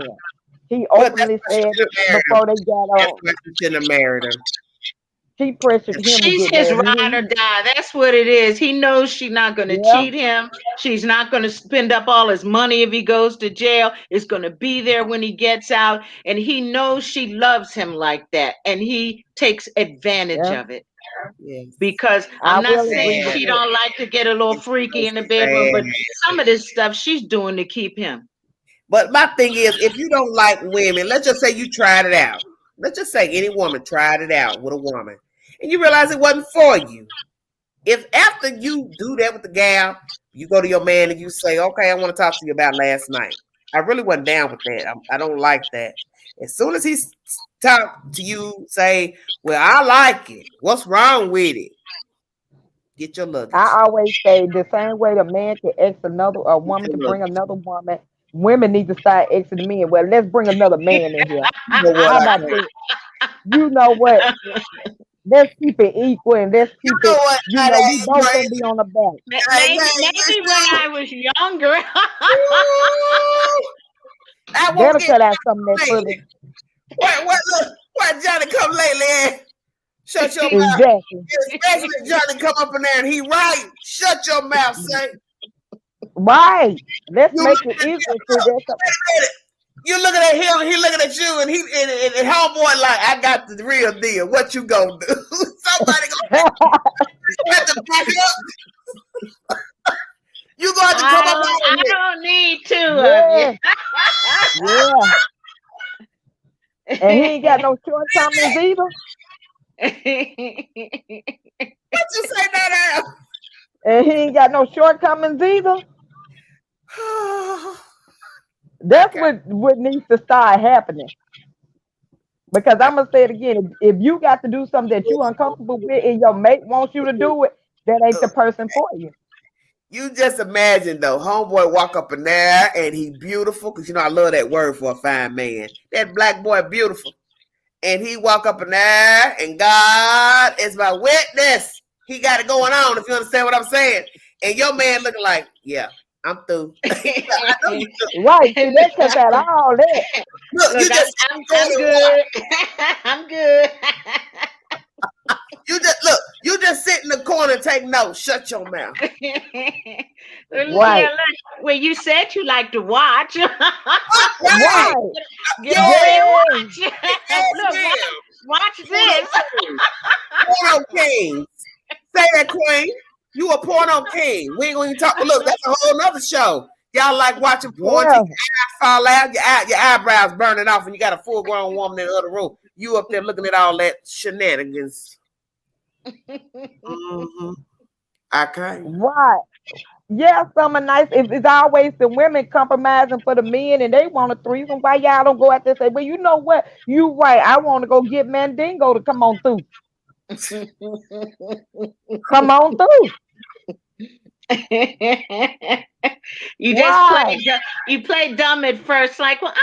He openly said before they got on. She shouldn't have married him. She pressured him. She's his ride or die. That's what it is. He knows she's not going to cheat him. She's not going to spend up all his money if he goes to jail. It's going to be there when he gets out. And he knows she loves him like that. And he takes advantage of it. Yes. Because I'm not saying she don't like to get a little freaky in the bedroom, but some of this stuff she's doing to keep him. But my thing is, if you don't like women, let's just say you tried it out. Let's just say any woman tried it out with a woman. And you realize it wasn't for you. If after you do that with the gal, you go to your man and you say, okay, I want to talk to you about last night. I really wasn't down with that. I don't like that. As soon as he talk to you, say, well, I like it. What's wrong with it? Get your luggage. I always say the same way the man can ex a woman to bring another woman, women need to start exing the men. Well, let's bring another man in here. How about that? You know what? Let's keep it equal and let's keep it. We both gonna be on the back. Maybe when I was younger. I won't Better get cut out some of that pudding. what look, why Johnny come lately and shut your mouth. Exactly. Especially if Johnny come up in there and he right. Shut your mouth, say. Right. Let's You make look it at easier. him, See, you looking at him, and he looking at you, and and homeboy like, I got the real deal. What you gonna do? Somebody gonna have to back up. You gonna have to come up out of I here. don't need two yeah. of Yeah. you. And he ain't got no shortcomings either. What you say that out? And he ain't got no shortcomings either. That's Okay. what needs to start happening. Because I'm gonna say it again. If you got to do something that you uncomfortable with and your mate wants you to do it, that ain't the person for you. You just imagine though, homeboy walk up in there and he beautiful, because you know I love that word for a fine man. That black boy beautiful. And he walk up in there and God is my witness. He got it going on, if you understand what I'm saying. And your man looking like, yeah, I'm through. I know you do. Right. See, that cuts out all that. Look, Look, you just I'm good. I'm good. you just sit in the corner and take notes. Shut your mouth. Right. Yeah, look, well, you said you like to watch. Right. Get Yeah. over there and watch. Yes, Look, ma'am. watch this. Porno king. Say that, Queen. You a porno king. We ain't gonna even talk. Look, that's a whole nother show. Y'all like watching porn till Yeah. your eyes fall out, your eyebrows burning off, and you got a full grown woman in the other room. You up there looking at all that shenanigans. Mm-hmm. Okay. Right. Yeah, summer nights. If it's always the women compromising for the men and they want a threesome, why y'all don't go out there and say, well, you know what? You right. I want to go get Mandingo to come on through. Come on through. You just Right. you play dumb at first, like, well,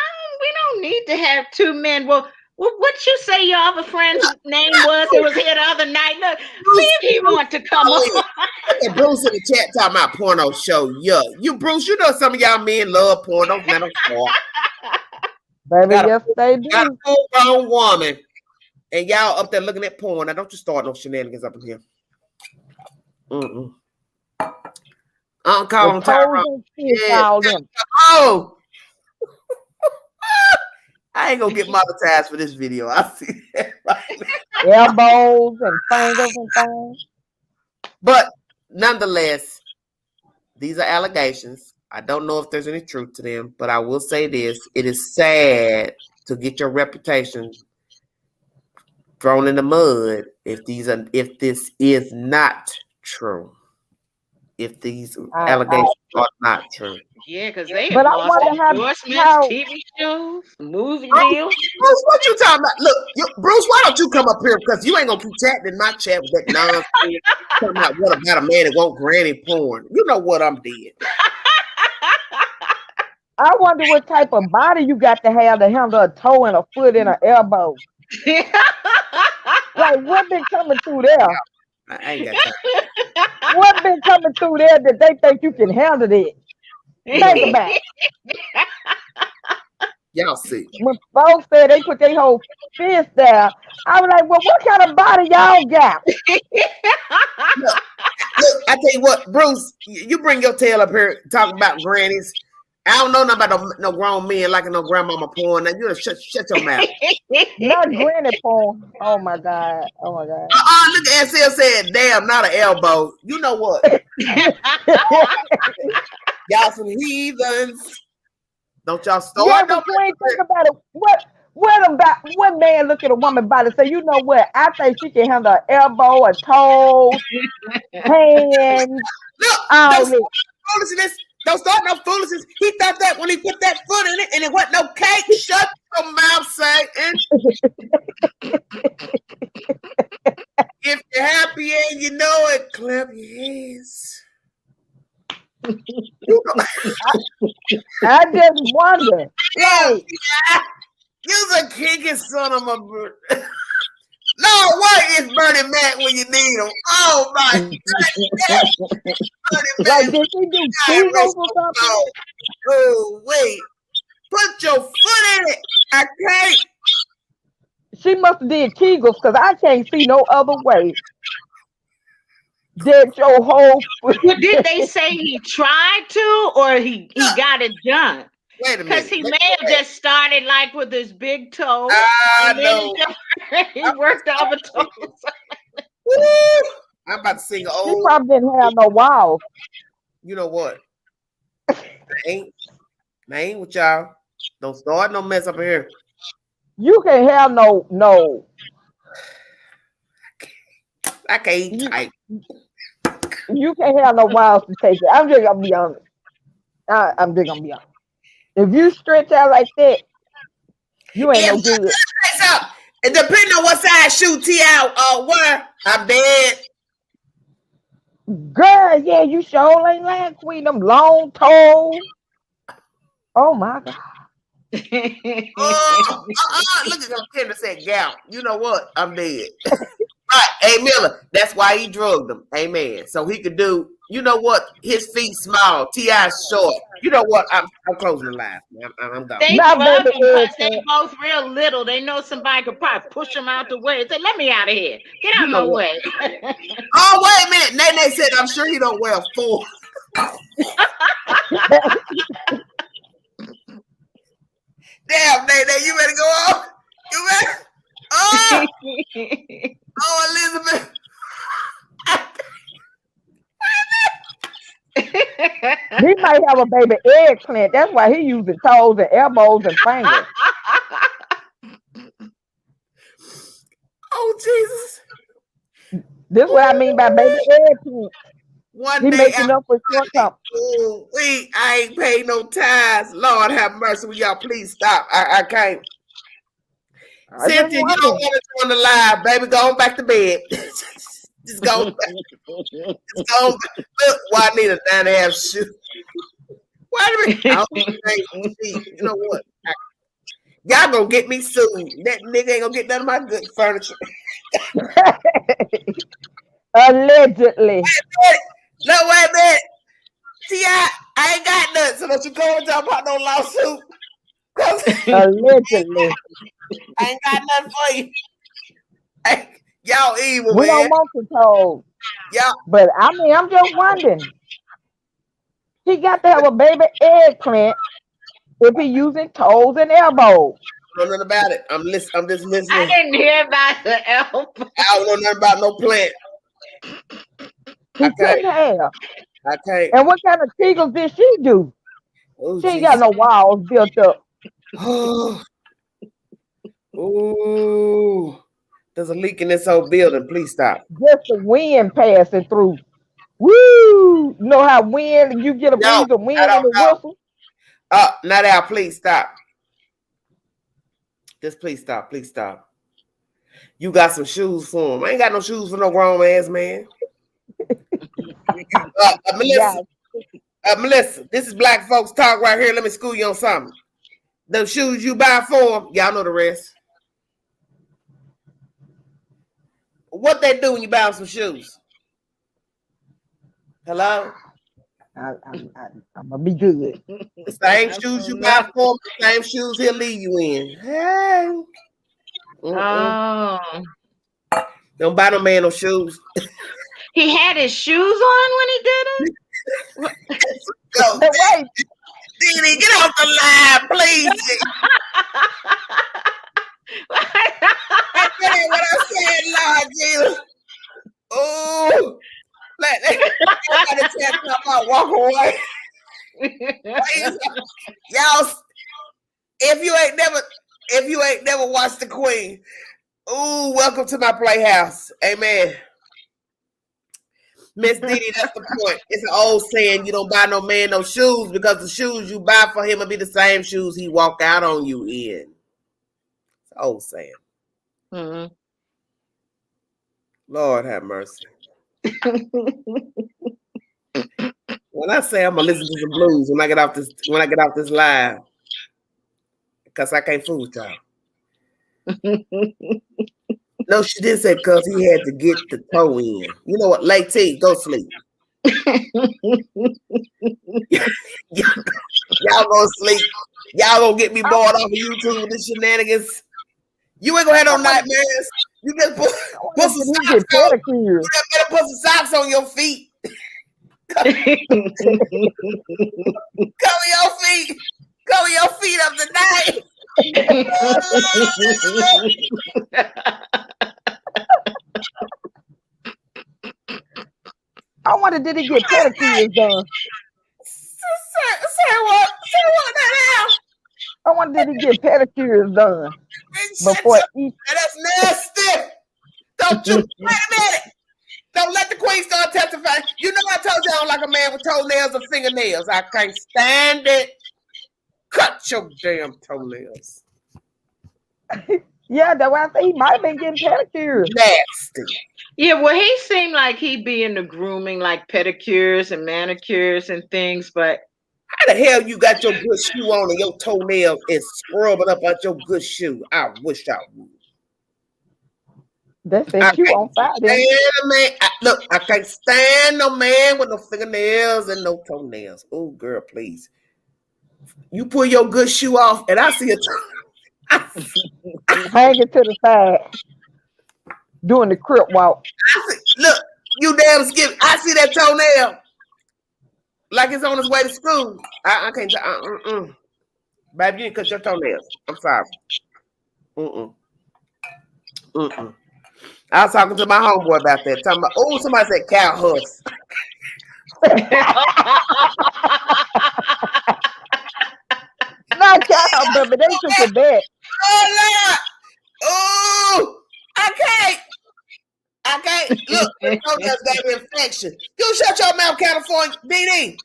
we don't need to have two men. Well, what you say your other friend's name was? It was here the other night. Look, see if he want to come on. Look at Bruce in the chat talking about porno show. Yeah, you Bruce, you know some of y'all men love porn. Don't let them start. Baby, Got a- yes, they Got a do. full grown woman, and y'all up there looking at porn. Now don't you start no shenanigans up in here. Call The on Tyrone. toes and shit, Yeah. all them. Oh, I ain't gonna get monetized for this video. I see that right now. Elbows and fingers and things. But nonetheless, these are allegations. I don't know if there's any truth to them, but I will say this: it is sad to get your reputation thrown in the mud if this is not true. If these allegations are not true. Yeah, because they But have I lost wonder endorsements, how TV shows, movie Bruce, deals. Bruce, what you talking about? Look, Bruce, why don't you come up here? Because you ain't gonna keep chatting in my chat with that nonsense. Talking about what about a man that won't granny porn? You know what I'm dead. I wonder what type of body you got to handle a toe and a foot and an elbow. Like what been coming through there? I ain't got time. What been coming through there that they think you can handle it? Think about it. Y'all see. When folks said they put their whole fist down, I was like, well, what kind of body y'all got? Look, I tell you what, Bruce, you bring your tail up here talking about grannies. I don't know nothing about no grown men liking no grandmama porn. Now you just shut your mouth. Not granny porn. Oh my God. Oh my God. Look at SL said, damn, not an elbow. You know what? Y'all some heathens. Don't y'all start. Yeah, but you ain't think about it. What man look at a woman body and say, you know what? I think she can handle an elbow, a toe, hands, Look, all this. foolishness. Don't start no foolishness. He thought that when he put that foot in it and it wasn't no cake. Shut your mouth, say. If you're happy and you know it, clap your hands. I just wonder. Yeah, you're a kinky son of a bird. No, where is Bernie Mac when you need him? Oh my God. Like, did she do Kegels or something? Oh, wait. Put your foot in it. I can't. She must have did Kegels because I can't see no other way. That your whole foot. Well, did they say he tried to or he got it done? Wait a Because minute. he may have just started like with his big toe. I and then know. he worked the other toes. Woo! I'm about to sing She old. probably didn't have no walls. You know what? I ain't with y'all. Don't start no mess up in here. You can't have no. I can't eat tight. You can't have no walls to take it. I'm just gonna be honest. I'm just gonna be honest. If you stretch out like that, you ain't no good. So, it depending on what size shoe T.I. wear, I'm dead. Girl, yeah, you sure ain't lying, Queen. Them long toes. Oh my God. Look at them Kendra said gout. You know what? I'm dead. Right, A. Miller. That's why he drugged them. Amen. So he could do. You know what? His feet small. T.I. short. You know what? I'm closing the line. I'm gone. They Not drug baby him because Ed, they both real little. They know somebody could probably push him out the way and say, let me out of here. Get out You of know my what? way. Oh, wait a minute. Nene said, I'm sure he don't wear 4. Damn, Nene, you better go on. You better. Oh, Elizabeth. he might have a baby eggplant. That's why he using toes and elbows and fingers. Oh, Jesus. This is what I mean by baby eggplant. One He day making up for shortcomings. oh, I ain't paid no tithes. Lord have mercy. Will y'all please stop? I can't. I just Cynthia, you don't wonder. want to join the live, baby. Go on back to bed. Just go back. Just go on. Look, Juanita, 9.5 shoes. Wait a minute. I don't think you know what? Y'all gonna get me sued. That nigga ain't gonna get none of my good furniture. Allegedly. No, wait a minute. T.I., I ain't got nothing, so don't you go and talk about no lawsuit. 'Cause Allegedly. I ain't got nothing for you. Hey, y'all evil, We man. don't want the toes. Y'all, But I mean, I'm just wondering. He got to have a baby eggplant if he using toes and elbows. I don't know nothing about it. I'm just I listening. didn't hear about the elf. I don't know nothing about no plant. He couldn't have. I can't. And what kind of kegels did she do? Oh, She ain't got no walls built up. Ooh. There's a leak in this whole building. Please stop. Just the wind passing through. Woo! You know how wind, you get a breeze of wind and it whistle? Not out. Please stop. Just please stop. Please stop. You got some shoes for him. I ain't got no shoes for no grown ass man. Melissa, this is Black Folks Talk right here. Let me school you on something. The shoes you buy for them, y'all know the rest. What they do when you buy them some shoes? Hello? I'm gonna be good. The same shoes you buy for him, the same shoes he'll leave you in. Hey. Oh. Don't buy no man no shoes. He had his shoes on when he did it? Go, Wait. Didi, get off the line, please. That's what I said, Lord Jesus. Oh, let that chat come out, walk away. Y'all, if you ain't never watched The Queen, ooh, welcome to my playhouse. Amen. Miss Didi, that's the point. It's an old saying, you don't buy no man no shoes because the shoes you buy for him will be the same shoes he walk out on you in. It's an old saying. Mm-hmm. Lord have mercy. When I say I'm gonna listen to some blues when I get off this live, because I can't fool with y'all. No, she did say because he had to get the toe in. You know what? Late T, go sleep. Y'all go to sleep. Y'all gonna get me bored off of YouTube with the shenanigans. You ain't gonna have no nightmares. You just put some socks on. You just better put some socks on your feet. Cover your feet. Cover your feet up tonight. I wonder, did he get pedicures done? Say what? Say what now? I wonder, did he get pedicures done before each? That's nasty. Don't you? Wait a minute. Don't let the queen start testifying. You know I told you I don't like a man with toenails or fingernails. I can't stand it. Cut your damn toenails. Yeah, that's why I say he might have been getting pedicures. Nasty. Yeah, well, he seemed like he'd be into grooming, like pedicures and manicures and things, but how the hell you got your good shoe on and your toenail is scrubbing up out your good shoe? I wish I would. That's that shoe on fire. Look, I can't stand no man with no fingernails and no toenails. Oh, girl, please. You pull your good shoe off and I see a hang it to the side, doing the crip walk. Look, you damn skip. I see that toenail like it's on its way to school. I can't. Baby, you didn't cut your toenails. I'm sorry. I was talking to my homeboy about that. Talking about, oh, somebody said cow hooves. Not cow, baby. They took it back. Oh, Lord. Oh, I can't. Look, the toenails got an infection. You shut your mouth, California. DD.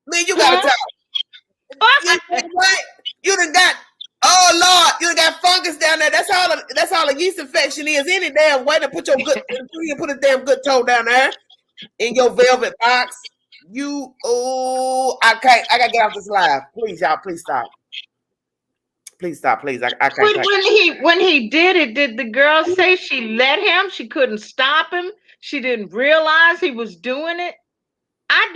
Man, you gotta talk. You done got, oh Lord, you done got fungus down there. That's all a yeast infection is. Any damn way to put your good, you put a damn good toe down there in your velvet box. I can't. I gotta get off this live. Please, y'all, please stop. Please stop, please. I can't. When he did it, did the girl say she let him? She couldn't stop him. She didn't realize he was doing it. But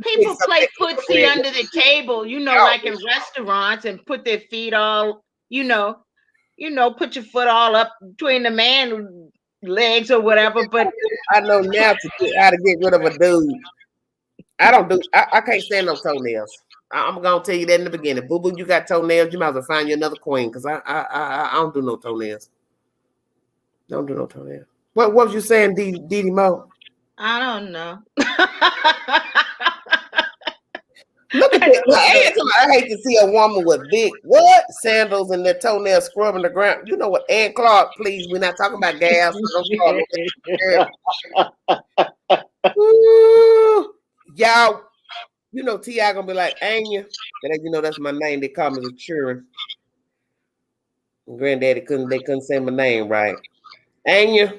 people play footsie under the table, like in restaurants, and put their feet all, put your foot all up between the man's legs or whatever. But I know now how to get rid of a dude. I can't stand no toenails. I'm gonna tell you that in the beginning. Boo boo, you got toenails, you might as well find you another queen, because I don't do no toenails. Don't do no toenails. What was you saying, Didi Mo? I don't know. Look at that. I hate to see a woman with big sandals and their toenails scrubbing the ground. You know what? Ann Clark, please. We're not talking about gas. Y'all, T.I. gonna be like, Anya. And that's my name. They call me the children. Granddaddy couldn't say my name right. Anya.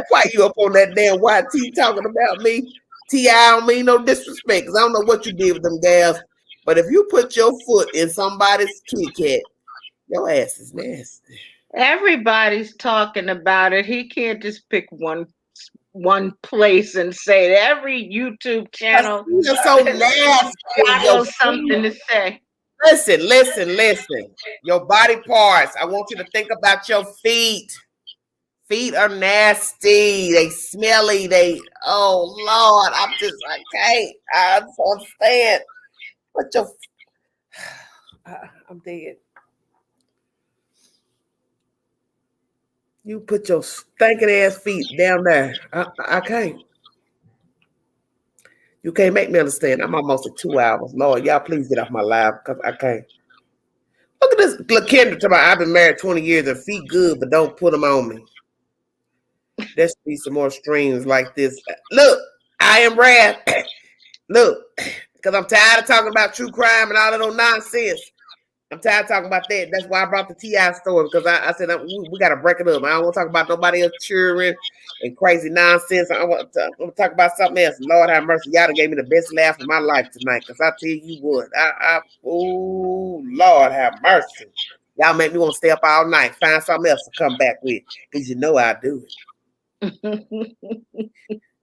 Why you up on that damn YT talking about me? T.I. don't mean no disrespect, because I don't know what you did with them gals. But if you put your foot in somebody's Kit Kat, your ass is nasty. Everybody's talking about it. He can't just pick one place and say it. Every YouTube channel you're so nasty. Got something to say. Listen. Your body parts. I want you to think about your feet. Feet are nasty. They smelly. Oh Lord, I can't. I don't understand. I'm dead. You put your stinking ass feet down there. I can't. You can't make me understand. I'm almost at 2 hours. Lord, y'all please get off my live, because I can't. Look at this. Kendra talking about, I've been married 20 years and feet good, but don't put them on me. There should be some more streams like this. Look, I am Brad. Look, because I'm tired of talking about true crime and all of those nonsense. I'm tired of talking about that. That's why I brought the T.I. story, because I said we got to break it up. I don't want to talk about nobody else children and crazy nonsense. I want to talk about something else. Lord have mercy. Y'all done gave me the best laugh of my life tonight, because I tell you what. Oh, Lord have mercy. Y'all make me want to stay up all night, find something else to come back with, because I do it.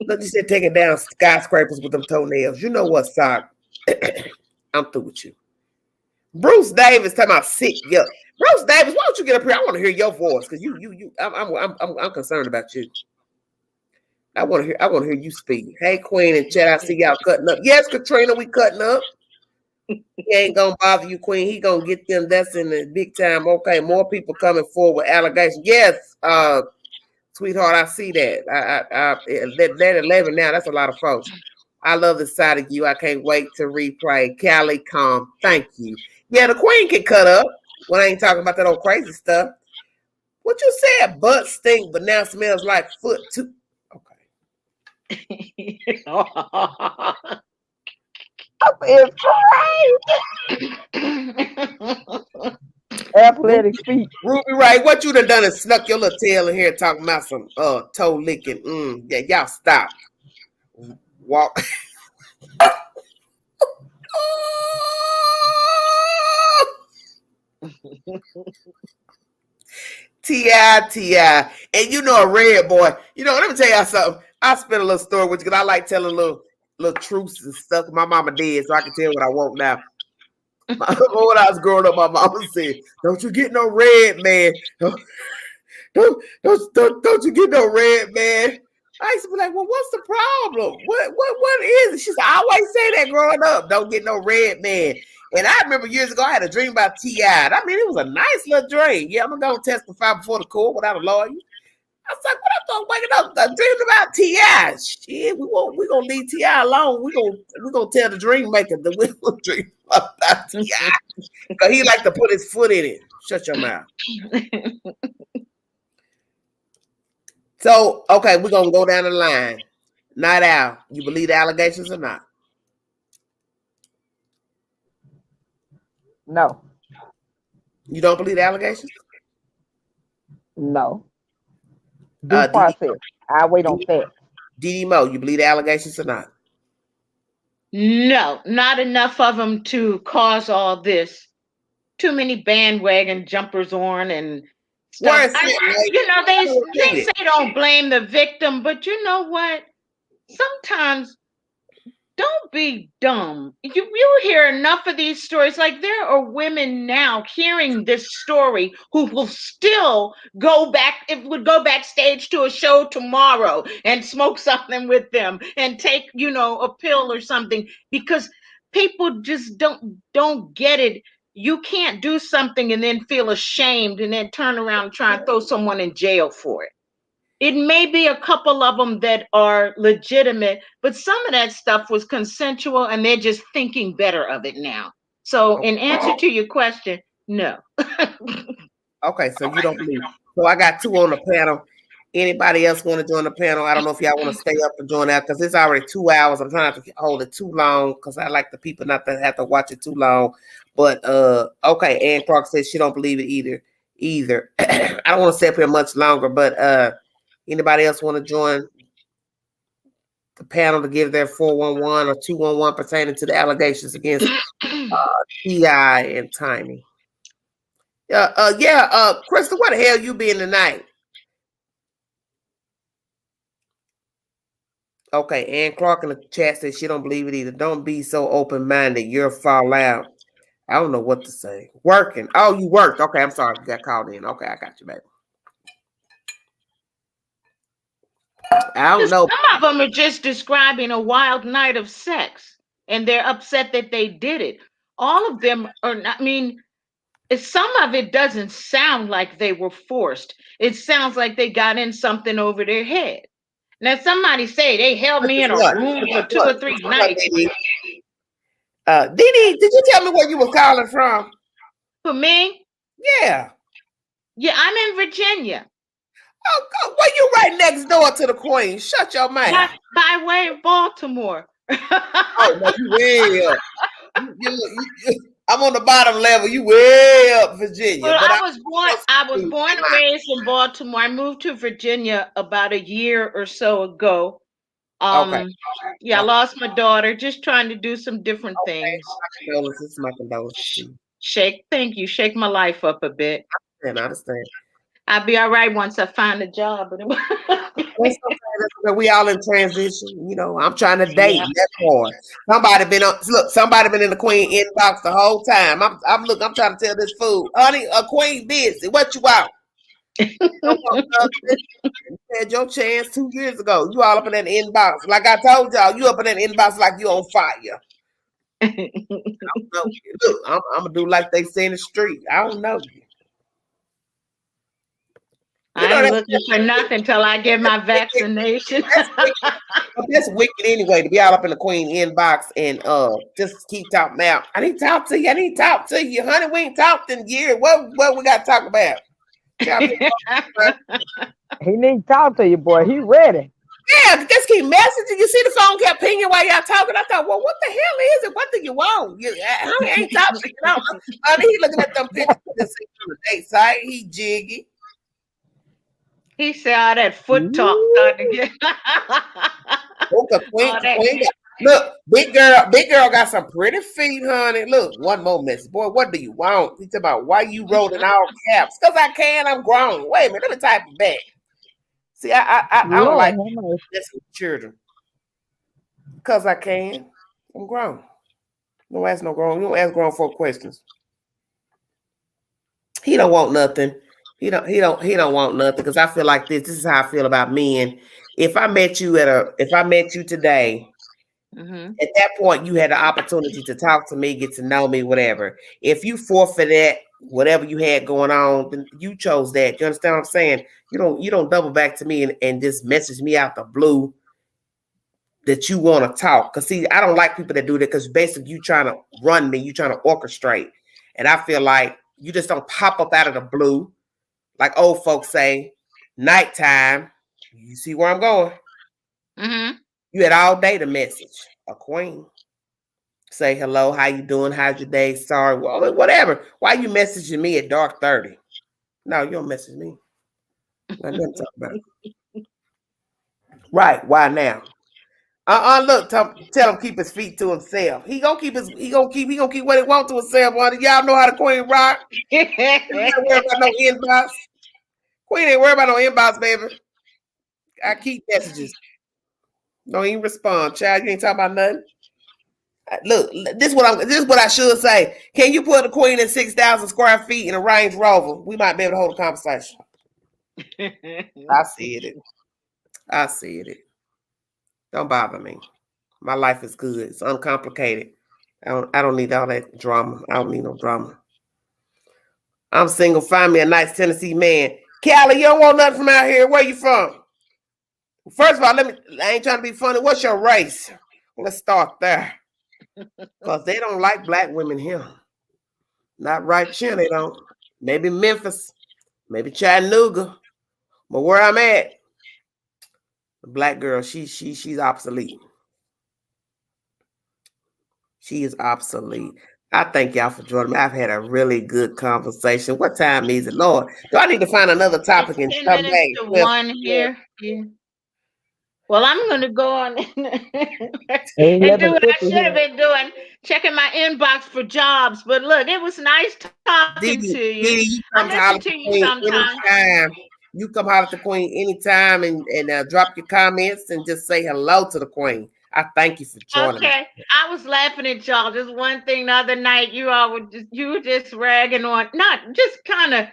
Look, you said taking down skyscrapers with them toenails. You know what, Sock? I'm through with you. Bruce Davis talking about sick. Yeah, Bruce Davis, why don't you get up here? I want to hear your voice because I'm concerned about you. I want to hear you speak. Hey, Queen and Chet, I see y'all cutting up. Yes, Katrina, we cutting up. He ain't gonna bother you, Queen. He gonna get them. That's in the big time. Okay, more people coming forward with allegations. Yes, sweetheart, I see that. That 11 now. That's a lot of folks. I love the side of you. I can't wait to replay. Callie, calm. Thank you. Yeah, the Queen can cut up when I ain't talking about that old crazy stuff. What you said? Butt stink, but now smells like foot too. Okay. It's crazy. Athletic feet. Ruby Ray, what you done is snuck your little tail in here talking about some toe licking. Yeah, y'all stop. Walk. T.I. And you know a red boy. You know, let me tell y'all something. I spent a little story with you because I like telling little truths and stuff my mama did so I can tell what I want now. When I was growing up, my mama said, "Don't you get no red, man. Don't you get no red, man." I used to be like, "Well, what's the problem? What is it?" She said, "I always say that growing up. Don't get no red, man." And I remember years ago, I had a dream about T.I. I mean, it was a nice little dream. Yeah, I'm gonna testify before the court without a lawyer. I was like, "What I thought waking up, I dreamed about T.I. Shit, we gonna leave T.I. alone. We gonna tell the dream maker that we gonna dream about T.I. because he like to put his foot in it. Shut your mouth." So, okay, we're gonna go down the line. Night Owl, you believe the allegations or not? No. You don't believe the allegations? No. Due process. I wait on facts. DD Mo, you believe the allegations or not? No, not enough of them to cause all this. Too many bandwagon jumpers on and stuff. They say don't blame the victim, but you know what? Sometimes don't be dumb. You hear enough of these stories. Like there are women now hearing this story who will still go backstage to a show tomorrow and smoke something with them and take, a pill or something because people just don't get it. You can't do something and then feel ashamed and then turn around and try and throw someone in jail for it. It may be a couple of them that are legitimate, but some of that stuff was consensual and they're just thinking better of it now. So in answer to your question, no. Okay, so you don't believe. So I got two on the panel. Anybody else want to join the panel? I don't know if y'all want to stay up and join that because it's already 2 hours. I'm trying not to hold it too long because I like the people not to have to watch it too long. But okay, Ann Clark says she don't believe it either. I don't want to stay up here much longer, but anybody else want to join the panel to give their 411 or 211 pertaining to the allegations against T.I. and Tiny? Crystal, where the hell you been tonight? Okay, Ann Clark in the chat says she don't believe it either. Don't be so open-minded. You're fall out. I don't know what to say. Working. Oh, you worked. Okay, I'm sorry. You got called in. Okay, I got you, baby. I don't know. Some of them are just describing a wild night of sex, and they're upset that they did it. All of them are not, some of it doesn't sound like they were forced. It sounds like they got in something over their head. Now, somebody say they held me in a room for 2 or 3 nights. Dee, did you tell me where you were calling from? For me? Yeah. Yeah, I'm in Virginia. Oh, God, well, you right next door to the Queen. Shut your mouth. By way of Baltimore. Oh, no, you way up. I'm on the bottom level. You way up, Virginia. Well, I was born and raised in Baltimore. I moved to Virginia about a year or so ago. Okay. Yeah, I lost my daughter. Just trying to do some different things. My condolences. Thank you. Shake my life up a bit. I understand. I'll be all right once I find a job. That's okay. That's okay. We all in transition. You know, I'm trying to date. Yeah. That's hard. Somebody been in the queen inbox the whole time. I'm trying to tell this fool, honey, a queen busy. What you want? Don't want nothing. You had your chance 2 years ago. You all up in that inbox. Like I told y'all, you up in that inbox like you on fire. Look, I'm gonna do like they say in the street. I don't know you. I ain't looking for nothing till I get my vaccination. That's wicked anyway to be out up in the queen inbox and just keep talking. Now I need to talk to you. Honey. We ain't talked in years. What we got to talk about? He need to talk to you, boy. He ready. Yeah, just keep messaging. You see the phone kept pinging while y'all talking. I thought, well, what the hell is it? What do you want? Honey ain't talking. Honey, he looking at them pictures on the date site. He jiggy. He said all that foot talk. Look, big girl got some pretty feet, honey. Look, one more message. Boy, what do you want? He talking about why you wrote in all caps. Because I can, I'm grown. Wait a minute, let me type it back. See, I don't like this with children. Because I can. I'm grown. Don't ask no grown. You don't ask grown folk questions. He don't want nothing. He don't want nothing. Because I feel like this. This is how I feel about men. If I met you today, at that point, you had the opportunity to talk to me, get to know me, whatever. If you forfeit that, whatever you had going on, then you chose that. You understand what I'm saying? You don't double back to me and just message me out the blue that you want to talk. Because see, I don't like people that do that because basically you trying to run me, you trying to orchestrate. And I feel like you just don't pop up out of the blue. Like old folks say, nighttime. You see where I'm going? Mm-hmm. You had all day to message a queen. Say hello, how you doing? How's your day? Sorry, well, whatever. Why you messaging me at dark 30? No, you don't message me. Nothing to talk about. Right? Why now? Look, tell him keep his feet to himself. He gonna keep what he want to himself. Y'all know how the queen rock. Ain't worry about no inbox. Queen ain't worry about no inbox, baby. I keep messages. Don't even respond, child. You ain't talking about nothing. Look, this is what I should say. Can you put the queen in 6,000 square feet in a Range Rover? We might be able to hold a conversation. I see it. Don't bother me. My life is good. It's uncomplicated. I don't need all that drama. I don't need no drama. I'm single. Find me a nice Tennessee man. Callie, you don't want nothing from out here. Where you from? First of all, I ain't trying to be funny. What's your race? Let's start there. Because they don't like black women here. Not right here, they don't. Maybe Memphis, maybe Chattanooga. But where I'm at, the black girl, she's obsolete. She is obsolete. I thank y'all for joining me. I've had a really good conversation. What time is it, Lord? Do I need to find another topic and come back? One here. Yeah. Well, I'm going to go on and do what I should have been doing, checking my inbox for jobs. But look, it was nice talking to you. You come holler to you anytime. You come holler at the queen anytime and drop your comments and just say hello to the queen. I thank you for joining me. I was laughing at y'all. Just one thing the other night, you were just ragging on, not just kind of,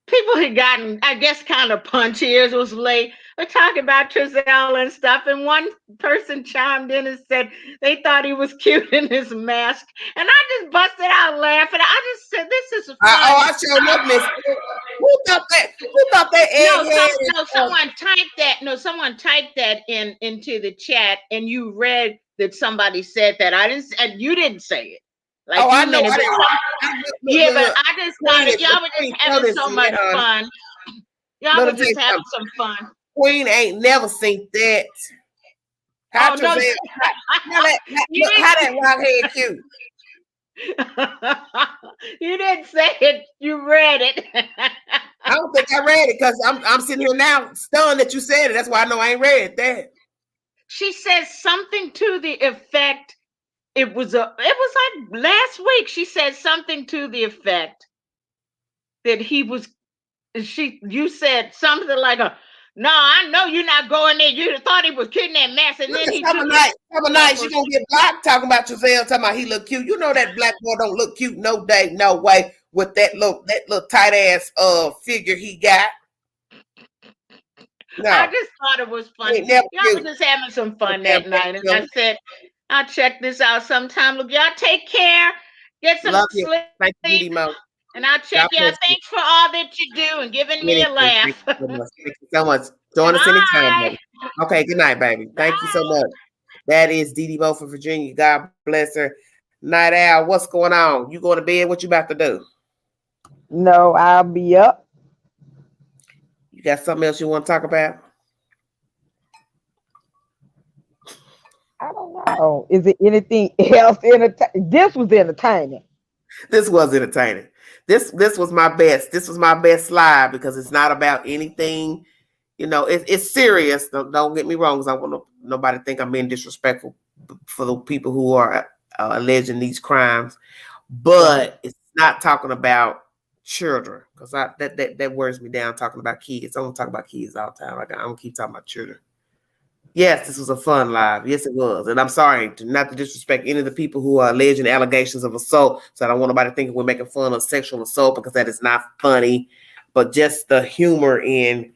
people had gotten, I guess, kind of punchy. It was late. We're talking about Trezell and stuff, and one person chimed in and said they thought he was cute in his mask, and I just busted out laughing. I just said, "This is fun." I showed up, Miss. Who thought that? No, someone typed that. No, someone typed that into the chat, and you read that somebody said that. I didn't. And you didn't say it. Like I know. But I just thought y'all were just having so much fun. Y'all were just having some fun. Queen ain't never seen that. How that rockhead cute. You didn't say it. You read it. I don't think I read it because I'm sitting here now stunned that you said it. That's why I know I ain't read that. She says something to the effect. It was like last week. She said something to the effect that he was. You said something like No, I know you're not going there. You thought he was kidding that mess, and then he Summer took nights, you gonna get blocked talking about Giselle, talking about he look cute. You know that black boy don't look cute no day, no way, with that little tight ass figure he got. No, I just thought it was funny. never Y'all were cute. just having some fun Never that night, and cute. I said, I'll check this out sometime. Look, y'all take care. Get some Love you. sleep. Thank you, Didi Mo. And I'll check God y'all. bless you. Thanks for all that you do and giving me a Anything. laugh. Thank you so much. Thank you so much. Join us anytime, Bye. baby. Okay, good night, baby. Thank you so much. That is Didi Mo from Virginia. God bless her. Night Owl, what's going on? You going to bed? What you about to do? No, I'll be up. You got something else you want to talk about? I don't know. Is it anything else entertaining? This was entertaining. This was entertaining. This was my best. This was my best slide because it's not about anything. You know, it's serious. Don't get me wrong, because I want nobody to think I'm being disrespectful for the people who are alleging these crimes. But it's not talking about children, because that wears me down talking about kids. I don't talk about kids all the time. I'm gonna keep talking about children. Yes, this was a fun live. Yes, it was. And I'm sorry not to disrespect any of the people who are alleging allegations of assault. So I don't want nobody thinking we're making fun of sexual assault, because that is not funny. But just the humor in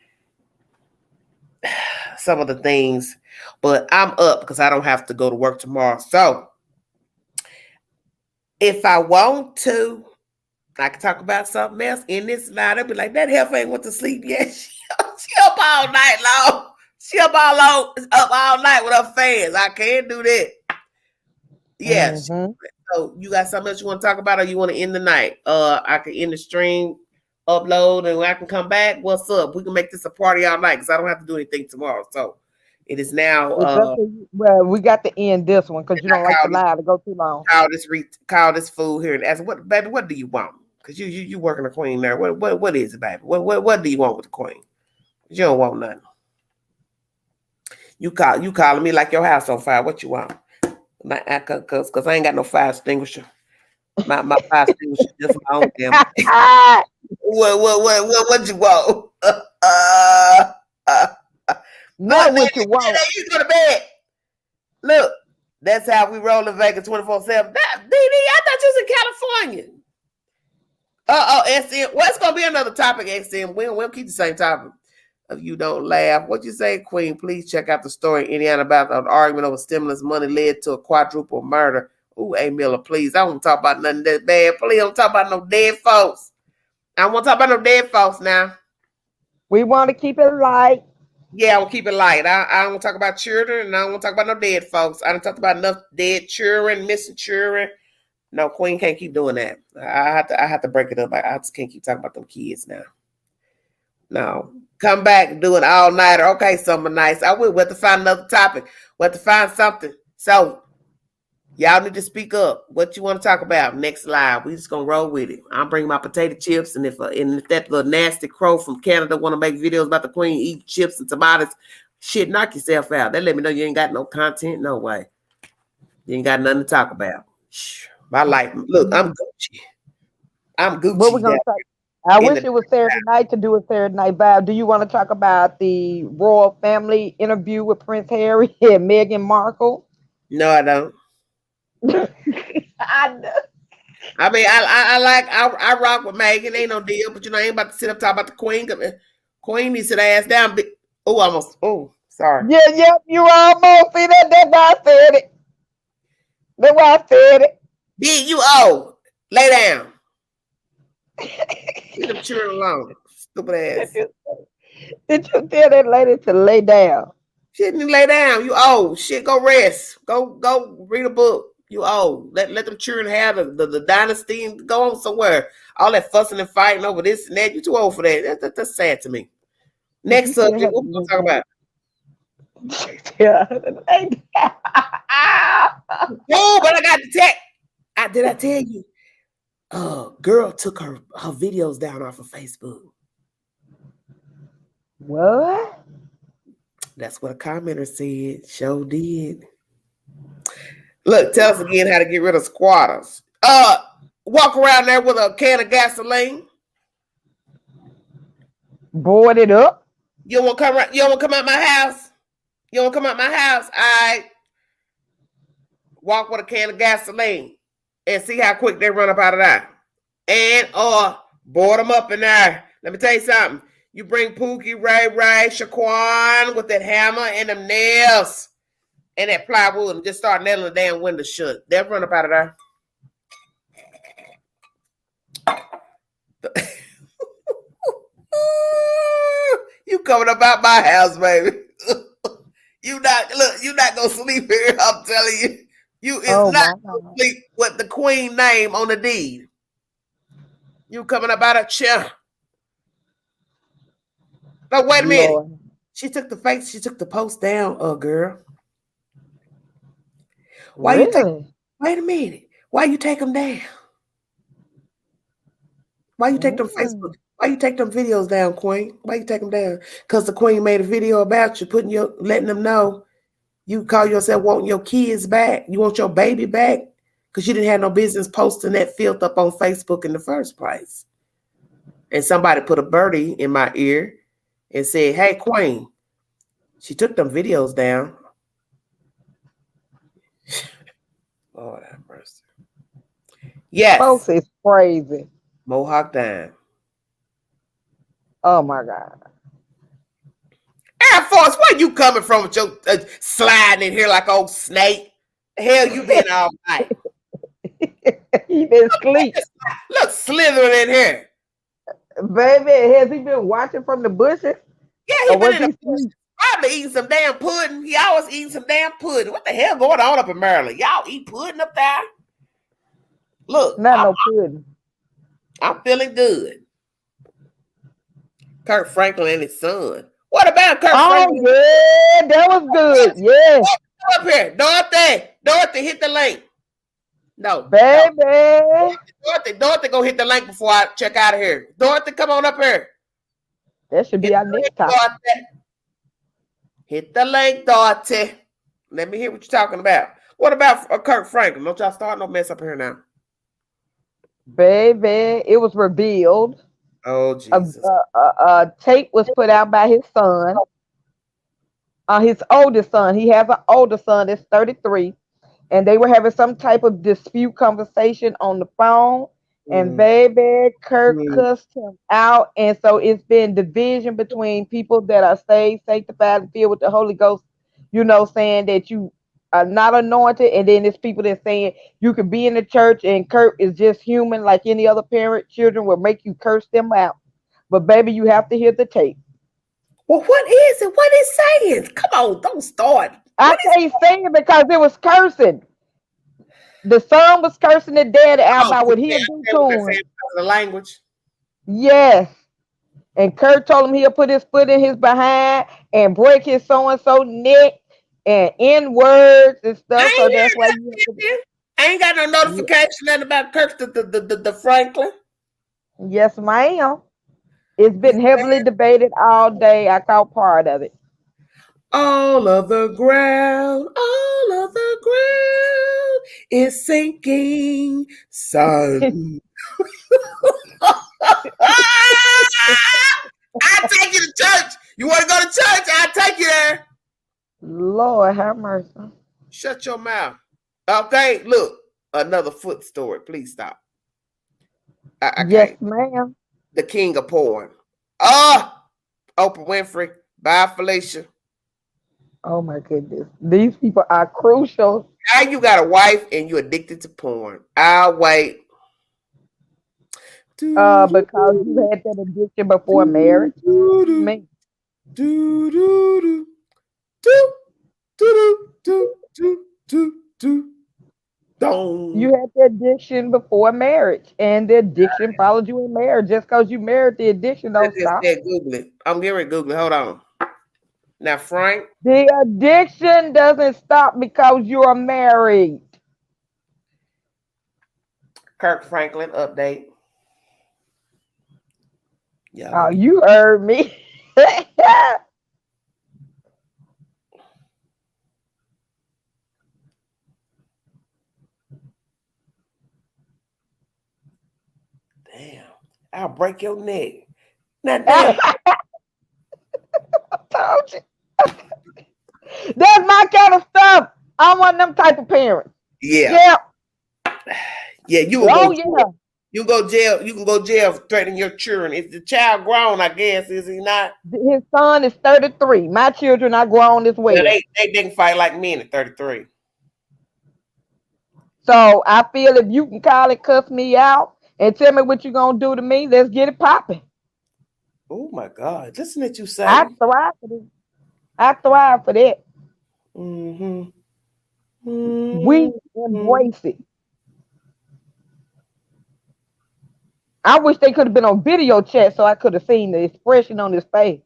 some of the things. But I'm up because I don't have to go to work tomorrow. So if I want to, I can talk about something else in this night. I'll be like, that heifer ain't went to sleep yet. She up all night long. She up all night with her fans. I can't do that. Yes. Mm-hmm. So you got something else you want to talk about, or you want to end the night? I can end the stream, upload, and I can come back. What's up? We can make this a party all night because I don't have to do anything tomorrow. So it is now. Well, we got to end this one because you don't like the live to go too long. Call this fool here and ask, what, baby? What do you want? Because you working the queen there. What is it, baby? What do you want with the queen? You don't want nothing. You calling me like your house on fire. What you want? Cause I ain't got no fire extinguisher. My fire extinguisher just my own damn. What you want? What you want? You go to bed. Look, that's how we roll in Vegas 24/7. DD, I thought you was in California. XM. Well, it's gonna be another topic, XM. We'll keep the same topic. If you don't laugh, what you say, Queen? Please check out the story in Indiana about an argument over stimulus money led to a quadruple murder. Ooh, A. Miller, please. I don't talk about nothing that bad. Please don't talk about no dead folks. I don't want to talk about no dead folks now. We want to keep it light. Yeah, I will keep it light. I don't want to talk about children, and I don't want to talk about no dead folks. I don't talk about enough dead children, missing children. No, Queen can't keep doing that. I have to break it up. I just can't keep talking about them kids now. No. Come back and do an all-nighter. Okay, summer nights. I will. We'll have to find another topic. We'll have to find something. So, y'all need to speak up. What you want to talk about next live? We just gonna roll with it. I'll bring my potato chips, and if that little nasty crow from Canada want to make videos about the queen eating chips and tomatoes, shit, knock yourself out. They let me know you ain't got no content. No way. You ain't got nothing to talk about. My life. Look, I'm Gucci. What we gonna talk? I wish it was Saturday night to do a Saturday night vibe. Do you want to talk about the royal family interview with Prince Harry and Meghan Markle? No, I don't. I know. I mean, I rock with Meghan. Ain't no deal, but I ain't about to sit up talk about the queen. Queen needs to sit ass down. Sorry. Yeah, you almost see that. That's why I said it. That's why I said it. Did you lay down? Leave them children alone. Stupid ass. Did you tell that lady to lay down? She didn't lay down. You old. Shit, go rest. Go read a book. You old. Let them children have the dynasty and go on somewhere. All that fussing and fighting over this and that. You too old for that. That's sad to me. Next subject. What we gonna talk about? Yeah. Oh, but I got the tech. Did I tell you? Girl took her videos down off of Facebook. What? That's what a commenter said. Sure did. Look, tell us again how to get rid of squatters. Walk around there with a can of gasoline. Board it up. You don't want to come right? You don't want to come out my house? You don't want to come out my house? I walk with a can of gasoline and see how quick they run up out of there. And or board them up in there. Let me tell you something. You bring Pookie, Ray, Shaquan with that hammer and them nails and that plywood and just start nailing the damn window shut. They'll run up out of there. You coming up out my house, baby. You not gonna sleep here. I'm telling you. You is not gonna sleep with the queen name on the deed. You coming up out a chair. But wait a minute. Lord. She took the post down, girl. Why really? Wait a minute. Why you take them down? Why you take them Facebook? Why you take them videos down, Queen? Why you take them down? Because the Queen made a video about you, letting them know you call yourself wanting your kids back. You want your baby back because you didn't have no business posting that filth up on Facebook in the first place. And somebody put a birdie in my ear and said, "Hey, Queen, she took them videos down." Lord have mercy. Yes. Folks is crazy. Mohawk down. Oh my God. Air Force, where you coming from with your sliding in here like old snake? The hell you been all night? He been asleep. Look, slithering in here. Baby, has he been watching from the bushes? Yeah, he been in the bushes. Probably eating some damn pudding. He always eating some damn pudding. What the hell going on up in Maryland? Y'all eat pudding up there? Look. No pudding. I'm feeling good. Kirk Franklin and his son. What about Kirk Franklin? Oh, yeah, that was good. Yeah. Up here. Dorothy, hit the link. No. Baby. No. Dorothy, go hit the link before I check out of here. Dorothy, come on up here. That should be our next topic. Hit the link, Dorothy. Let me hear what you're talking about. What about Kirk Franklin? Don't y'all start no mess up here now. Baby, it was revealed. Oh, Jesus. A tape was put out by his son, his oldest son. He has an older son that's 33, and they were having some type of dispute conversation on the phone. And baby, Kirk cussed him out, and so it's been division between people that are saved, sanctified, and filled with the Holy Ghost. Saying that you are not anointed, and then there's people that saying you could be in the church and Kirk is just human like any other parent. Children will make you curse them out, but baby, you have to hear the tape. Well, what is it? What is saying? Come on, don't start. I can't say it because it was cursing. The son was cursing the dad out about what he'll do to him. The language. Yes. And Kirk told him he'll put his foot in his behind and break his so-and-so neck and N-words and stuff. So that's why I ain't got no notification about Kirk the Franklin. Yes, ma'am. It's been heavily debated all day. I caught part of it. All of the ground is sinking, son. I'll take you to church. You want to go to church? I'll take you there. Lord have mercy. Shut your mouth. Okay, look. Another foot story. Please stop. I yes, can't. ma'am. The king of porn. Oprah Winfrey. Bye, Felicia. Oh my goodness. These people are crucial. Now you got a wife and you're addicted to porn. I'll wait. Because you had that addiction before marriage. Me. You had the addiction before marriage, and the addiction followed you in marriage. Just because you married, the addiction don't stop. Google it. I'm getting ready to Google it. Hold on. Now, Frank. The addiction doesn't stop because you are married. Kirk Franklin update. Yeah. Oh, you heard me. Damn. I'll break your neck. Now, damn. my kind of stuff. I'm one of them type of parents. Yeah. Yeah. You will Oh, go yeah. you go jail. You can go jail for threatening your children. Is the child grown? I guess, is he not? His son is 33. My children are grown as well. Yeah, they didn't fight like men at 33. So I feel if you can call and cuss me out and tell me what you're gonna do to me, let's get it popping. Oh my God! Listen that you say. I thrive for this. I thrive for that. Mm-hmm. We embrace it. I wish they could have been on video chat so I could have seen the expression on his face.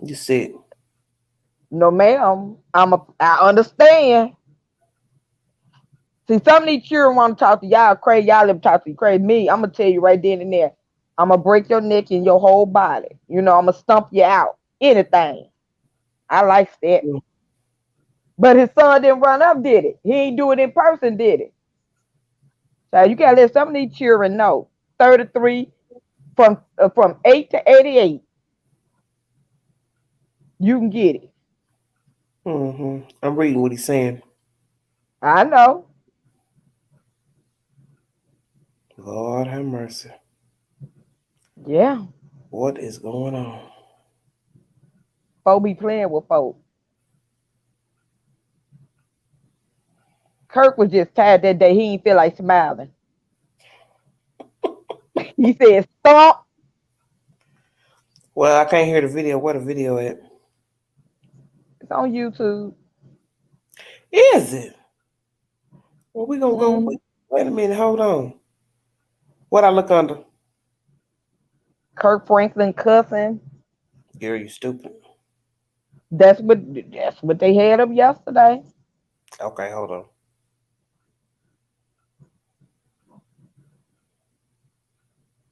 You said. No, ma'am. I understand. See, some of these children want to talk to y'all crazy. Y'all let them talk to you crazy. Me, I'm gonna tell you right then and there. I'm gonna break your neck and your whole body. You know, I'm gonna stump you out. Anything. I like that. Yeah. But his son didn't run up, did it? He ain't do it in person, did it? So you gotta let some of these children know. 33 from 8 to 88. You can get it. Mm-hmm. I'm reading what he's saying. I know. Lord have mercy. Yeah. What is going on? Folk be playing with folk. Kirk was just tired that day. He didn't feel like smiling. He said, "Stop." Well, I can't hear the video. Where the video at? It's on YouTube. Is it? Well, we gonna go. Mhm. Wait a minute. Hold on. What I look under? Kirk Franklin cussing. Girl, you stupid. That's what they had up yesterday. Okay, hold on.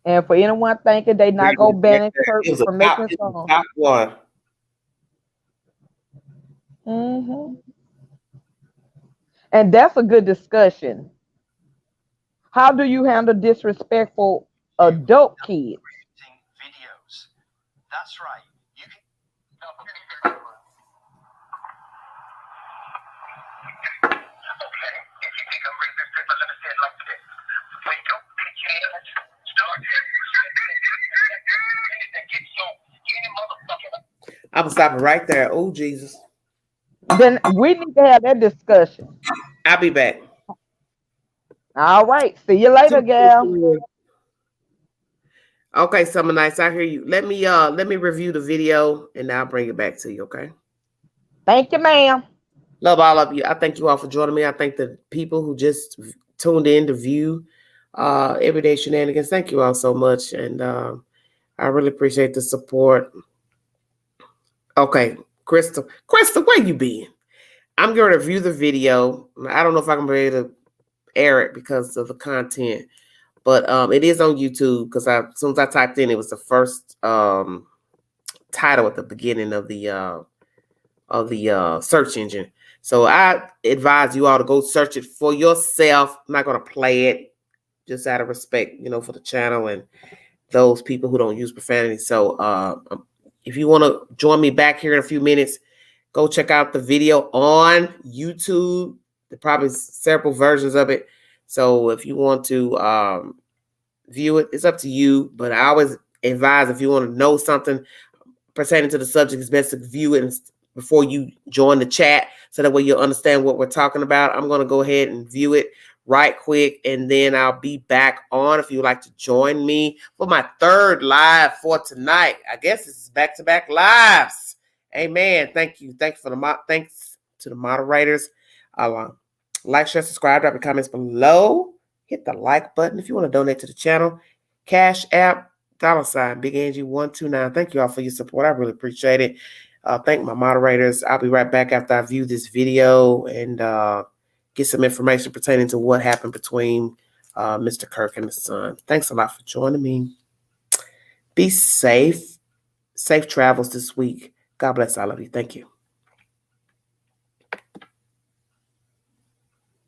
And for anyone thinking they not gonna ban Kirk It was a from top, making it was a songs. top one. And that's a good discussion. How do you handle disrespectful adult kids? Videos. That's right. You can. Okay, if you think I'm racist, let me say it like this. When your bitch ass start to get your any motherfucker. I'm stopping right there. Oh, Jesus. Then we need to have that discussion. I'll be back. All right. See you later, gal. Okay, Summer Nights, I hear you. Let me review the video and I'll bring it back to you, okay? Thank you, ma'am. Love all of you. I thank you all for joining me. I thank the people who just tuned in to view Everyday Shenanigans. Thank you all so much. And I really appreciate the support. Okay, Crystal, where you been? I'm going to review the video. I don't know if I can be able to air it because of the content, but it is on YouTube because as soon as I typed in, it was the first title at the beginning of the search engine. So I advise you all to go search it for yourself. I'm not going to play it just out of respect, for the channel and those people who don't use profanity. So if you want to join me back here in a few minutes, go check out the video on YouTube. There are probably several versions of it. So if you want to view it, it's up to you. But I always advise if you want to know something pertaining to the subject, it's best to view it before you join the chat, so that way you'll understand what we're talking about. I'm going to go ahead and view it right quick, and then I'll be back on if you would like to join me for my third live for tonight. I guess it's back-to-back lives. Amen. Thank you. Thanks to the moderators. Like, share, subscribe, drop your comments below. Hit the like button if you want to donate to the channel. Cash App, $ Big Angie 129. Thank you all for your support. I really appreciate it. Thank my moderators. I'll be right back after I view this video and get some information pertaining to what happened between Mr. Kirk and his son. Thanks a lot for joining me. Be safe. Safe travels this week. God bless all of you. Thank you.